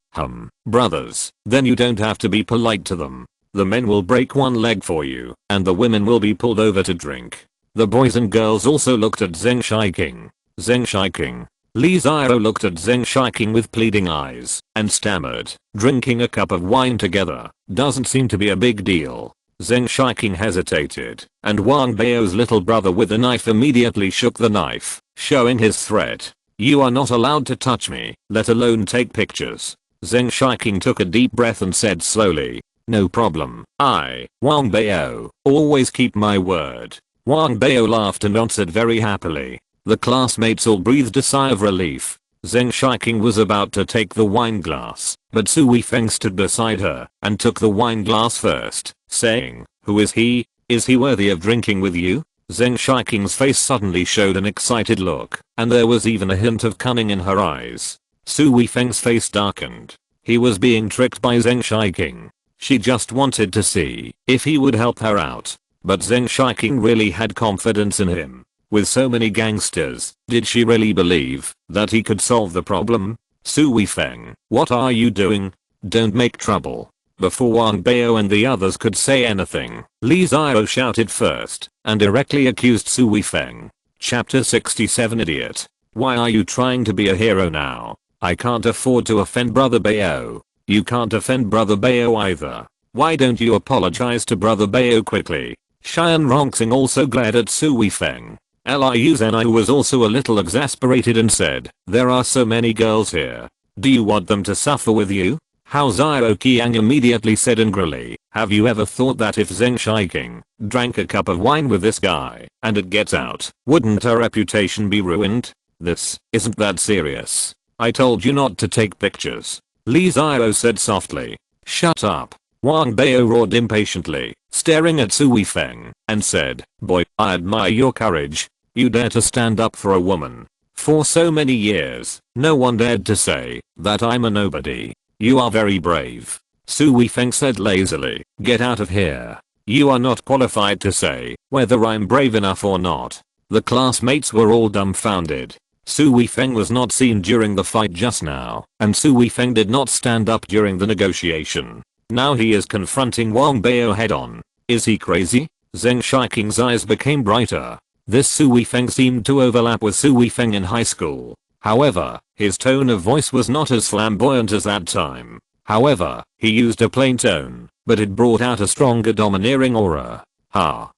brothers, then you don't have to be polite to them. The men will break one leg for you, and the women will be pulled over to drink. The boys and girls also looked at Zheng Shiking. Zheng Shiking. Li Ziro looked at Zheng Shiking with pleading eyes, and stammered, drinking a cup of wine together doesn't seem to be a big deal. Zheng Shiking hesitated, and Wang Bao's little brother with a knife immediately shook the knife, showing his threat. You are not allowed to touch me, let alone take pictures. Zheng Shiking took a deep breath and said slowly, no problem, I, Wang Bao, always keep my word. Wang Bao laughed and answered very happily. The classmates all breathed a sigh of relief. Zheng Shiking was about to take the wine glass, but Su Weifeng stood beside her and took the wine glass first, saying, who is he? Is he worthy of drinking with you? Zheng Shiking's face suddenly showed an excited look, and there was even a hint of cunning in her eyes. Su Weifeng's face darkened. He was being tricked by Zheng Shiking. She just wanted to see if he would help her out. But Zheng Shiking really had confidence in him. With so many gangsters, did she really believe that he could solve the problem? Su Weifeng, what are you doing? Don't make trouble. Before Wang Bao and the others could say anything, Li Ziro shouted first and directly accused Su Weifeng. Chapter 67 Idiot. Why are you trying to be a hero now? I can't afford to offend Brother Bao. You can't offend Brother Bao either. Why don't you apologize to Brother Bao quickly? Xian Rongxing also glared at Su Weifeng. Liu Zhenai was also a little exasperated and said, there are so many girls here. Do you want them to suffer with you? Hao Zhao Qiang immediately said angrily, have you ever thought that if Zheng Shiking drank a cup of wine with this guy and it gets out, wouldn't her reputation be ruined? This isn't that serious. I told you not to take pictures. Li Ziro said softly. Shut up. Wang Bao roared impatiently, staring at Su Weifeng, and said, boy, I admire your courage. You dare to stand up for a woman. For so many years, no one dared to say that I'm a nobody. You are very brave. Su Weifeng said lazily, get out of here. You are not qualified to say whether I'm brave enough or not. The classmates were all dumbfounded. Su Weifeng was not seen during the fight just now, and Su Weifeng did not stand up during the negotiation. Now he is confronting Wang Bao head on. Is he crazy? Zheng Shiking's eyes became brighter. This Su Weifeng seemed to overlap with Su Weifeng in high school. However, his tone of voice was not as flamboyant as that time. However, he used a plain tone, but it brought out a stronger domineering aura.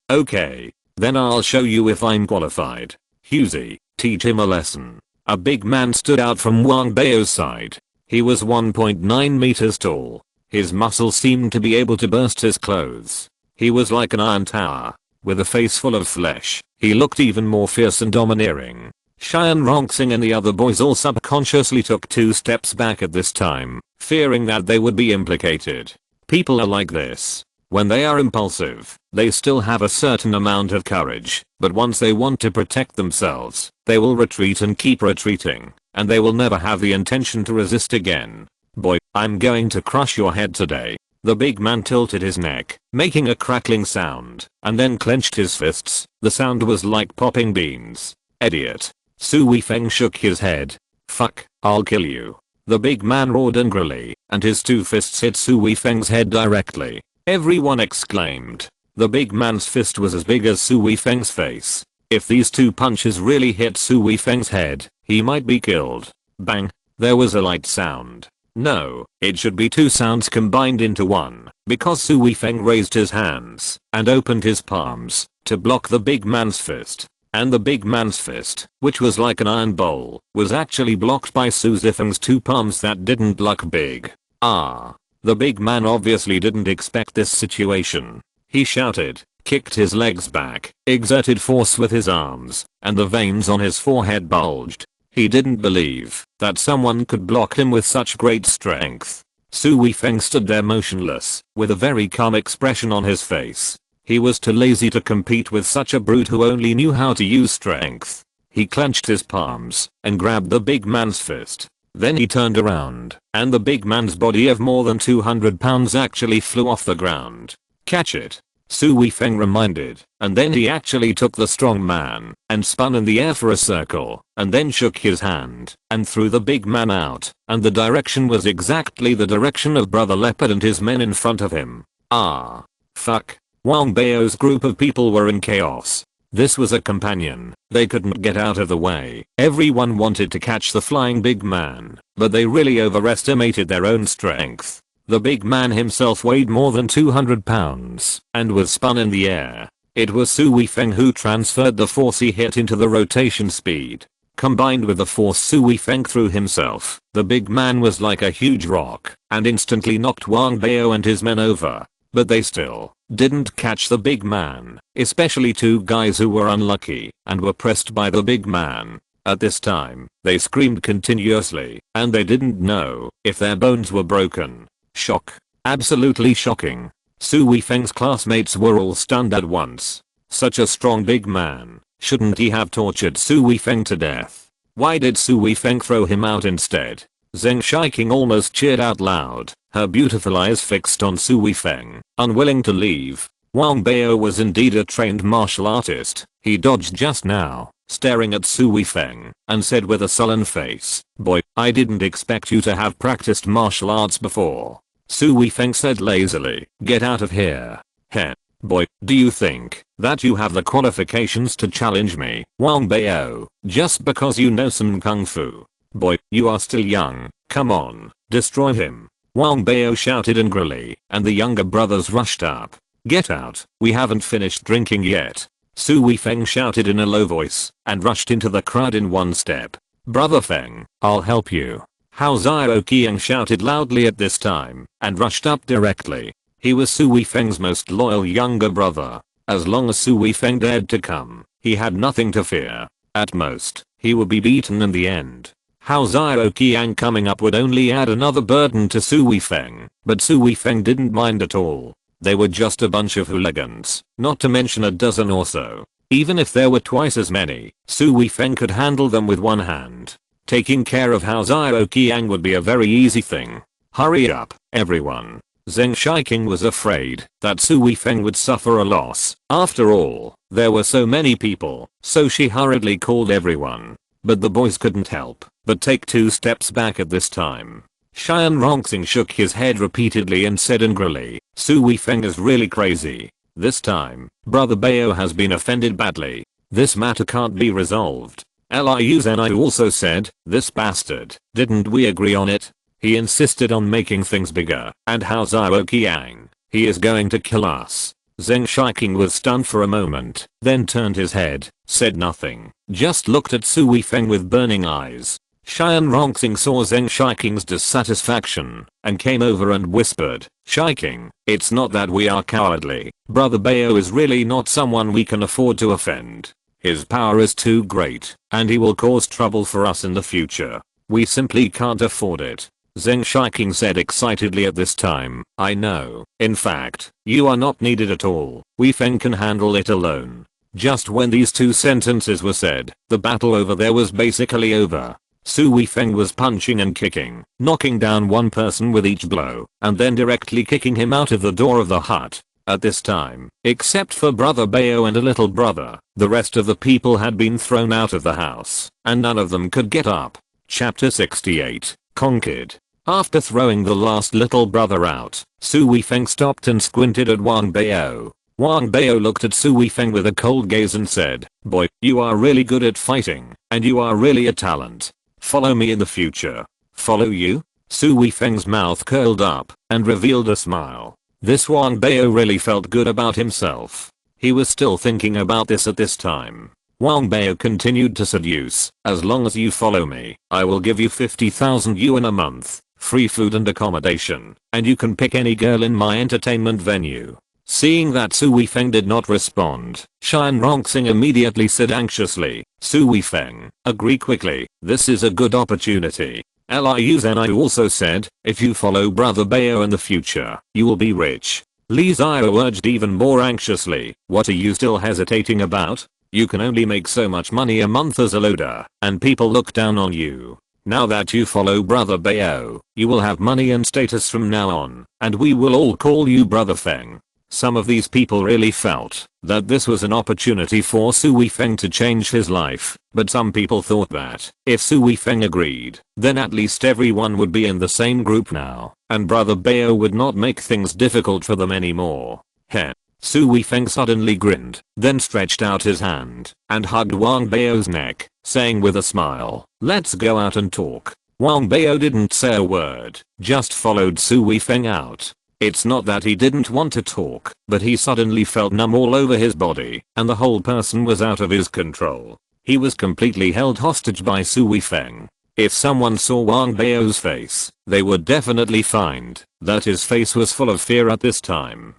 Okay. Then I'll show you if I'm qualified. Husey, teach him a lesson. A big man stood out from Wang Bao's side. He was 1.9 meters tall. His muscles seemed to be able to burst his clothes. He was like an iron tower. With a face full of flesh, he looked even more fierce and domineering. Xian Rongxing and the other boys all subconsciously took 2 steps back at this time, fearing that they would be implicated. People are like this. When they are impulsive, they still have a certain amount of courage, but once they want to protect themselves, they will retreat and keep retreating, and they will never have the intention to resist again. Boy, I'm going to crush your head today. The big man tilted his neck, making a crackling sound, and then clenched his fists. The sound was like popping beans. Idiot. Su Weifeng shook his head. Fuck, I'll kill you. The big man roared angrily, and his 2 fists hit Su Weifeng's head directly. Everyone exclaimed. The big man's fist was as big as Su Weifeng's face. If these 2 punches really hit Su Weifeng's head, he might be killed. Bang. There was a light sound. No, it should be 2 sounds combined into one, because Su Weifeng raised his hands and opened his palms to block the big man's fist. and the big man's fist, which was like an iron bowl, was actually blocked by Su Zifeng's two palms that didn't look big. Ah. The big man obviously didn't expect this situation. He shouted, kicked his legs back, exerted force with his arms, and the veins on his forehead bulged. He didn't believe that someone could block him with such great strength. Su Weifeng stood there motionless, with a very calm expression on his face. He was too lazy to compete with such a brute who only knew how to use strength. He clenched his palms and grabbed the big man's fist. Then he turned around, and the big man's body of more than 200 pounds actually flew off the ground. Catch it, Su Weifeng reminded, and then he actually took the strong man and spun in the air for a circle, and then shook his hand and threw the big man out, and the direction was exactly the direction of Brother Leopard and his men in front of him. Ah. Fuck. Wang Bao's group of people were in chaos. This was a companion. They couldn't get out of the way. Everyone wanted to catch the flying big man, but they really overestimated their own strength. The big man himself weighed more than 200 pounds and was spun in the air. It was Su Weifeng who transferred the force he hit into the rotation speed. Combined with the force Su Weifeng threw himself, the big man was like a huge rock and instantly knocked Wang Bao and his men over. But they still didn't catch the big man, especially two guys who were unlucky and were pressed by the big man. At this time, they screamed continuously, and they didn't know if their bones were broken. Shock. Absolutely shocking. Su Weifeng's classmates were all stunned at once. Such a strong big man, shouldn't he have tortured Su Weifeng to death? Why did Su Weifeng throw him out instead? Zheng Shiqing almost cheered out loud, her beautiful eyes fixed on Su Weifeng, unwilling to leave. Wang Bao was indeed a trained martial artist. He dodged just now, staring at Su Weifeng, and said with a sullen face, "Boy, I didn't expect you to have practiced martial arts before." Su Weifeng said lazily, "Get out of here." Heh. "Boy, do you think that you have the qualifications to challenge me, Wang Bao, just because you know some kung fu? Boy, you are still young. Come on, destroy him." Wang Bao shouted angrily, and the younger brothers rushed up. "Get out, we haven't finished drinking yet." Su Weifeng shouted in a low voice, and rushed into the crowd in one step. "Brother Feng, I'll help you." Hao Xiaoqiang shouted loudly at this time, and rushed up directly. He was Su Weifeng's most loyal younger brother. As long as Su Weifeng dared to come, he had nothing to fear. At most, he would be beaten in the end. Hao Xiaoqiang coming up would only add another burden to Su Weifeng, but Su Weifeng didn't mind at all. They were just a bunch of hooligans, not to mention a dozen or so. Even if there were twice as many, Su Weifeng could handle them with one hand. Taking care of Hao Xiaoqiang would be a very easy thing. Hurry up, everyone. Zheng Shiqing was afraid that Su Weifeng would suffer a loss. After all, there were so many people, so she hurriedly called everyone. But the boys couldn't help but take 2 steps back at this time. Xian Rongxing shook his head repeatedly and said angrily, "Su Weifeng is really crazy. This time, Brother Bao has been offended badly. This matter can't be resolved." Liu Zhenai also said, "This bastard, didn't we agree on it? He insisted on making things bigger, and Hao Xiaoqiang, he is going to kill us." Zheng Shiqing was stunned for a moment, then turned his head, said nothing, just looked at Su Weifeng with burning eyes. Xian Rongxing saw Zheng Shiqing's dissatisfaction, and came over and whispered, "Shiqing, it's not that we are cowardly. Brother Bao is really not someone we can afford to offend. His power is too great, and he will cause trouble for us in the future. We simply can't afford it." Zheng Shiqing said excitedly at this time, "I know. In fact, you are not needed at all. Weifeng can handle it alone." Just when these 2 sentences were said, the battle over there was basically over. Su Weifeng was punching and kicking, knocking down one person with each blow, and then directly kicking him out of the door of the hut. At this time, except for Brother Bao and a little brother, the rest of the people had been thrown out of the house, and none of them could get up. Chapter 68, Conquered. After throwing the last little brother out, Su Weifeng stopped and squinted at Wang Bao. Wang Bao looked at Su Weifeng with a cold gaze and said, "Boy, you are really good at fighting, and you are really a talent. Follow me in the future." "Follow you?" Su Weifeng's mouth curled up and revealed a smile. This Wang Bao really felt good about himself. He was still thinking about this at this time. Wang Bao continued to seduce. As long as you follow me, I will give you 50,000 yuan a month, free food and accommodation, and you can pick any girl in my entertainment venue. Seeing that Su Weifeng did not respond, Shan Rongxing immediately said anxiously, Su Weifeng, agree quickly, this is a good opportunity. Liu Zhenai also said, if you follow Brother Bao in the future, you will be rich. Li Xiao urged even more anxiously, what are you still hesitating about? You can only make so much money a month as a loader, and people look down on you. Now that you follow Brother Bao, you will have money and status from now on, and we will all call you Brother Feng. Some of these people really felt that this was an opportunity for Su Weifeng to change his life, but some people thought that if Su Weifeng agreed, then at least everyone would be in the same group now, and Brother Bao would not make things difficult for them anymore. Heh. Su Weifeng suddenly grinned, then stretched out his hand and hugged Wang Bao's neck, saying with a smile, let's go out and talk. Wang Bao didn't say a word, just followed Su Weifeng out. It's not that he didn't want to talk, but he suddenly felt numb all over his body, and the whole person was out of his control. He was completely held hostage by Su Weifeng. If someone saw Wang Bao's face, they would definitely find that his face was full of fear at this time.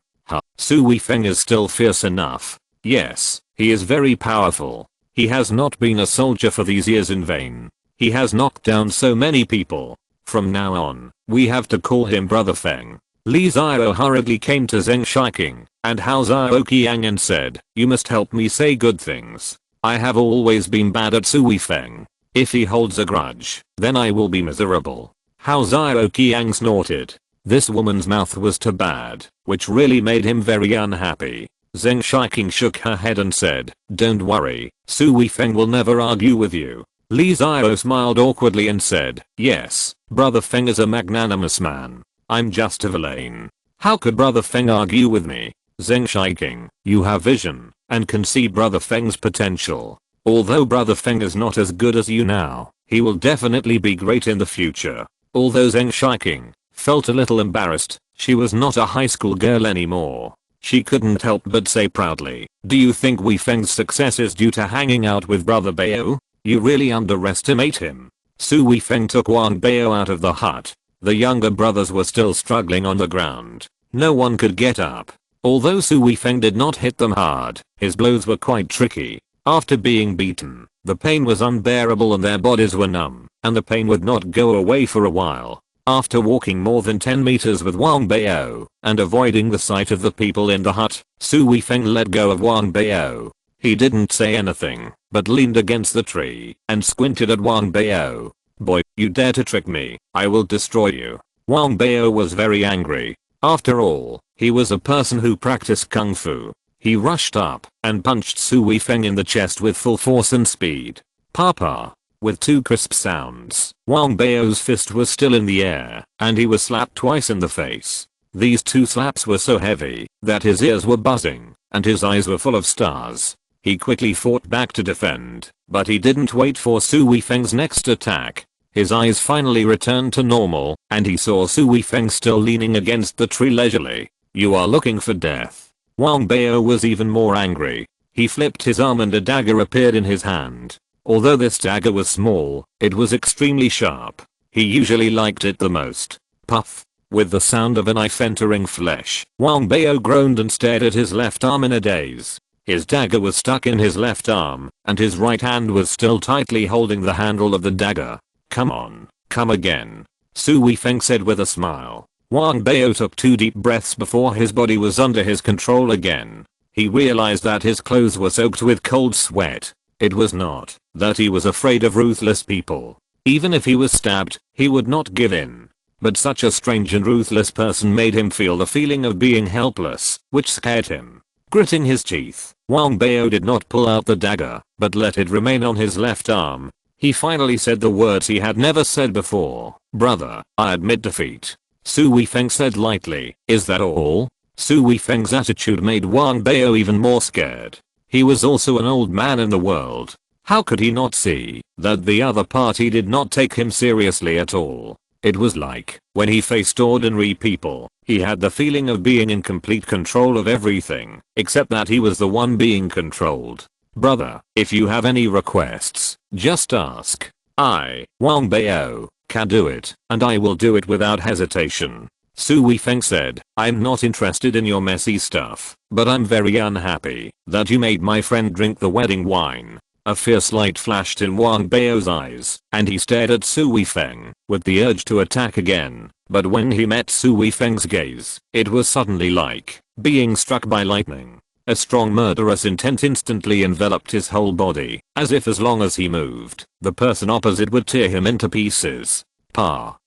Su Weifeng is still fierce enough. Yes, he is very powerful. He has not been a soldier for these years in vain. He has knocked down so many people. From now on, we have to call him Brother Feng. Li Xiao hurriedly came to Zheng Shiking and Hao Qiang and said, you must help me say good things. I have always been bad at Su Weifeng. If he holds a grudge, then I will be miserable. Hao Qiang snorted. This woman's mouth was too bad, which really made him very unhappy. Zheng Shiking shook her head and said, don't worry, Su Weifeng will never argue with you. Li Xiao smiled awkwardly and said, yes, Brother Feng is a magnanimous man. I'm just a villain. How could Brother Feng argue with me? Zheng Shiking, you have vision and can see Brother Feng's potential. Although Brother Feng is not as good as you now, he will definitely be great in the future. Although Zheng Shiking felt a little embarrassed, she was not a high school girl anymore. She couldn't help but say proudly, do you think Weifeng's success is due to hanging out with Brother Bao? You really underestimate him. Su Weifeng took Wang Bao out of the hut. The younger brothers were still struggling on the ground. No one could get up. Although Su Weifeng did not hit them hard, his blows were quite tricky. After being beaten, the pain was unbearable and their bodies were numb, and the pain would not go away for a while. After walking more than 10 meters with Wang Bao, and avoiding the sight of the people in the hut, Su Weifeng let go of Wang Bao. He didn't say anything, but leaned against the tree, and squinted at Wang Bao. Boy, you dare to trick me, I will destroy you. Wang Bao was very angry. After all, he was a person who practiced kung fu. He rushed up and punched Su Weifeng in the chest with full force and speed. Papa. With two crisp sounds, Wang Bao's fist was still in the air, and he was slapped twice in the face. These two slaps were so heavy that his ears were buzzing, and his eyes were full of stars. He quickly fought back to defend, but he didn't wait for Su Weifeng's next attack. His eyes finally returned to normal, and he saw Su Weifeng still leaning against the tree leisurely. You are looking for death. Wang Bao was even more angry. He flipped his arm and a dagger appeared in his hand. Although this dagger was small, it was extremely sharp. He usually liked it the most. Puff. With the sound of a knife entering flesh, Wang Bao groaned and stared at his left arm in a daze. His dagger was stuck in his left arm, and his right hand was still tightly holding the handle of the dagger. Come on, come again. Su Weifeng said with a smile. Wang Bao took 2 deep breaths before his body was under his control again. He realized that his clothes were soaked with cold sweat. It was not that he was afraid of ruthless people. Even if he was stabbed, he would not give in. But such a strange and ruthless person made him feel the feeling of being helpless, which scared him. Gritting his teeth, Wang Bao did not pull out the dagger, but let it remain on his left arm. He finally said the words he had never said before. Brother, I admit defeat. Su Weifeng said lightly, is that all? Su Weifeng's attitude made Wang Bao even more scared. He was also an old man in the world. How could he not see that the other party did not take him seriously at all? It was like, when he faced ordinary people, he had the feeling of being in complete control of everything, except that he was the one being controlled. Brother, if you have any requests, just ask. I, Wang Bao, can do it, and I will do it without hesitation. Su Weifeng said, I'm not interested in your messy stuff, but I'm very unhappy that you made my friend drink the wedding wine. A fierce light flashed in Wang Bao's eyes, and he stared at Su Weifeng with the urge to attack again. But when he met Su Weifeng's gaze, it was suddenly like being struck by lightning. A strong murderous intent instantly enveloped his whole body, as if as long as he moved, the person opposite would tear him into pieces. Pa.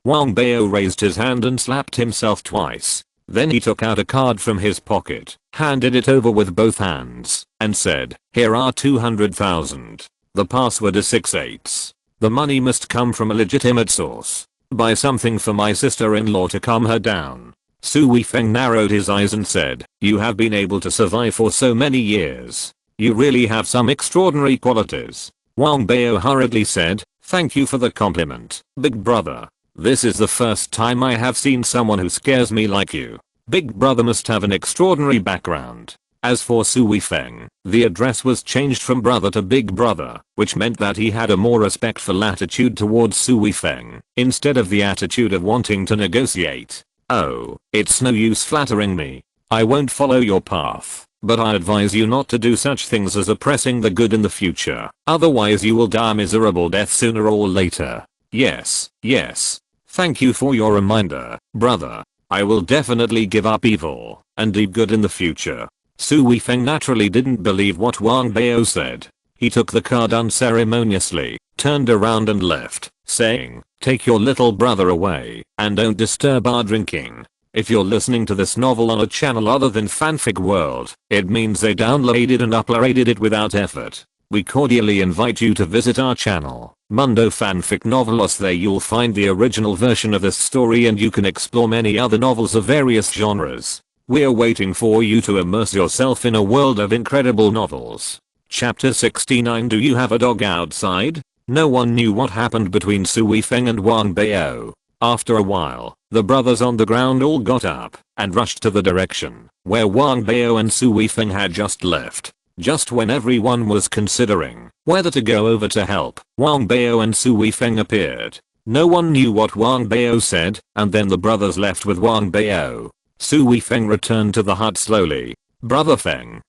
Wang Bao raised his hand and slapped himself twice. Then he took out a card from his pocket, handed it over with both hands, and said, here are 200,000. The password is 6/8. The money must come from a legitimate source. Buy something for my sister-in-law to calm her down. Su Weifeng narrowed his eyes and said, you have been able to survive for so many years. You really have some extraordinary qualities. Wang Bao hurriedly said, thank you for the compliment, big brother. This is the first time I have seen someone who scares me like you. Big brother must have an extraordinary background. As for Su Weifeng, the address was changed from brother to big brother, which meant that he had a more respectful attitude towards Su Weifeng, instead of the attitude of wanting to negotiate. Oh, it's no use flattering me. I won't follow your path, but I advise you not to do such things as oppressing the good in the future, otherwise you will die a miserable death sooner or later. Yes. Thank you for your reminder, brother. I will definitely give up evil and do good in the future. Su Weifeng naturally didn't believe what Wang Bao said. He took the card unceremoniously, turned around and left, saying, take your little brother away, and don't disturb our drinking. If you're listening to this novel on a channel other than Fanfic World, it means they downloaded and uploaded it without effort. We cordially invite you to visit our channel, Mundo Fanfic Novelos. There you'll find the original version of this story and you can explore many other novels of various genres. We're waiting for you to immerse yourself in a world of incredible novels. Chapter 69. Do you have a dog outside? No one knew what happened between Su Weifeng and Wang Bao. After a while, the brothers on the ground all got up and rushed to the direction where Wang Bao and Su Weifeng had just left. Just when everyone was considering whether to go over to help, Wang Bao and Su Weifeng appeared. No one knew what Wang Bao said, and then the brothers left with Wang Bao. Su Weifeng returned to the hut slowly. Brother Feng,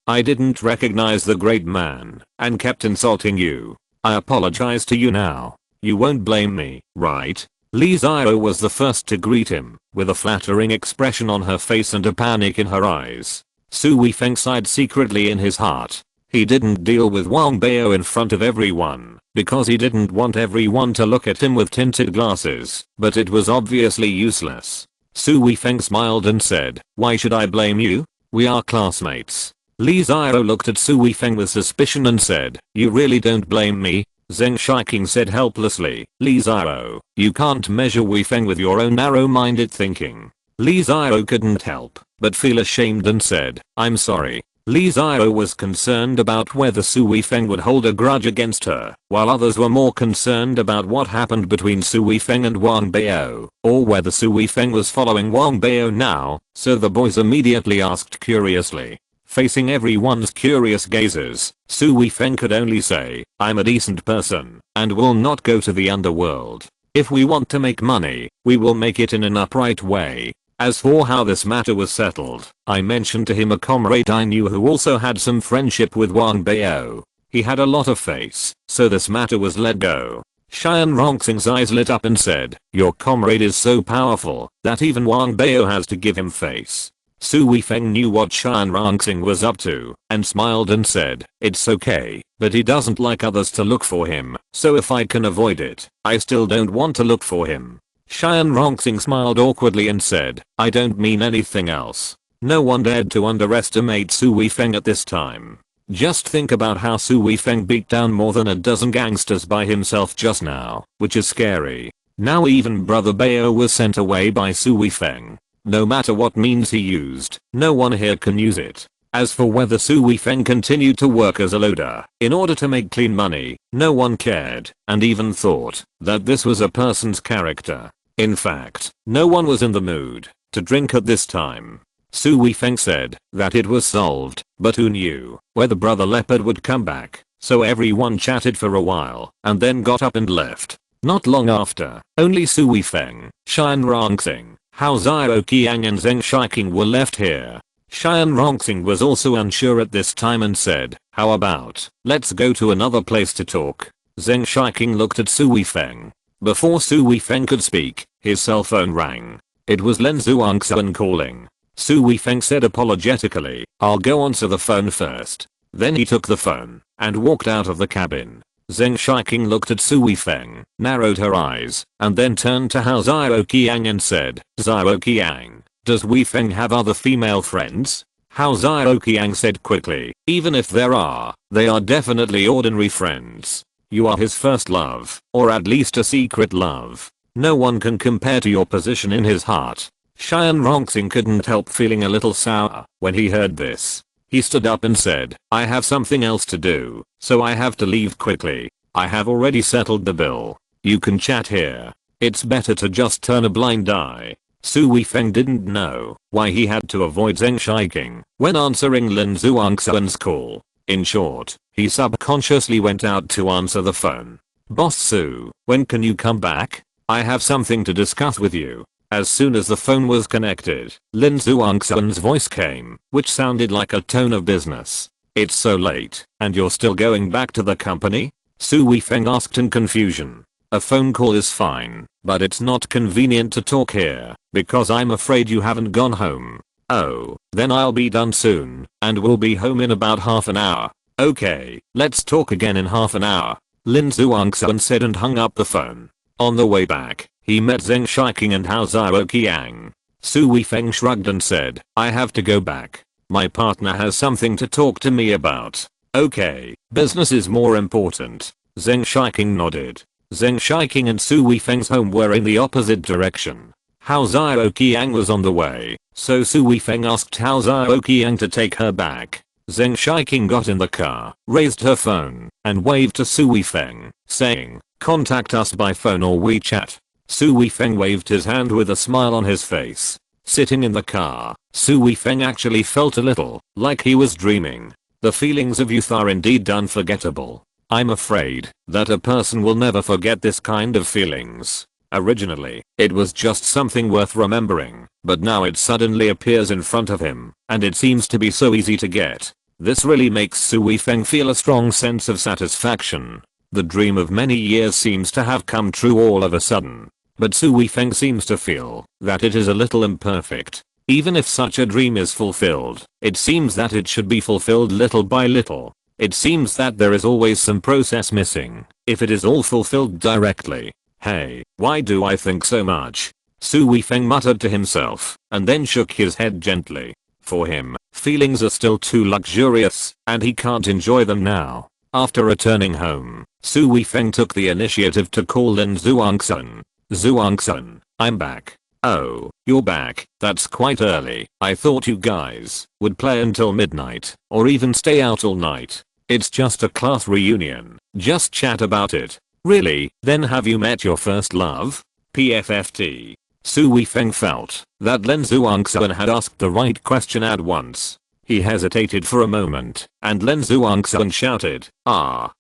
I didn't recognize the great man and kept insulting you. I apologize to you now. You won't blame me, right? Li Xiao was the first to greet him, with a flattering expression on her face and a panic in her eyes. Su Weifeng sighed secretly in his heart. He didn't deal with Wang Bao in front of everyone, because he didn't want everyone to look at him with tinted glasses, but it was obviously useless. Su Weifeng smiled and said, why should I blame you? We are classmates. Li Xiao looked at Su Weifeng with suspicion and said, you really don't blame me? Zheng Shiking said helplessly, Li Xiao, you can't measure Weifeng with your own narrow-minded thinking. Li Xiao couldn't help but feel ashamed and said, I'm sorry. Li Xiao was concerned about whether Su Weifeng would hold a grudge against her, while others were more concerned about what happened between Su Weifeng and Wang Bao, or whether Su Weifeng was following Wang Bao now, so the boys immediately asked curiously. Facing everyone's curious gazes, Su Weifeng could only say, I'm a decent person, and will not go to the underworld. If we want to make money, we will make it in an upright way. As for how this matter was settled, I mentioned to him a comrade I knew who also had some friendship with Wang Bao. He had a lot of face, so this matter was let go. Xian Rongxing's eyes lit up and said, your comrade is so powerful that even Wang Bao has to give him face. Su Weifeng knew what Xian Rongxing was up to, and smiled and said, it's okay, but he doesn't like others to look for him, so if I can avoid it, I still don't want to look for him. Xian Rongxing smiled awkwardly and said, I don't mean anything else. No one dared to underestimate Su Weifeng at this time. Just think about how Su Weifeng beat down more than a dozen gangsters by himself just now, which is scary. Now even Brother Bao was sent away by Su Weifeng. No matter what means he used, no one here can use it. As for whether Su Weifeng continued to work as a loader in order to make clean money, no one cared, and even thought that this was a person's character. In fact, no one was in the mood to drink at this time. Su Weifeng said that it was solved, but who knew whether Brother Leopard would come back, so everyone chatted for a while and then got up and left. Not long after, only Su Weifeng, Xian Rongxing, Hao Xiao Qiang and Zheng Shiqing were left here. Xian Rongxing was also unsure at this time and said, how about, let's go to another place to talk. Zheng Shiqing looked at Su Weifeng. Before Su Weifeng could speak, his cell phone rang. It was Lin Zhuangxuan calling. Su Weifeng said apologetically, I'll go answer the phone first. Then he took the phone and walked out of the cabin. Zheng Shiqing looked at Su Weifeng, narrowed her eyes, and then turned to Hao Xiao Qiang and said, Xiao Qiang, does Weifeng have other female friends? Hao Xiao Qiang said quickly, even if there are, they are definitely ordinary friends. You are his first love, or at least a secret love. No one can compare to your position in his heart. Xian Rongxing couldn't help feeling a little sour when he heard this. He stood up and said, I have something else to do, so I have to leave quickly. I have already settled the bill. You can chat here. It's better to just turn a blind eye. Su Weifeng didn't know why he had to avoid Zheng Shiqing when answering Lin Zhuangxuan's call. In short, he subconsciously went out to answer the phone. Boss Su, when can you come back? I have something to discuss with you. As soon as the phone was connected, Lin Zhuangxuan's voice came, which sounded like a tone of business. It's so late, and you're still going back to the company? Su Weifeng asked in confusion. A phone call is fine, but it's not convenient to talk here, because I'm afraid you haven't gone home. Oh, then I'll be done soon, and will be home in about half an hour. Okay, let's talk again in half an hour. Lin Zhuangxuan said and hung up the phone. On the way back, he met Zheng Shiqing and Hao Xiao Qiang. Su Weifeng shrugged and said, I have to go back. My partner has something to talk to me about. Okay, business is more important. Zheng Shiqing nodded. Zheng Shiqing and Su Weifeng's home were in the opposite direction. Hao Xiao Qiang was on the way, so Su Weifeng asked Hao Xiao Qiang to take her back. Zheng Shiqing got in the car, raised her phone, and waved to Su Weifeng, saying, contact us by phone or WeChat. Su Weifeng waved his hand with a smile on his face. Sitting in the car, Su Weifeng actually felt a little like he was dreaming. The feelings of youth are indeed unforgettable. I'm afraid that a person will never forget this kind of feelings. Originally, it was just something worth remembering, but now it suddenly appears in front of him, and it seems to be so easy to get. This really makes Su Weifeng feel a strong sense of satisfaction. The dream of many years seems to have come true all of a sudden. But Su Weifeng seems to feel that it is a little imperfect. Even if such a dream is fulfilled, it seems that it should be fulfilled little by little. It seems that there is always some process missing if it is all fulfilled directly. Hey, why do I think so much? Su Weifeng muttered to himself and then shook his head gently. For him, feelings are still too luxurious and he can't enjoy them now. After returning home, Su Weifeng took the initiative to call Lin Zhuangxuan. Zhuangxuan, I'm back. Oh, you're back. That's quite early. I thought you guys would play until midnight or even stay out all night. It's just a class reunion. Just chat about it. Really? Then have you met your first love? PFFT. Su Weifeng felt that Lin Zhuangxuan had asked the right question at once. He hesitated for a moment, and Lin Zhuangxuan shouted,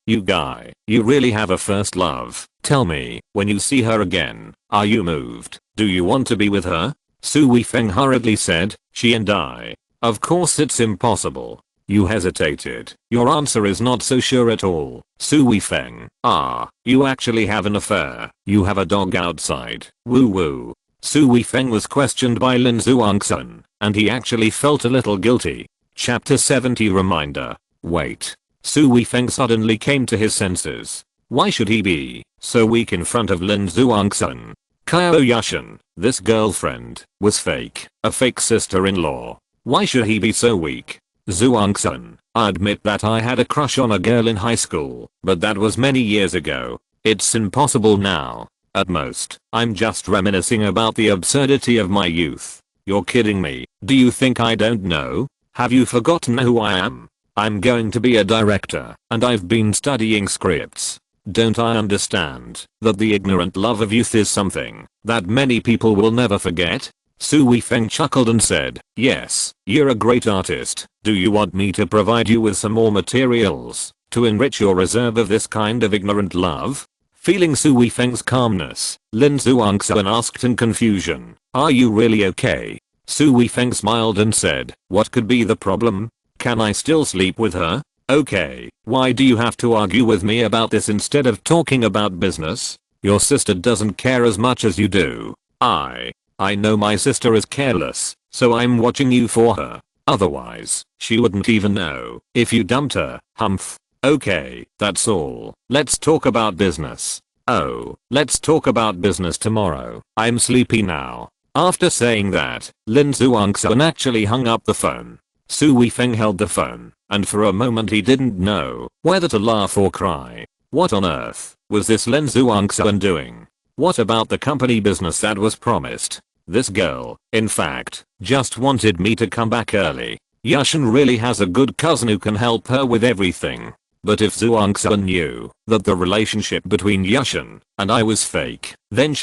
you guy, you really have a first love. Tell me, when you see her again, are you moved? Do you want to be with her? Su Weifeng hurriedly said, she and I. Of course it's impossible. You hesitated. Your answer is not so sure at all. Su Weifeng, you actually have an affair. You have a dog outside. Woo woo. Su Weifeng was questioned by Lin Zhuangxuan, and he actually felt a little guilty. Chapter 70 Reminder. Wait. Su Weifeng suddenly came to his senses. Why should he be so weak in front of Lin Zhuangxuan? Qiao Yushan, this girlfriend, was fake. A fake sister-in-law. Why should he be so weak? Zhuangxuan, I admit that I had a crush on a girl in high school, but that was many years ago. It's impossible now. At most, I'm just reminiscing about the absurdity of my youth. You're kidding me. Do you think I don't know? Have you forgotten who I am? I'm going to be a director, and I've been studying scripts. Don't I understand that the ignorant love of youth is something that many people will never forget? Su Weifeng chuckled and said, yes, you're a great artist. Do you want me to provide you with some more materials to enrich your reserve of this kind of ignorant love? Feeling Su Weifeng's calmness, Lin Zhuangxuan asked in confusion, are you really okay? Su Weifeng smiled and said, what could be the problem? Can I still sleep with her? Okay, why do you have to argue with me about this instead of talking about business? Your sister doesn't care as much as you do. I know my sister is careless, so I'm watching you for her. Otherwise, she wouldn't even know if you dumped her. Humph. Okay, that's all. Let's talk about business. Oh, let's talk about business tomorrow. I'm sleepy now. After saying that, Lin Zhuangxuan actually hung up the phone. Su Weifeng held the phone, and for a moment he didn't know whether to laugh or cry. What on earth was this Lin Zhuangxuan doing? What about the company business that was promised? This girl, in fact, just wanted me to come back early. Yushan really has a good cousin who can help her with everything. But if Zhuangxuan knew that the relationship between Yushan and I was fake, then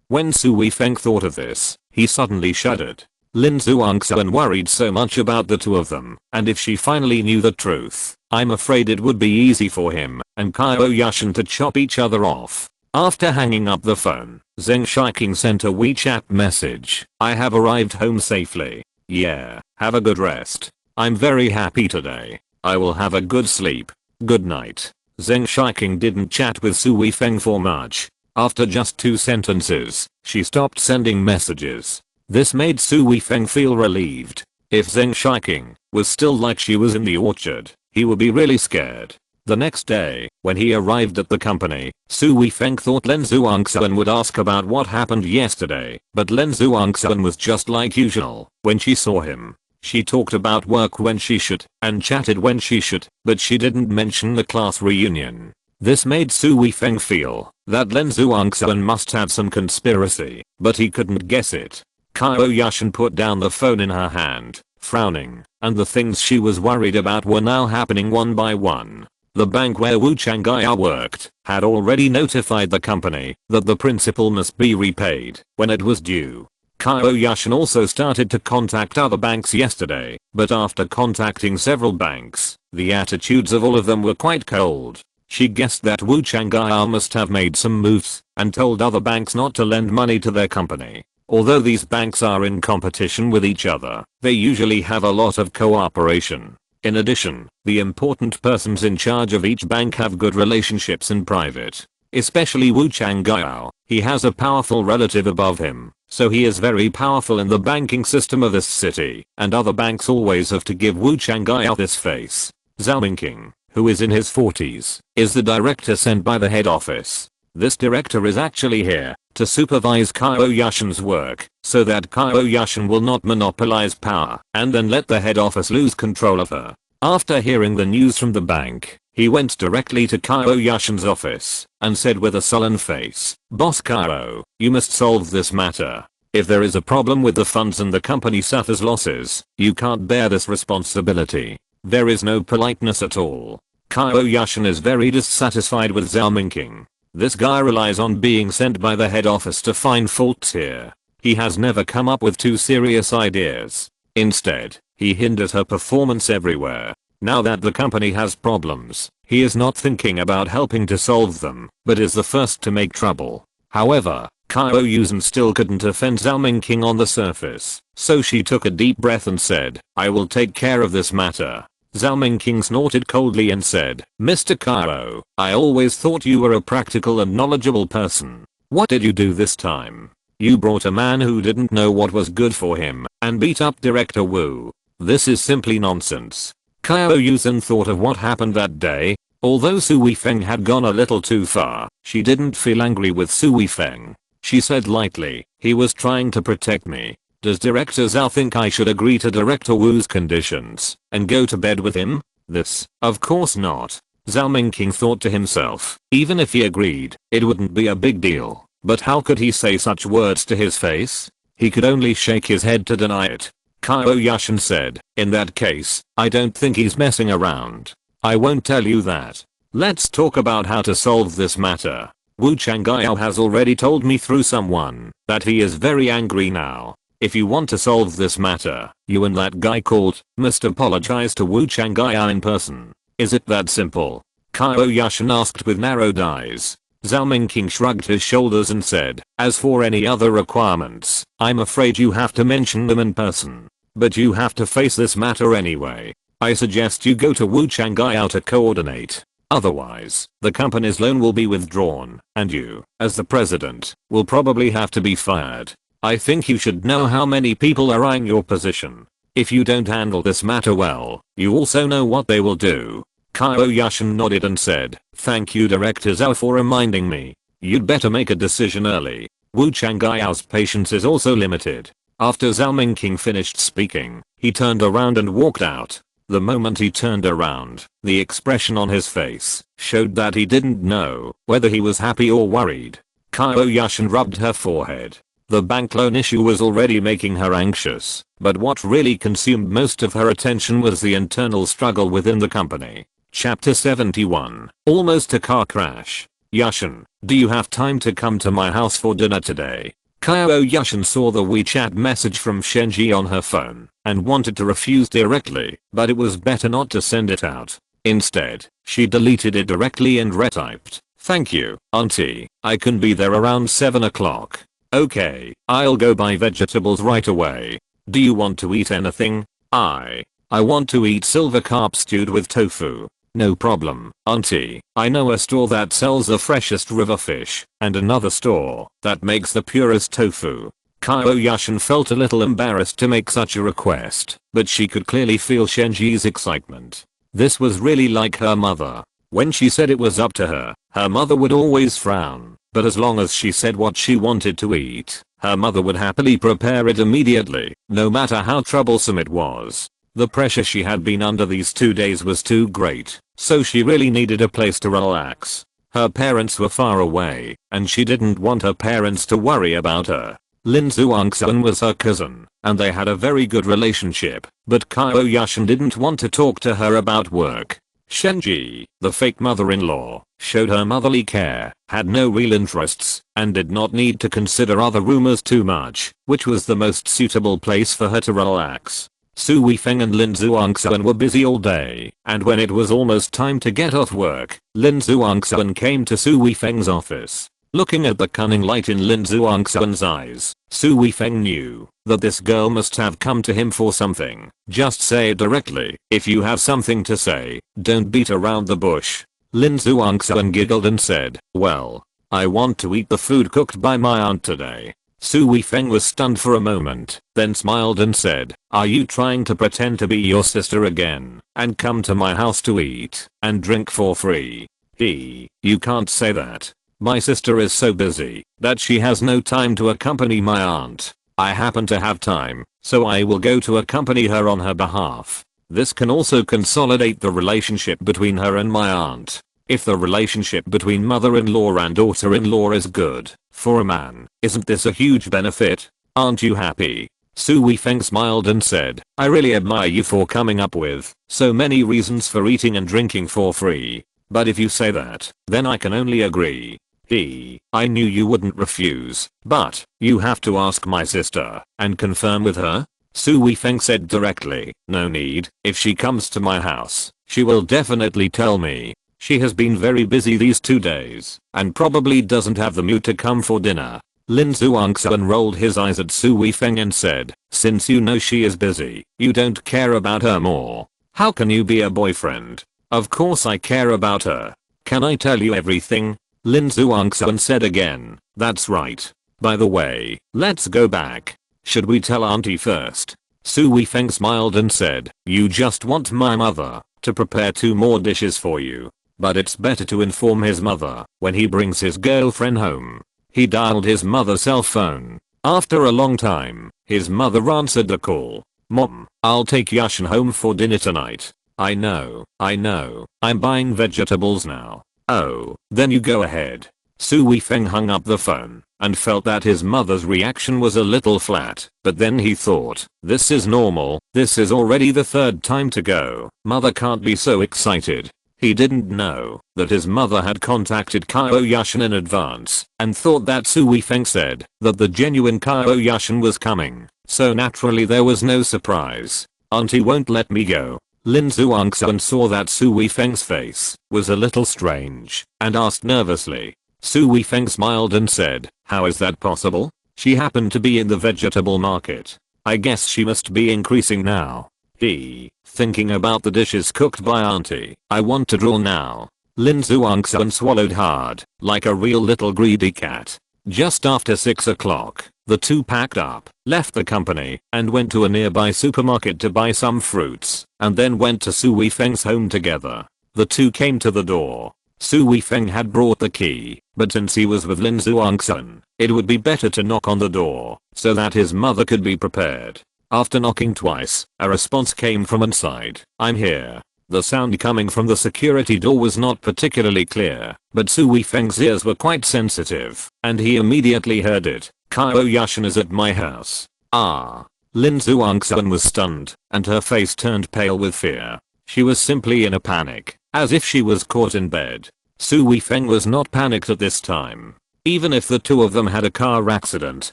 when Su Weifeng thought of this, he suddenly shuddered. Lin Zhuangxuan worried so much about the two of them, and if she finally knew the truth, I'm afraid it would be easy for him and Qiao Yushan to chop each other off. After hanging up the phone, Zheng Shiking sent a WeChat message. I have arrived home safely. Yeah, have a good rest. I'm very happy today. I will have a good sleep. Good night. Zheng Shiking didn't chat with Su Weifeng for much. After just 2 sentences, she stopped sending messages. This made Su Weifeng feel relieved. If Zheng Shiking was still like she was in the orchard, he would be really scared. The next day, when he arrived at the company, Su Weifeng thought Lin Zhuangxuan would ask about what happened yesterday, but Lin Zhuangxuan was just like usual when she saw him. She talked about work when she should, and chatted when she should, but she didn't mention the class reunion. This made Su Weifeng feel that Lin Zhuangxuan must have some conspiracy, but he couldn't guess it. Qiao Yushan put down the phone in her hand, frowning, and the things she was worried about were now happening one by one. The bank where Wu Changhai worked had already notified the company that the principal must be repaid when it was due. Qiao Yushan also started to contact other banks yesterday, but after contacting several banks, the attitudes of all of them were quite cold. She guessed that Wu Changhai must have made some moves and told other banks not to lend money to their company. Although these banks are in competition with each other, they usually have a lot of cooperation. In addition, the important persons in charge of each bank have good relationships in private. Especially Wu Changhai, he has a powerful relative above him, so he is very powerful in the banking system of this city, and other banks always have to give Wu Changhai this face. Zhao Mingqing, who is in his 40s, is the director sent by the head office. This director is actually here to supervise Qiao Yushan's work, so that Qiao Yushan will not monopolize power and then let the head office lose control of her. After hearing the news from the bank, he went directly to Qiao Yushan's office and said with a sullen face, Boss Qiao, you must solve this matter. If there is a problem with the funds and the company suffers losses, you can't bear this responsibility. There is no politeness at all. Qiao Yushan is very dissatisfied with Zhao Mingqing. This guy relies on being sent by the head office to find faults here. He has never come up with 2 serious ideas. Instead, he hinders her performance everywhere. Now that the company has problems, he is not thinking about helping to solve them, but is the first to make trouble. However, Qiao Yushan still couldn't offend Zhao Mingqing on the surface, so she took a deep breath and said, I will take care of this matter. Zhao Mingqing snorted coldly and said, Mr. Qiao, I always thought you were a practical and knowledgeable person. What did you do this time? You brought a man who didn't know what was good for him and beat up Director Wu. This is simply nonsense. Qiao Yushan thought of what happened that day. Although Su Weifeng had gone a little too far, she didn't feel angry with Su Weifeng. She said lightly, he was trying to protect me. Does Director Zhao think I should agree to Director Wu's conditions and go to bed with him? This, of course not. Zhao Mingqing thought to himself, even if he agreed, it wouldn't be a big deal. But how could he say such words to his face? He could only shake his head to deny it. Qiao Yushan said, in that case, I don't think he's messing around. I won't tell you that. Let's talk about how to solve this matter. Wu Changhai has already told me through someone that he is very angry now. If you want to solve this matter, you and that guy called must apologize to Wu Changgaya in person. Is it that simple? Qiao Yushan asked with narrowed eyes. Zhao Mingqing shrugged his shoulders and said, as for any other requirements, I'm afraid you have to mention them in person. But you have to face this matter anyway. I suggest you go to Wu Changgaya to coordinate. Otherwise, the company's loan will be withdrawn, and you, as the president, will probably have to be fired. I think you should know how many people are eyeing your position. If you don't handle this matter well, you also know what they will do. Qiao Yushan nodded and said, thank you Director Zhao for reminding me. You'd better make a decision early. Wu Changgayao's patience is also limited. After Zhao Mingqing finished speaking, he turned around and walked out. The moment he turned around, the expression on his face showed that he didn't know whether he was happy or worried. Qiao Yushan rubbed her forehead. The bank loan issue was already making her anxious, but what really consumed most of her attention was the internal struggle within the company. Chapter 71. Almost a car crash. Yushan, do you have time to come to my house for dinner today? Qiao Yushan saw the WeChat message from Shenji on her phone and wanted to refuse directly, but it was better not to send it out. Instead, she deleted it directly and retyped, thank you, auntie, I can be there around 7 o'clock. Okay, I'll go buy vegetables right away. Do you want to eat anything? I want to eat silver carp stewed with tofu. No problem, auntie. I know a store that sells the freshest river fish, and another store that makes the purest tofu. Qiao Yushan felt a little embarrassed to make such a request, but she could clearly feel Shenji's excitement. This was really like her mother. When she said it was up to her, her mother would always frown, but as long as she said what she wanted to eat, her mother would happily prepare it immediately, no matter how troublesome it was. The pressure she had been under these 2 days was too great, so she really needed a place to relax. Her parents were far away, and she didn't want her parents to worry about her. Lin Zhuangxuan was her cousin, and they had a very good relationship, but Qiao Yushan didn't want to talk to her about work. Shenji, the fake mother-in-law, showed her motherly care, had no real interests, and did not need to consider other rumors too much, which was the most suitable place for her to relax. Su Weifeng and Lin Zhuangxuan were busy all day, and when it was almost time to get off work, Lin Zhuangxuan came to Su Weifeng's office. Looking at the cunning light in Lin Zhuangxuan's eyes, Su Weifeng knew that this girl must have come to him for something. Just say it directly. If you have something to say, don't beat around the bush. Lin Zhuangxuan giggled and said, well, I want to eat the food cooked by my aunt today. Su Weifeng was stunned for a moment, then smiled and said, are you trying to pretend to be your sister again, and come to my house to eat and drink for free? You can't say that. My sister is so busy that she has no time to accompany my aunt. I happen to have time, so I will go to accompany her on her behalf. This can also consolidate the relationship between her and my aunt. If the relationship between mother-in-law and daughter-in-law is good, for a man, isn't this a huge benefit? Aren't you happy? Su Weifeng smiled and said, I really admire you for coming up with so many reasons for eating and drinking for free. But if you say that, then I can only agree. I knew you wouldn't refuse, but you have to ask my sister and confirm with her. Su Weifeng said directly, no need, if she comes to my house, she will definitely tell me. She has been very busy these 2 days, and probably doesn't have the mood to come for dinner. Lin Zhuangxuan rolled his eyes at Su Weifeng and said, since you know she is busy, you don't care about her more. How can you be a boyfriend? Of course I care about her. Can I tell you everything? Lin Zhuangxuan said again, that's right. By the way, let's go back. Should we tell auntie first? Su Weifeng smiled and said, you just want my mother to prepare 2 more dishes for you. But it's better to inform his mother when he brings his girlfriend home. He dialed his mother's cell phone. After a long time, his mother answered the call. Mom, I'll take Yushan home for dinner tonight. I know. I'm buying vegetables now. Oh, then you go ahead. Su Weifeng hung up the phone and felt that his mother's reaction was a little flat, but then he thought, this is normal, this is already the 3rd time to go, mother can't be so excited. He didn't know that his mother had contacted Qiao Yushan in advance and thought that Su Weifeng said that the genuine Qiao Yushan was coming. so naturally there was no surprise. Auntie won't let me go. Lin Zhuangxuan saw that Su Weifeng's face was a little strange and asked nervously. Su Weifeng smiled and said, how is that possible? She happened to be in the vegetable market. I guess she must be increasing now. Thinking about the dishes cooked by auntie, I want to draw now. Lin Zhuangxuan swallowed hard, like a real little greedy cat. Just after 6 o'clock, the two packed up, left the company, and went to a nearby supermarket to buy some fruits, and then went to Su Weifeng's home together. The two came to the door. Su Weifeng had brought the key, but since he was with Lin Zhuangxuan, it would be better to knock on the door, so that his mother could be prepared. After knocking twice, a response came from inside. I'm here. The sound coming from the security door was not particularly clear, but Su Weifeng's ears were quite sensitive, and he immediately heard it. Qiao Yushan is at my house. Ah. Lin Zhuangxuan was stunned, and her face turned pale with fear. She was simply in a panic, as if she was caught in bed. Su Weifeng was not panicked at this time. Even if the two of them had a car accident,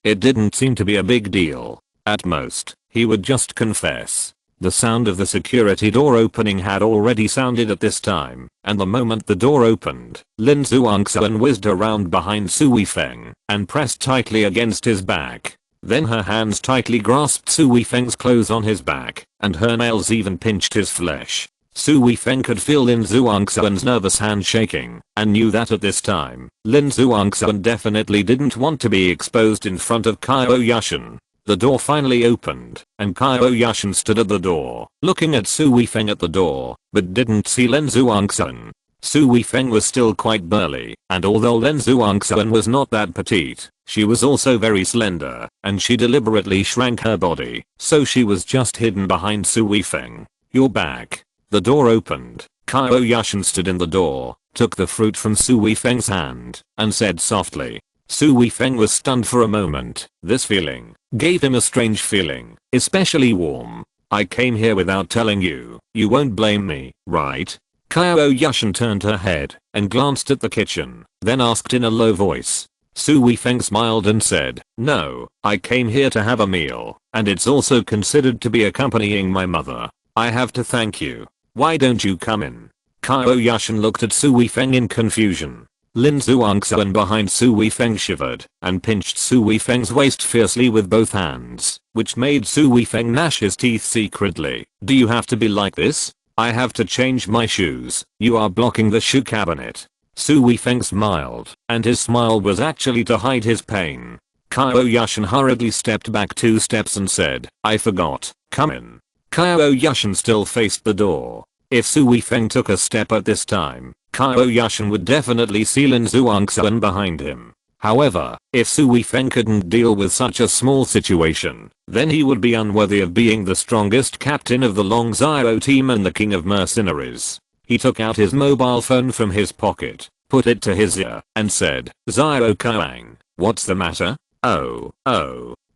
it didn't seem to be a big deal. At most, he would just confess. The sound of the security door opening had already sounded at this time, and the moment the door opened, Lin Zhuangxuan whizzed around behind Su Weifeng and pressed tightly against his back. Then her hands tightly grasped Su Weifeng's clothes on his back, and her nails even pinched his flesh. Su Weifeng could feel Lin Zhuangxuan's nervous hand shaking, and knew that at this time, Lin Zhuangxuan definitely didn't want to be exposed in front of Qiao Yushan. The door finally opened, and Qiao Yushan stood at the door, looking at Su Weifeng at the door, but didn't see Lin Zhuangxuan. Su Weifeng was still quite burly, and although Lin Zhuangxuan was not that petite, she was also very slender, and she deliberately shrank her body, so she was just hidden behind Su Weifeng. You're back. The door opened. Qiao Yushan stood in the door, took the fruit from Su Weifeng's hand, and said softly. Su Weifeng was stunned for a moment. This feeling gave him a strange feeling, especially warm. I came here without telling you. You won't blame me, right? Qiao Yushan turned her head and glanced at the kitchen, then asked in a low voice. Su Weifeng smiled and said, no, I came here to have a meal, and it's also considered to be accompanying my mother. I have to thank you. Why don't you come in? Qiao Yushan looked at Su Weifeng in confusion. Lin Zhuangxuan behind Su Weifeng shivered and pinched Su Weifeng's waist fiercely with both hands, which made Su Weifeng gnash his teeth secretly. Do you have to be like this? I have to change my shoes. You are blocking the shoe cabinet. Su Weifeng smiled, and his smile was actually to hide his pain. Qiao Yushan hurriedly stepped back 2 steps and said, I forgot. Come in. Qiao Yushan still faced the door. If Su Weifeng took a step at this time, Qiao Yushan would definitely see Lin Zhuangxuan behind him. However, if Su Weifeng couldn't deal with such a small situation, then he would be unworthy of being the strongest captain of the Long Zhao team and the king of mercenaries. He took out his mobile phone from his pocket, put it to his ear, and said, Zhao Kuang, what's the matter? Oh.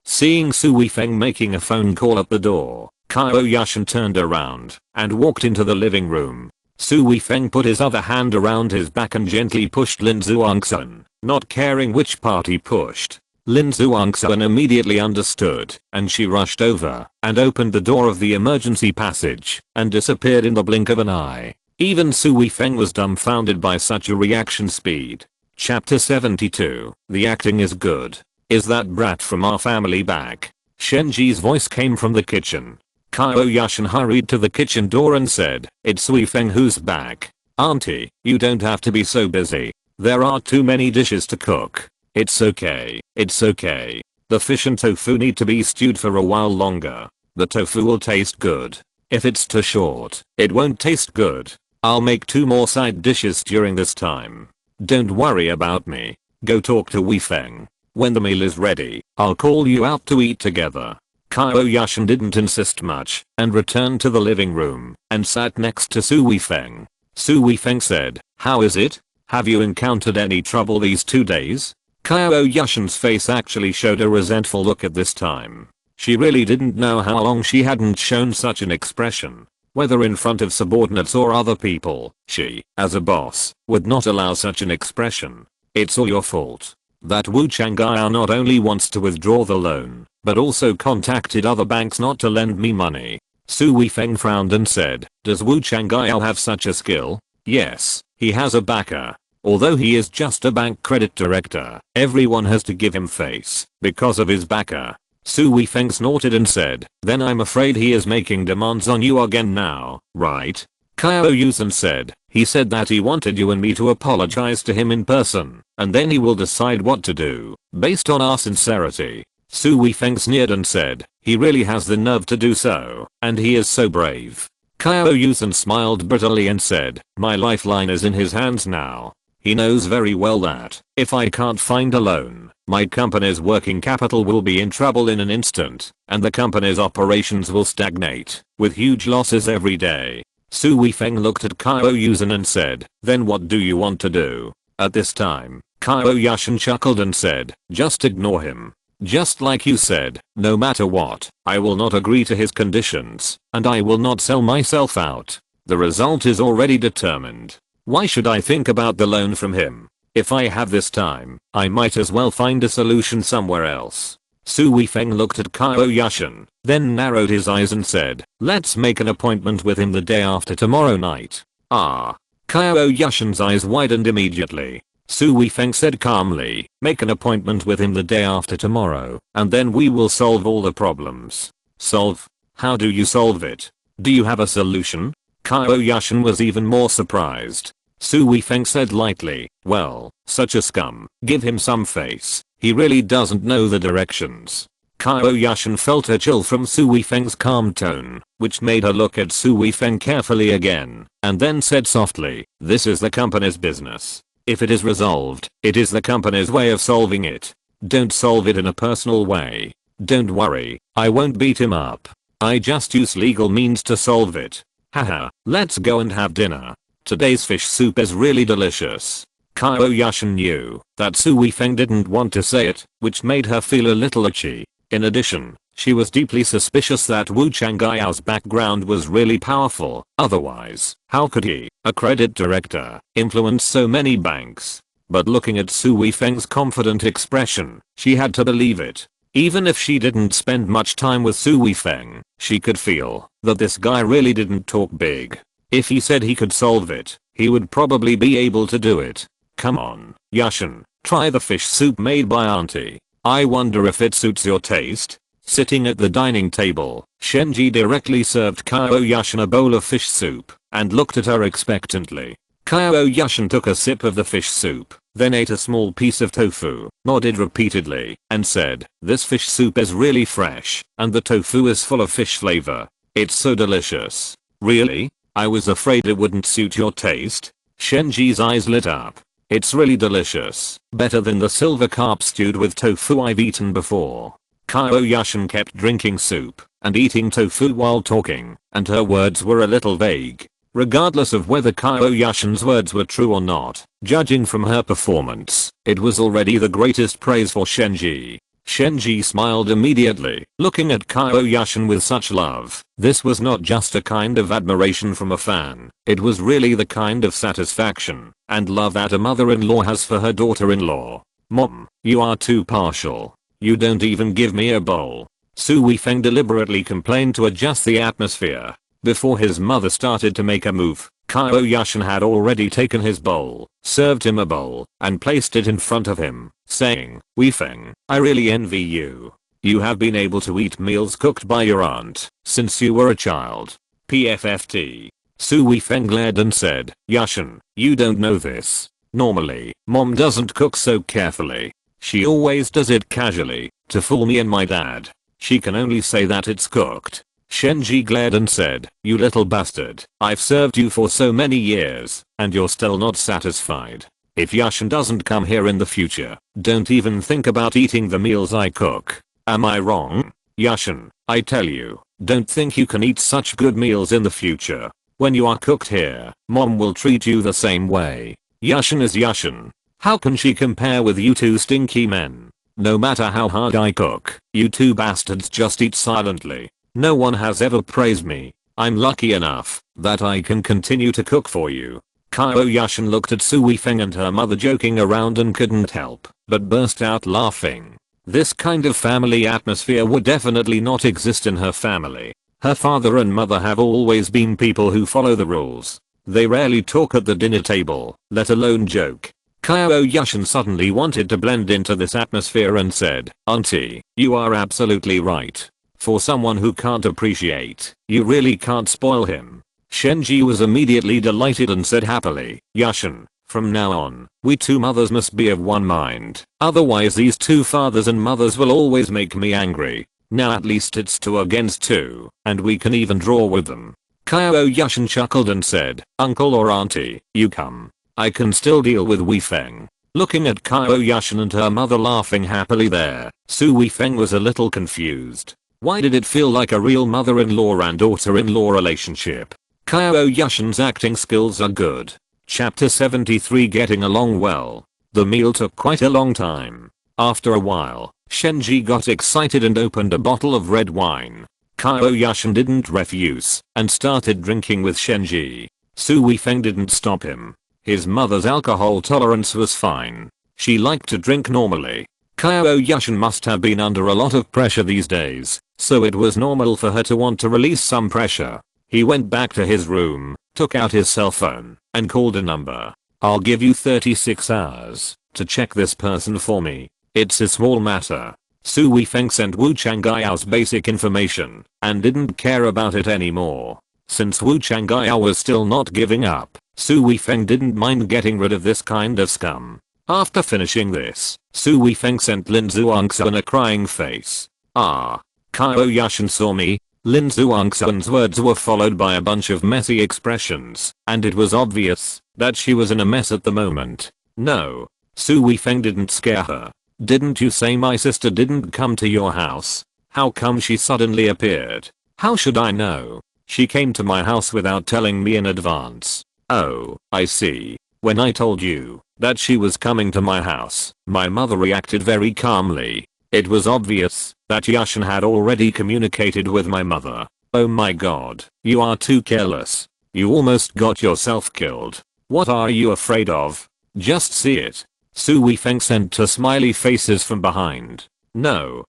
Seeing Su Weifeng making a phone call at the door, Qiao Yushan turned around and walked into the living room. Su Weifeng put his other hand around his back and gently pushed Lin Zhuangxuan, not caring which part he pushed. Lin Zhuangxuan immediately understood, and she rushed over and opened the door of the emergency passage and disappeared in the blink of an eye. Even Su Weifeng was dumbfounded by such a reaction speed. Chapter 72. The acting is good. Is that brat from our family back? Shenji's voice came from the kitchen. Qiao Yushan hurried to the kitchen door and said, it's Su Weifeng who's back. Auntie, you don't have to be so busy. There are too many dishes to cook. It's okay. The fish and tofu need to be stewed for a while longer. The tofu will taste good. If it's too short, it won't taste good. I'll make 2 more side dishes during this time. Don't worry about me. Go talk to Weifeng. When the meal is ready, I'll call you out to eat together. Qiao Yushan didn't insist much and returned to the living room and sat next to Su Weifeng. Su Weifeng said, how is it? Have you encountered any trouble these 2 days? Qiao Yushan's face actually showed a resentful look at this time. She really didn't know how long she hadn't shown such an expression. Whether in front of subordinates or other people, she, as a boss, would not allow such an expression. It's all your fault. that Wu Changyao not only wants to withdraw the loan, but also contacted other banks not to lend me money. Su Weifeng frowned and said, does Wu Changyao have such a skill? Yes, he has a backer. Although he is just a bank credit director, everyone has to give him face because of his backer. Su Weifeng snorted and said, then I'm afraid he is making demands on you again now, right? Qiao Yushan said, he said that he wanted you and me to apologize to him in person, and then he will decide what to do, based on our sincerity. Su Weifeng sneered and said, he really has the nerve to do so, and he is so brave. Qiao Yushan smiled bitterly and said, my lifeline is in his hands now. He knows very well that, if I can't find a loan, my company's working capital will be in trouble in an instant, and the company's operations will stagnate, with huge losses every day. Su Weifeng looked at Qiao Yushan and said, then what do you want to do? At this time, Qiao Yushan chuckled and said, just ignore him. Just like you said, no matter what, I will not agree to his conditions, and I will not sell myself out. The result is already determined. Why should I think about the loan from him? If I have this time, I might as well find a solution somewhere else. Su Weifeng looked at Qiao Yushan, then narrowed his eyes and said, let's make an appointment with him the day after tomorrow night. Ah. Qiao Yushan's eyes widened immediately. Su Weifeng said calmly, make an appointment with him the day after tomorrow, and then we will solve all the problems. Solve? How do you solve it? Do you have a solution? Qiao Yushan was even more surprised. Su Weifeng said lightly, well, such a scum, give him some face, he really doesn't know the directions. Qiao Yushan felt a chill from Su Weifeng's calm tone, which made her look at Su Weifeng carefully again, and then said softly, this is the company's business. If it is resolved, it is the company's way of solving it. Don't solve it in a personal way. Don't worry, I won't beat him up. I just use legal means to solve it. Haha, let's go and have dinner. Today's fish soup is really delicious. Qiao Yushan knew that Su Weifeng didn't want to say it, which made her feel a little itchy. In addition, she was deeply suspicious that Wu Changyao's background was really powerful, otherwise, how could he, a credit director, influence so many banks? But looking at Su Weifeng's confident expression, she had to believe it. Even if she didn't spend much time with Su Weifeng, she could feel that this guy really didn't talk big. If he said he could solve it, he would probably be able to do it. Come on, Yushan, try the fish soup made by auntie. I wonder if it suits your taste. Sitting at the dining table, Shenji directly served Qiao Yushan a bowl of fish soup and looked at her expectantly. Qiao Yushan took a sip of the fish soup, then ate a small piece of tofu, nodded repeatedly, and said, this fish soup is really fresh, and the tofu is full of fish flavor. It's so delicious. Really? I was afraid it wouldn't suit your taste. Shenji's eyes lit up. It's really delicious, better than the silver carp stewed with tofu I've eaten before. Qiao Yushan kept drinking soup and eating tofu while talking, and her words were a little vague. Regardless of whether Qiao Yushan's words were true or not, judging from her performance, it was already the greatest praise for Shenji. Shenji smiled immediately, looking at Qiao Yushan with such love. This was not just a kind of admiration from a fan, it was really the kind of satisfaction and love that a mother-in-law has for her daughter-in-law. Mom, you are too partial. You don't even give me a bowl. Su Weifeng deliberately complained to adjust the atmosphere. Before his mother started to make a move, Qiao Yushan had already taken his bowl, served him a bowl, and placed it in front of him, saying, Weifeng, I really envy you. You have been able to eat meals cooked by your aunt since you were a child. PFFT. Su Weifeng glared and said, Yushan, you don't know this. Normally, mom doesn't cook so carefully. She always does it casually, to fool me and my dad. She can only say that it's cooked. Shenji glared and said, you little bastard, I've served you for so many years, and you're still not satisfied. If Yushan doesn't come here in the future, don't even think about eating the meals I cook. Am I wrong? Yushan, I tell you, don't think you can eat such good meals in the future. When you are cooked here, mom will treat you the same way. Yushan is Yushan. How can she compare with you two stinky men? No matter how hard I cook, you two bastards just eat silently. No one has ever praised me. I'm lucky enough that I can continue to cook for you. Qiao Yushan looked at Su Weifeng and her mother joking around and couldn't help but burst out laughing. This kind of family atmosphere would definitely not exist in her family. Her father and mother have always been people who follow the rules. They rarely talk at the dinner table, let alone joke. Qiao Yushan suddenly wanted to blend into this atmosphere and said, "Auntie, you are absolutely right. For someone who can't appreciate, you really can't spoil him." Shenji was immediately delighted and said happily, "Yushan, from now on, we two mothers must be of one mind. Otherwise these two fathers and mothers will always make me angry. Now at least it's 2 against 2, and we can even draw with them." Qiao Yushan chuckled and said, "Uncle or auntie, you come. I can still deal with Weifeng." Looking at Qiao Yushan and her mother laughing happily there, Su Weifeng was a little confused. Why did it feel like a real mother-in-law and daughter-in-law relationship? Qiao Yushan's acting skills are good. Chapter 73 Getting along well. The meal took quite a long time. After a while, Shenji got excited and opened a bottle of red wine. Qiao Yushan didn't refuse and started drinking with Shenji. Su Weifeng didn't stop him. His mother's alcohol tolerance was fine. She liked to drink normally. Qiao Yushan must have been under a lot of pressure these days, so it was normal for her to want to release some pressure. He went back to his room, took out his cell phone, and called a number. "I'll give you 36 hours to check this person for me. It's a small matter." Su Weifeng sent Wu Changyao basic information and didn't care about it anymore. Since Wu Changyao was still not giving up, Su Weifeng didn't mind getting rid of this kind of scum. After finishing this, Su Weifeng sent Lin Zhuangxuan a crying face. "Ah. Qiao Yushan saw me." Lin Zhuangxuan's words were followed by a bunch of messy expressions, and it was obvious that she was in a mess at the moment. "No." Su Weifeng didn't scare her. "Didn't you say my sister didn't come to your house? How come she suddenly appeared?" "How should I know? She came to my house without telling me in advance." "Oh, I see. When I told you that she was coming to my house, my mother reacted very calmly. It was obvious that Yushan had already communicated with my mother." "Oh my god, you are too careless. You almost got yourself killed. What are you afraid of? Just see it." Su Weifeng sent 2 smiley faces from behind. No,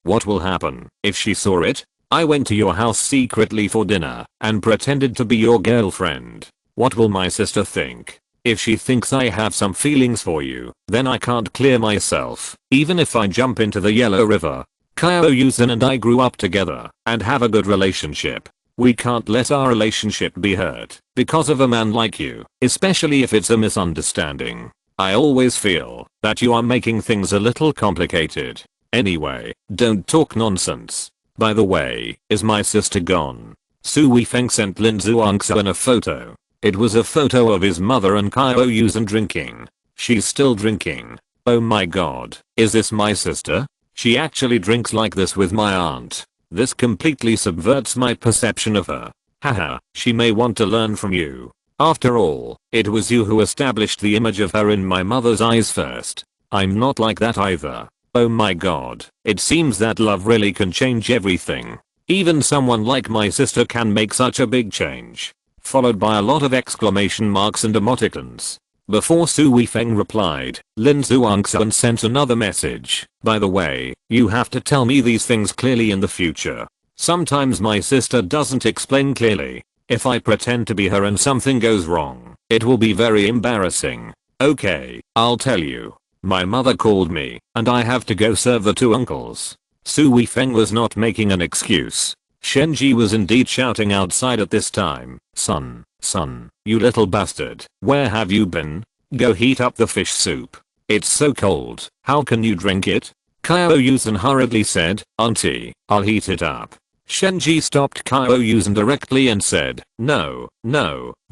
what will happen if she saw it? I went to your house secretly for dinner and pretended to be your girlfriend. What will my sister think? If she thinks I have some feelings for you, then I can't clear myself, even if I jump into the Yellow River. Qiao Yushan and I grew up together and have a good relationship. We can't let our relationship be hurt because of a man like you, especially if it's a misunderstanding. I always feel that you are making things a little complicated. Anyway, don't talk nonsense. By the way, is my sister gone?" Su Weifeng sent Lin Zhuangxuan a photo. It was a photo of his mother and Qiao Yushan drinking. "She's still drinking. Oh my god, is this my sister? She actually drinks like this with my aunt. This completely subverts my perception of her. Haha, she may want to learn from you. After all, it was you who established the image of her in my mother's eyes first. I'm not like that either. Oh my god, it seems that love really can change everything. Even someone like my sister can make such a big change." Followed by a lot of exclamation marks and emoticons. Before Su Weifeng replied, Lin Zhuangxuan sent another message. "By the way, you have to tell me these things clearly in the future. Sometimes my sister doesn't explain clearly. If I pretend to be her and something goes wrong, it will be very embarrassing." "Okay, I'll tell you. My mother called me, and I have to go serve the 2 uncles." Su Weifeng was not making an excuse. Shenji was indeed shouting outside at this time. Son, you little bastard, where have you been? Go heat up the fish soup. It's so cold, how can you drink it?" Qiao Yushan hurriedly said, "Auntie, I'll heat it up." Shenji stopped Qiao Yushan directly and said, No,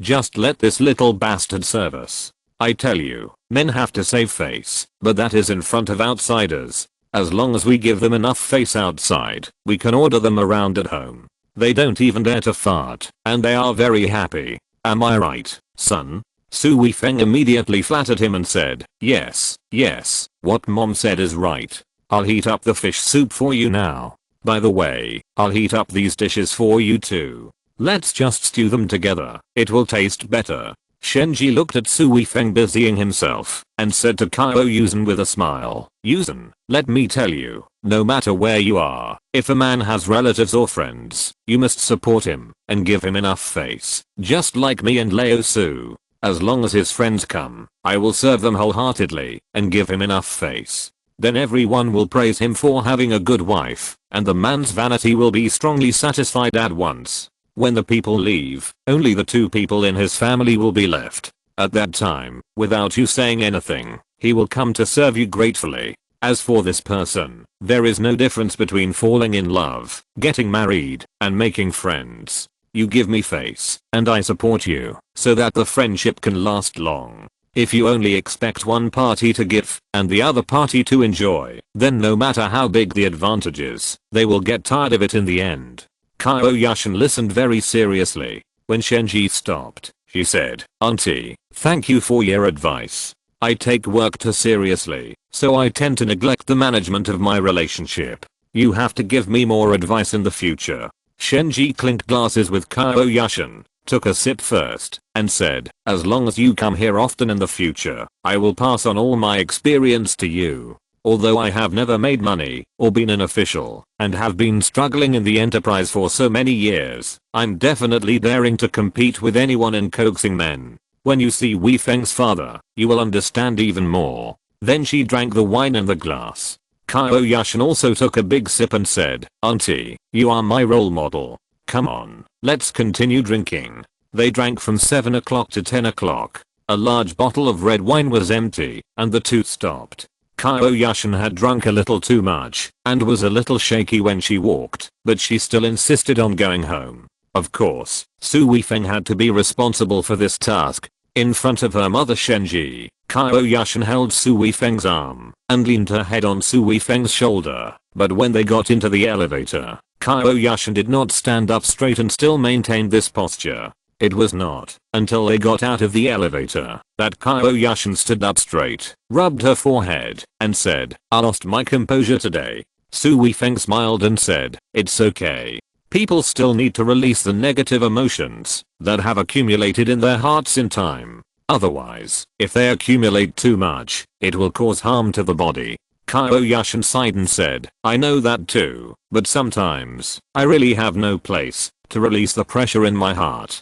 just let this little bastard serve us. I tell you, men have to save face, but that is in front of outsiders. As long as we give them enough face outside, we can order them around at home. They don't even dare to fart, and they are very happy. Am I right, son?" Su Weifeng immediately flattered him and said, Yes, what mom said is right. I'll heat up the fish soup for you now. By the way, I'll heat up these dishes for you too. Let's just stew them together, it will taste better." Shenji looked at Su Weifeng busying himself and said to Qiao Yushan with a smile, Yushan, let me tell you, no matter where you are, if a man has relatives or friends, you must support him and give him enough face, just like me and Leo Su. As long as his friends come, I will serve them wholeheartedly and give him enough face. Then everyone will praise him for having a good wife, and the man's vanity will be strongly satisfied at once. When the people leave, only the two people in his family will be left. At that time, without you saying anything, he will come to serve you gratefully. As for this person, there is no difference between falling in love, getting married, and making friends. You give me face, and I support you, so that the friendship can last long. If you only expect one party to give and the other party to enjoy, then no matter how big the advantages, they will get tired of it in the end. Qiao Yushan listened very seriously. When Shenji stopped, she said, Auntie, thank you for your advice. I take work too seriously, so I tend to neglect the management of my relationship. You have to give me more advice in the future. Shenji clinked glasses with Qiao Yushan, took a sip first, and said, as long as you come here often in the future, I will pass on all my experience to you. Although I have never made money or been an official and have been struggling in the enterprise for so many years, I'm definitely daring to compete with anyone in coaxing men. When you see Weifeng's father, you will understand even more. Then she drank the wine in the glass. Qiao Yushan also took a big sip and said, Auntie, you are my role model. Come on, let's continue drinking. They drank from 7 o'clock to 10 o'clock. A large bottle of red wine was empty, and the two stopped. Qiao Yushan had drunk a little too much and was a little shaky when she walked, but she still insisted on going home. Of course, Su Weifeng had to be responsible for this task. In front of her mother Shenji, Qiao Yushan held Su Weifeng's arm and leaned her head on Su Weifeng's shoulder, but when they got into the elevator, Qiao Yushan did not stand up straight and still maintained this posture. It was not until they got out of the elevator that Qiao Yushan stood up straight, rubbed her forehead, and said, I lost my composure today. Su Weifeng smiled and said, it's okay. People still need to release the negative emotions that have accumulated in their hearts in time. Otherwise, if they accumulate too much, it will cause harm to the body. Qiao Yushan sighed and said, I know that too, but sometimes, I really have no place to release the pressure in my heart.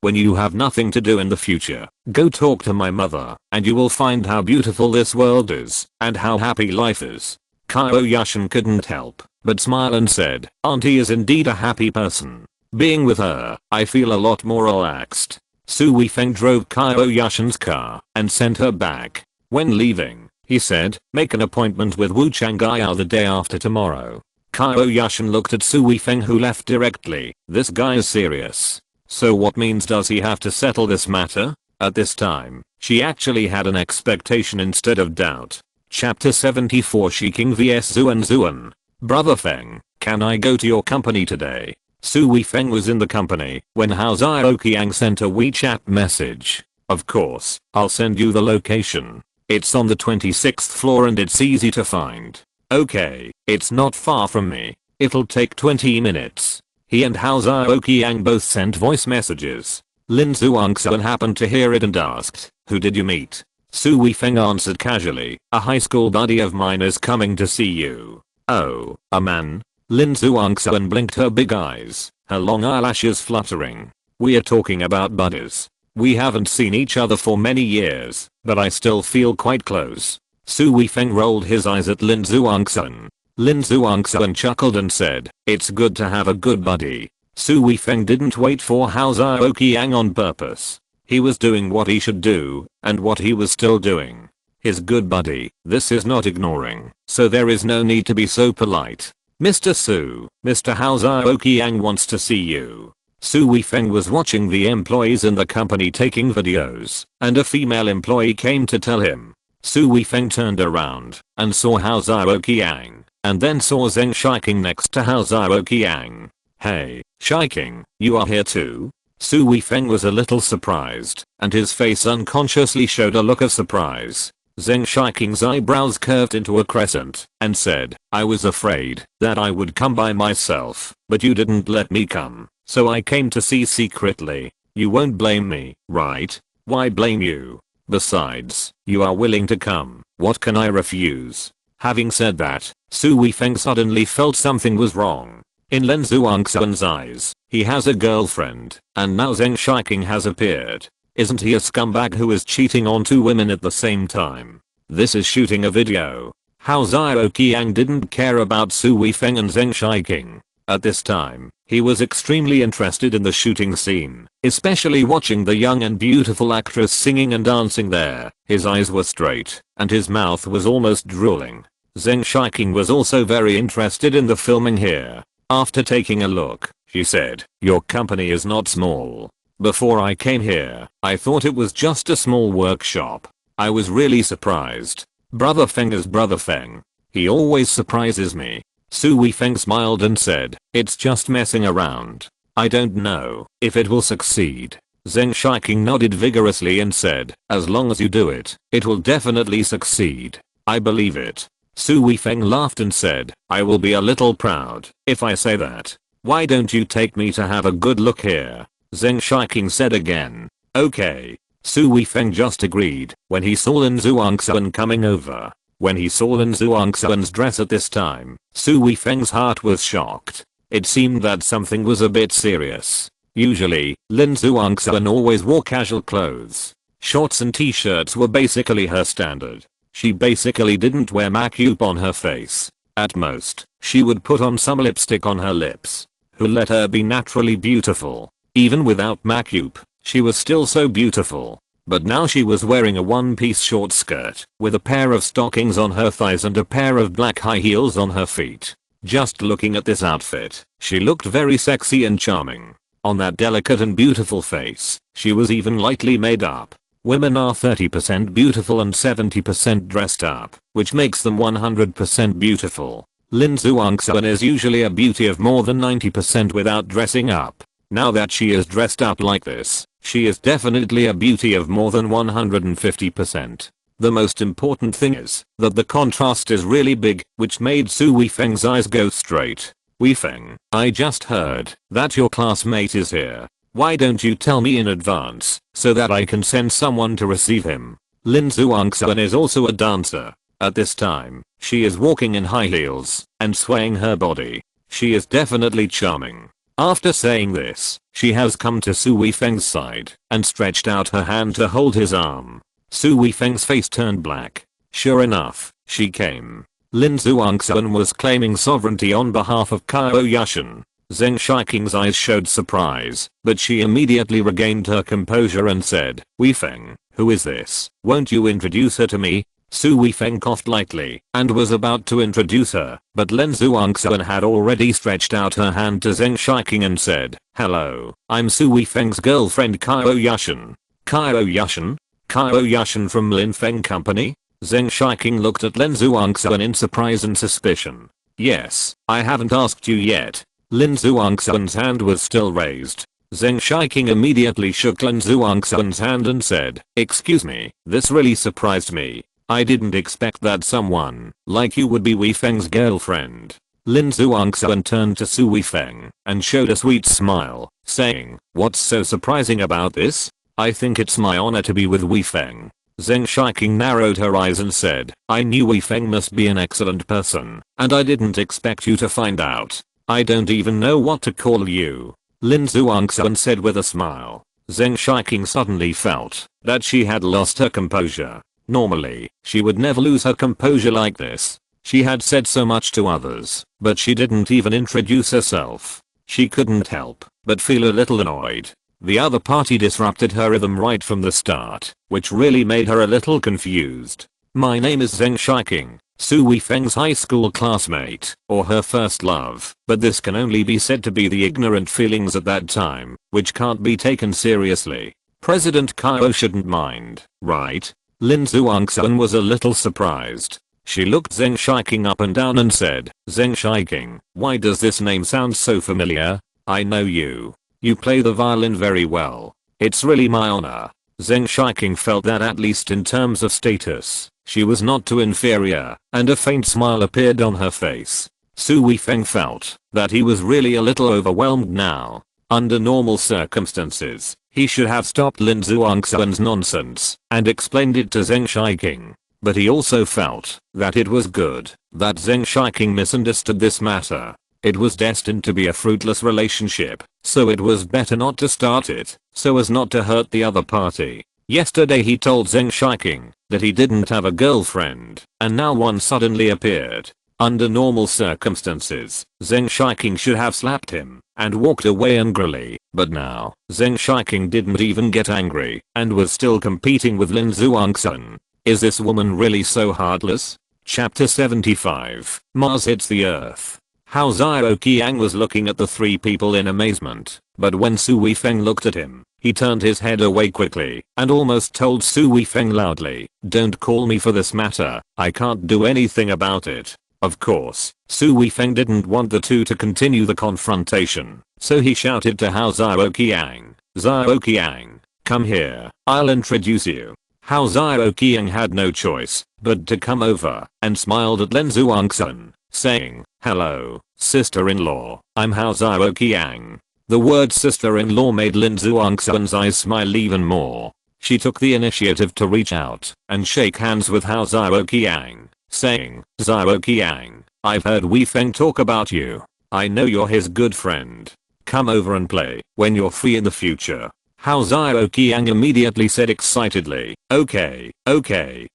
When you have nothing to do in the future, go talk to my mother, and you will find how beautiful this world is, and how happy life is. Qiao Yushan couldn't help but smile and said, Auntie is indeed a happy person. Being with her, I feel a lot more relaxed. Su Weifeng drove Qiao Yushan's car and sent her back. When leaving, he said, make an appointment with Wu Changyao the day after tomorrow. Qiao Yushan looked at Su Weifeng, who left directly. This guy is serious. So what means does he have to settle this matter? At this time, she actually had an expectation instead of doubt. Chapter 74, Shiking vs Zuan Zuan. Brother Feng, can I go to your company today? Su Weifeng was in the company when Hao Xiaoqiang sent a WeChat message. Of course, I'll send you the location. It's on the 26th floor and it's easy to find. Okay, it's not far from me. It'll take 20 minutes. He and Hao Xiaoqiang both sent voice messages. Lin Zhuangxuan happened to hear it and asked, who did you meet? Su Weifeng answered casually, a high school buddy of mine is coming to see you. Oh, a man? Lin Zhuangxuan blinked her big eyes, her long eyelashes fluttering. We are talking about buddies. We haven't seen each other for many years, but I still feel quite close. Su Weifeng rolled his eyes at Lin Zhuangxuan. Lin Zhuangxuan chuckled and said, it's good to have a good buddy. Su Weifeng didn't wait for Hao Xiaoqiang on purpose. He was doing what he should do, and what he was still doing. His good buddy, this is not ignoring, so there is no need to be so polite. Mr. Su, Mr. Hao Xiaoqiang wants to see you. Su Weifeng was watching the employees in the company taking videos, and a female employee came to tell him. Su Weifeng turned around and saw Hao Xiaoqiang, and then saw Zheng Shiking next to Hao Xiaoqiang. Hey, Shiking, you are here too? Su Weifeng was a little surprised, and his face unconsciously showed a look of surprise. Zheng Shiking's eyebrows curved into a crescent and said, I was afraid that I would come by myself, but you didn't let me come, so I came to see secretly. You won't blame me, right? Why blame you? Besides, you are willing to come. What can I refuse? Having said that, Su Weifeng suddenly felt something was wrong. In Lin Zhuangxuan's eyes, he has a girlfriend, and now Zheng Shiking has appeared. Isn't he a scumbag who is cheating on 2 women at the same time? This is shooting a video. How Xiao Qiang didn't care about Su Weifeng and Zheng Shiking. At this time, he was extremely interested in the shooting scene, especially watching the young and beautiful actress singing and dancing there. His eyes were straight, and his mouth was almost drooling. Zheng Shiking was also very interested in the filming here. After taking a look, she said, "Your company is not small. Before I came here, I thought it was just a small workshop. I was really surprised. Brother Feng is Brother Feng. He always surprises me." Su Weifeng smiled and said, "It's just messing around. I don't know if it will succeed." Zheng Shiking nodded vigorously and said, "As long as you do it, it will definitely succeed. I believe it." Su Weifeng laughed and said, "I will be a little proud if I say that. Why don't you take me to have a good look here?" Zheng Shiking said again. "Okay." Su Weifeng just agreed when he saw Lin Zhuangxuan coming over. When he saw Lin Zhuangxuan's dress at this time, Su Weifeng's heart was shocked. It seemed that something was a bit serious. Usually, Lin Zhuangxuan always wore casual clothes. Shorts and t-shirts were basically her standard. She basically didn't wear makeup on her face. At most, she would put on some lipstick on her lips. Who let her be naturally beautiful? Even without makeup, she was still so beautiful. But now she was wearing a one-piece short skirt with a pair of stockings on her thighs and a pair of black high heels on her feet. Just looking at this outfit, she looked very sexy and charming. On that delicate and beautiful face, she was even lightly made up. Women are 30% beautiful and 70% dressed up, which makes them 100% beautiful. Lin Zhuangxuan is usually a beauty of more than 90% without dressing up. Now that she is dressed up like this, she is definitely a beauty of more than 150%. The most important thing is that the contrast is really big, which made Su Weifeng's eyes go straight. "Weifeng, I just heard that your classmate is here. Why don't you tell me in advance so that I can send someone to receive him?" Lin Zhuangxuan is also a dancer. At this time, she is walking in high heels and swaying her body. She is definitely charming. After saying this, she has come to Su Weifeng's side and stretched out her hand to hold his arm. Su Weifeng's face turned black. Sure enough, she came. Lin Zhuangxuan was claiming sovereignty on behalf of Qiao Yushan. Zheng Shiking's eyes showed surprise, but she immediately regained her composure and said, "Weifeng, who is this? Won't you introduce her to me?" Su Weifeng coughed lightly and was about to introduce her, but Lin Zhuangxuan had already stretched out her hand to Zheng Shiking and said, "Hello, I'm Su Weifeng's girlfriend Qiao Yushan." "Qiao Yushan? Qiao Yushan from Lin Feng Company?" Zheng Shiking looked at Lin Zhuangxuan in surprise and suspicion. "Yes, I haven't asked you yet." Lin Zhuangxuan's hand was still raised. Zheng Shiking immediately shook Lin Zhuangxuan's hand and said, "Excuse me, this really surprised me. I didn't expect that someone like you would be Weifeng's girlfriend." Lin Zhuangxuan turned to Su Weifeng and showed a sweet smile, saying, "What's so surprising about this? I think it's my honor to be with Weifeng." Zheng Shiking narrowed her eyes and said, "I knew Weifeng must be an excellent person, and I didn't expect you to find out. I don't even know what to call you." Lin Zhuangxuan said with a smile. Zheng Shiking suddenly felt that she had lost her composure. Normally, she would never lose her composure like this. She had said so much to others, but she didn't even introduce herself. She couldn't help but feel a little annoyed. The other party disrupted her rhythm right from the start, which really made her a little confused. "My name is Zheng Shiking, Su Weifeng's high school classmate, or her first love, but this can only be said to be the ignorant feelings at that time, which can't be taken seriously. President Qiao shouldn't mind, right?" Lin Zhuangxuan was a little surprised. She looked Zheng Shiking up and down and said, "Zheng Shiking, why does this name sound so familiar? I know you. You play the violin very well. It's really my honor." Zheng Shiking felt that at least in terms of status, she was not too inferior, and a faint smile appeared on her face. Su Weifeng felt that he was really a little overwhelmed now. Under normal circumstances, He should have stopped Lin Zhuangxuan's nonsense and explained it to Zheng Shiqing. But he also felt that it was good that Zheng Shiqing misunderstood this matter. It was destined to be a fruitless relationship, so it was better not to start it, so as not to hurt the other party. Yesterday he told Zheng Shiqing that he didn't have a girlfriend, and now one suddenly appeared. Under normal circumstances, Zheng Shiqing should have slapped him and walked away angrily, but now, Zheng Shiqing didn't even get angry and was still competing with Lin Zhuangxuan. Is this woman really so heartless? Chapter 75. Mars hits the Earth. Hao Qiang was looking at the three people in amazement, but when Su Weifeng looked at him, he turned his head away quickly and almost told Su Weifeng loudly, "Don't call me for this matter, I can't do anything about it." Of course, Su Weifeng didn't want the two to continue the confrontation, so he shouted to Hao Qiang, "Zhao Qiang, come here, I'll introduce you." Hao Qiang had no choice but to come over and smiled at Lin Zhuangxuan, saying, "Hello, sister-in-law, I'm Hao Qiang." The word sister-in-law made Lin Zhuangxuan's eyes smile even more. She took the initiative to reach out and shake hands with Hao Qiang, saying, "Zhao Qiang, I've heard Weifeng talk about you. I know you're his good friend. Come over and play when you're free in the future." Hao Qiang immediately said excitedly, okay,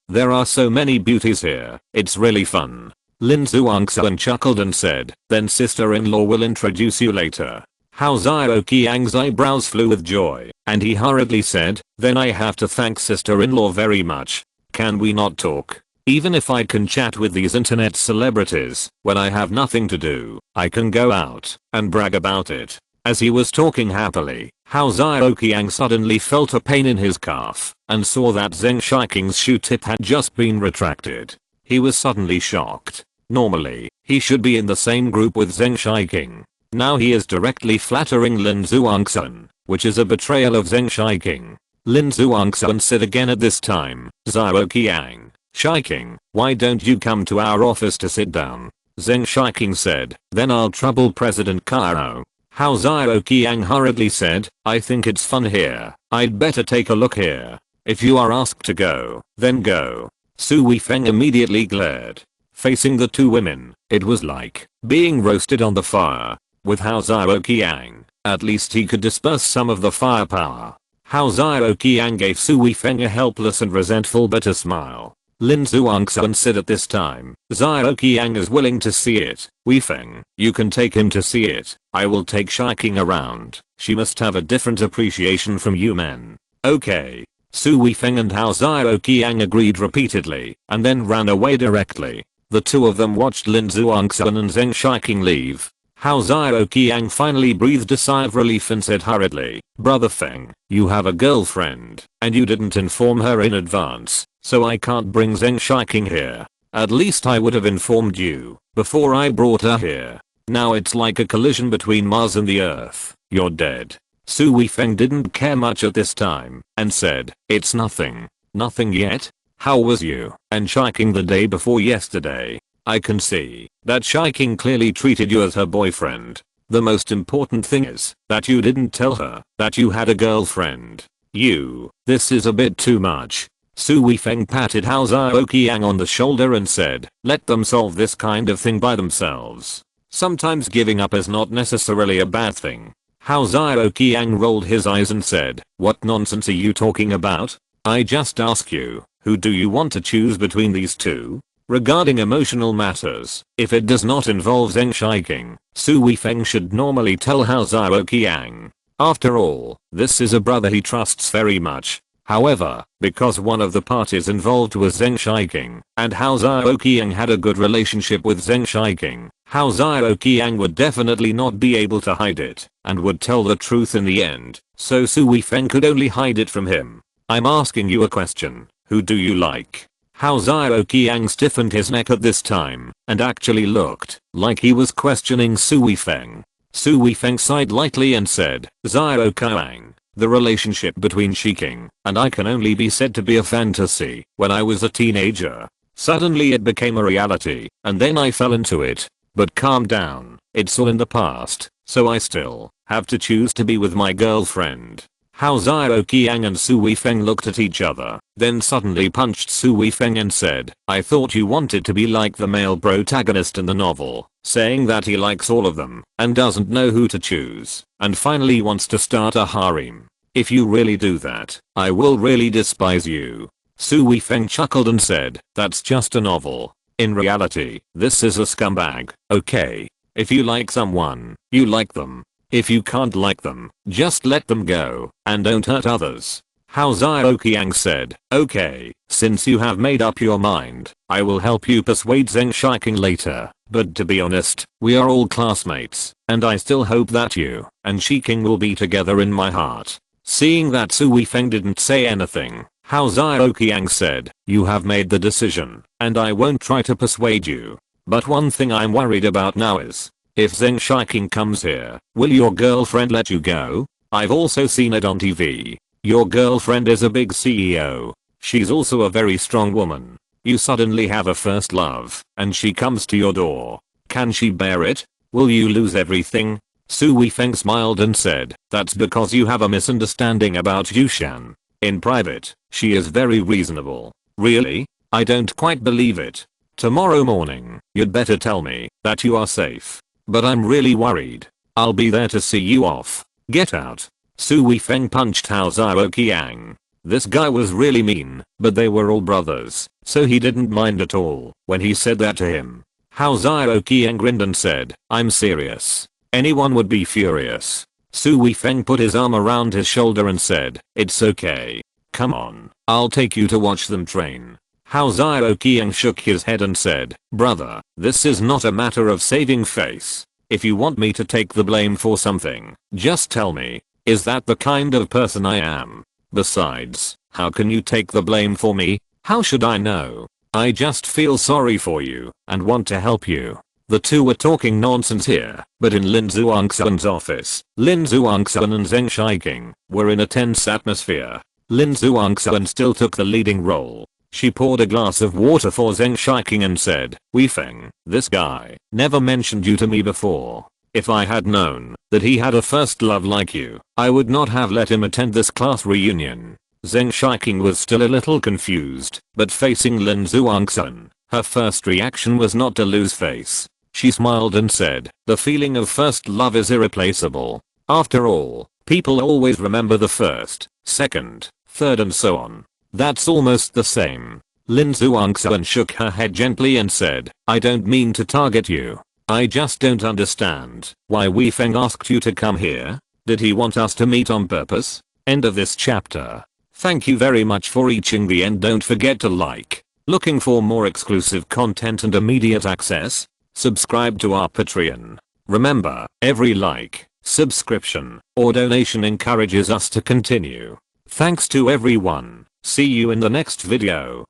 there are so many beauties here, it's really fun." Lin Zhuangxuan chuckled and said, "Then sister-in-law will introduce you later." Hao Qiang's eyebrows flew with joy, and he hurriedly said, "Then I have to thank sister-in-law very much. Can we not talk? Even if I can chat with these internet celebrities, when I have nothing to do, I can go out and brag about it." As he was talking happily, Hao Qiang suddenly felt a pain in his calf and saw that Zheng Shiqing's shoe tip had just been retracted. He was suddenly shocked. Normally, he should be in the same group with Zheng Shiqing. Now he is directly flattering Lin Zhuangxuan, which is a betrayal of Zheng Shiqing. Lin Zhuangxuan said again at this time, "Zhao Qiang, Shiqing, why don't you come to our office to sit down?" Zheng Shiqing said, "Then I'll trouble President Qiao." Hao Qiang hurriedly said, "I think it's fun here, I'd better take a look here. If you are asked to go, then go." Su Weifeng immediately glared. Facing the two women, it was like being roasted on the fire. With Hao Qiang, at least he could disperse some of the firepower. Hao Qiang gave Su Weifeng a helpless and resentful bitter smile. Lin Zhuangxuan said at this time, "Zhao Qiang is willing to see it. Weifeng, you can take him to see it. I will take Shiqing around. She must have a different appreciation from you men." "Okay." Su Weifeng and Hao Qiang agreed repeatedly and then ran away directly. The two of them watched Lin Zhuangxuan and Zheng Shiqing leave. Hao Qiang finally breathed a sigh of relief and said hurriedly, "Brother Feng, you have a girlfriend, and you didn't inform her in advance, so I can't bring Zheng Shiqing here. At least I would have informed you before I brought her here. Now it's like a collision between Mars and the Earth. You're dead." Su Weifeng didn't care much at this time and said, "It's nothing." "Nothing yet? How was you and Shiqing the day before yesterday? I can see that Shiqing clearly treated you as her boyfriend. The most important thing is that you didn't tell her that you had a girlfriend. This is a bit too much." Su Weifeng patted Hao Qiang on the shoulder and said, "Let them solve this kind of thing by themselves. Sometimes giving up is not necessarily a bad thing." Hao Qiang rolled his eyes and said, "What nonsense are you talking about? I just ask you, who do you want to choose between these two?" Regarding emotional matters, if it does not involve Zheng Shiqing, Su Weifeng should normally tell Hao Qiang. After all, this is a brother he trusts very much. However, because one of the parties involved was Zheng Shiqing, and Hao Qiang had a good relationship with Zheng Shiqing, Hao Qiang would definitely not be able to hide it, and would tell the truth in the end, so Su Weifeng could only hide it from him. "I'm asking you a question, who do you like?" Hao Qiang stiffened his neck at this time, and actually looked like he was questioning Su Weifeng. Su Weifeng sighed lightly and said, "Zhao Qiang, the relationship between Shiqing and I can only be said to be a fantasy. When I was a teenager, suddenly it became a reality, and then I fell into it. But calm down, it's all in the past, so I still have to choose to be with my girlfriend." How Xiao Qiang and Su Weifeng looked at each other, then suddenly punched Su Weifeng and said, I thought you wanted to be like the male protagonist in the novel, saying that he likes all of them and doesn't know who to choose, and finally wants to start a harem. If you really do that, I will really despise you. Su Weifeng chuckled and said, that's just a novel. In reality, this is a scumbag, okay? If you like someone, you like them. If you can't like them, just let them go, and don't hurt others. How Xiao Qiang said, okay, since you have made up your mind, I will help you persuade Zheng Shiking later, but to be honest, we are all classmates, and I still hope that you and Shiking will be together in my heart. Seeing that Su Weifeng didn't say anything, How Xiao Qiang said, you have made the decision, and I won't try to persuade you. But one thing I'm worried about now is, if Zheng Shiking comes here, will your girlfriend let you go? I've also seen it on TV. Your girlfriend is a big CEO. She's also a very strong woman. You suddenly have a first love, and she comes to your door. Can she bear it? Will you lose everything? Su Weifeng smiled and said, that's because you have a misunderstanding about Yushan. In private, she is very reasonable. Really? I don't quite believe it. Tomorrow morning, you'd better tell me that you are safe. But I'm really worried. I'll be there to see you off. Get out. Su Weifeng punched Hao Xiao Qiang. This guy was really mean, but they were all brothers, so he didn't mind at all when he said that to him. Hao Xiao Qiang grinned and said, I'm serious. Anyone would be furious. Su Weifeng put his arm around his shoulder and said, it's okay. Come on, I'll take you to watch them train. Hao Xiao Qiang shook his head and said, brother, this is not a matter of saving face. If you want me to take the blame for something, just tell me. Is that the kind of person I am? Besides, how can you take the blame for me? How should I know? I just feel sorry for you and want to help you. The two were talking nonsense here, but in Lin Zhuangxuan's office, Lin Zhuangxuan and Zheng Shiking were in a tense atmosphere. Lin Zhuangxuan still took the leading role. She poured a glass of water for Zheng Shiking and said, Weifeng, this guy never mentioned you to me before. If I had known that he had a first love like you, I would not have let him attend this class reunion. Zheng Shiking was still a little confused, but facing Lin Zhuangxuan, her first reaction was not to lose face. She smiled and said, the feeling of first love is irreplaceable. After all, people always remember the first, second, third and so on. That's almost the same. Lin Zhuangxuan shook her head gently and said, I don't mean to target you. I just don't understand why Weifeng asked you to come here. Did he want us to meet on purpose? End of this chapter. Thank you very much for reaching the end. Don't forget to like. Looking for more exclusive content and immediate access? Subscribe to our Patreon. Remember, every like, subscription, or donation encourages us to continue. Thanks to everyone. See you in the next video.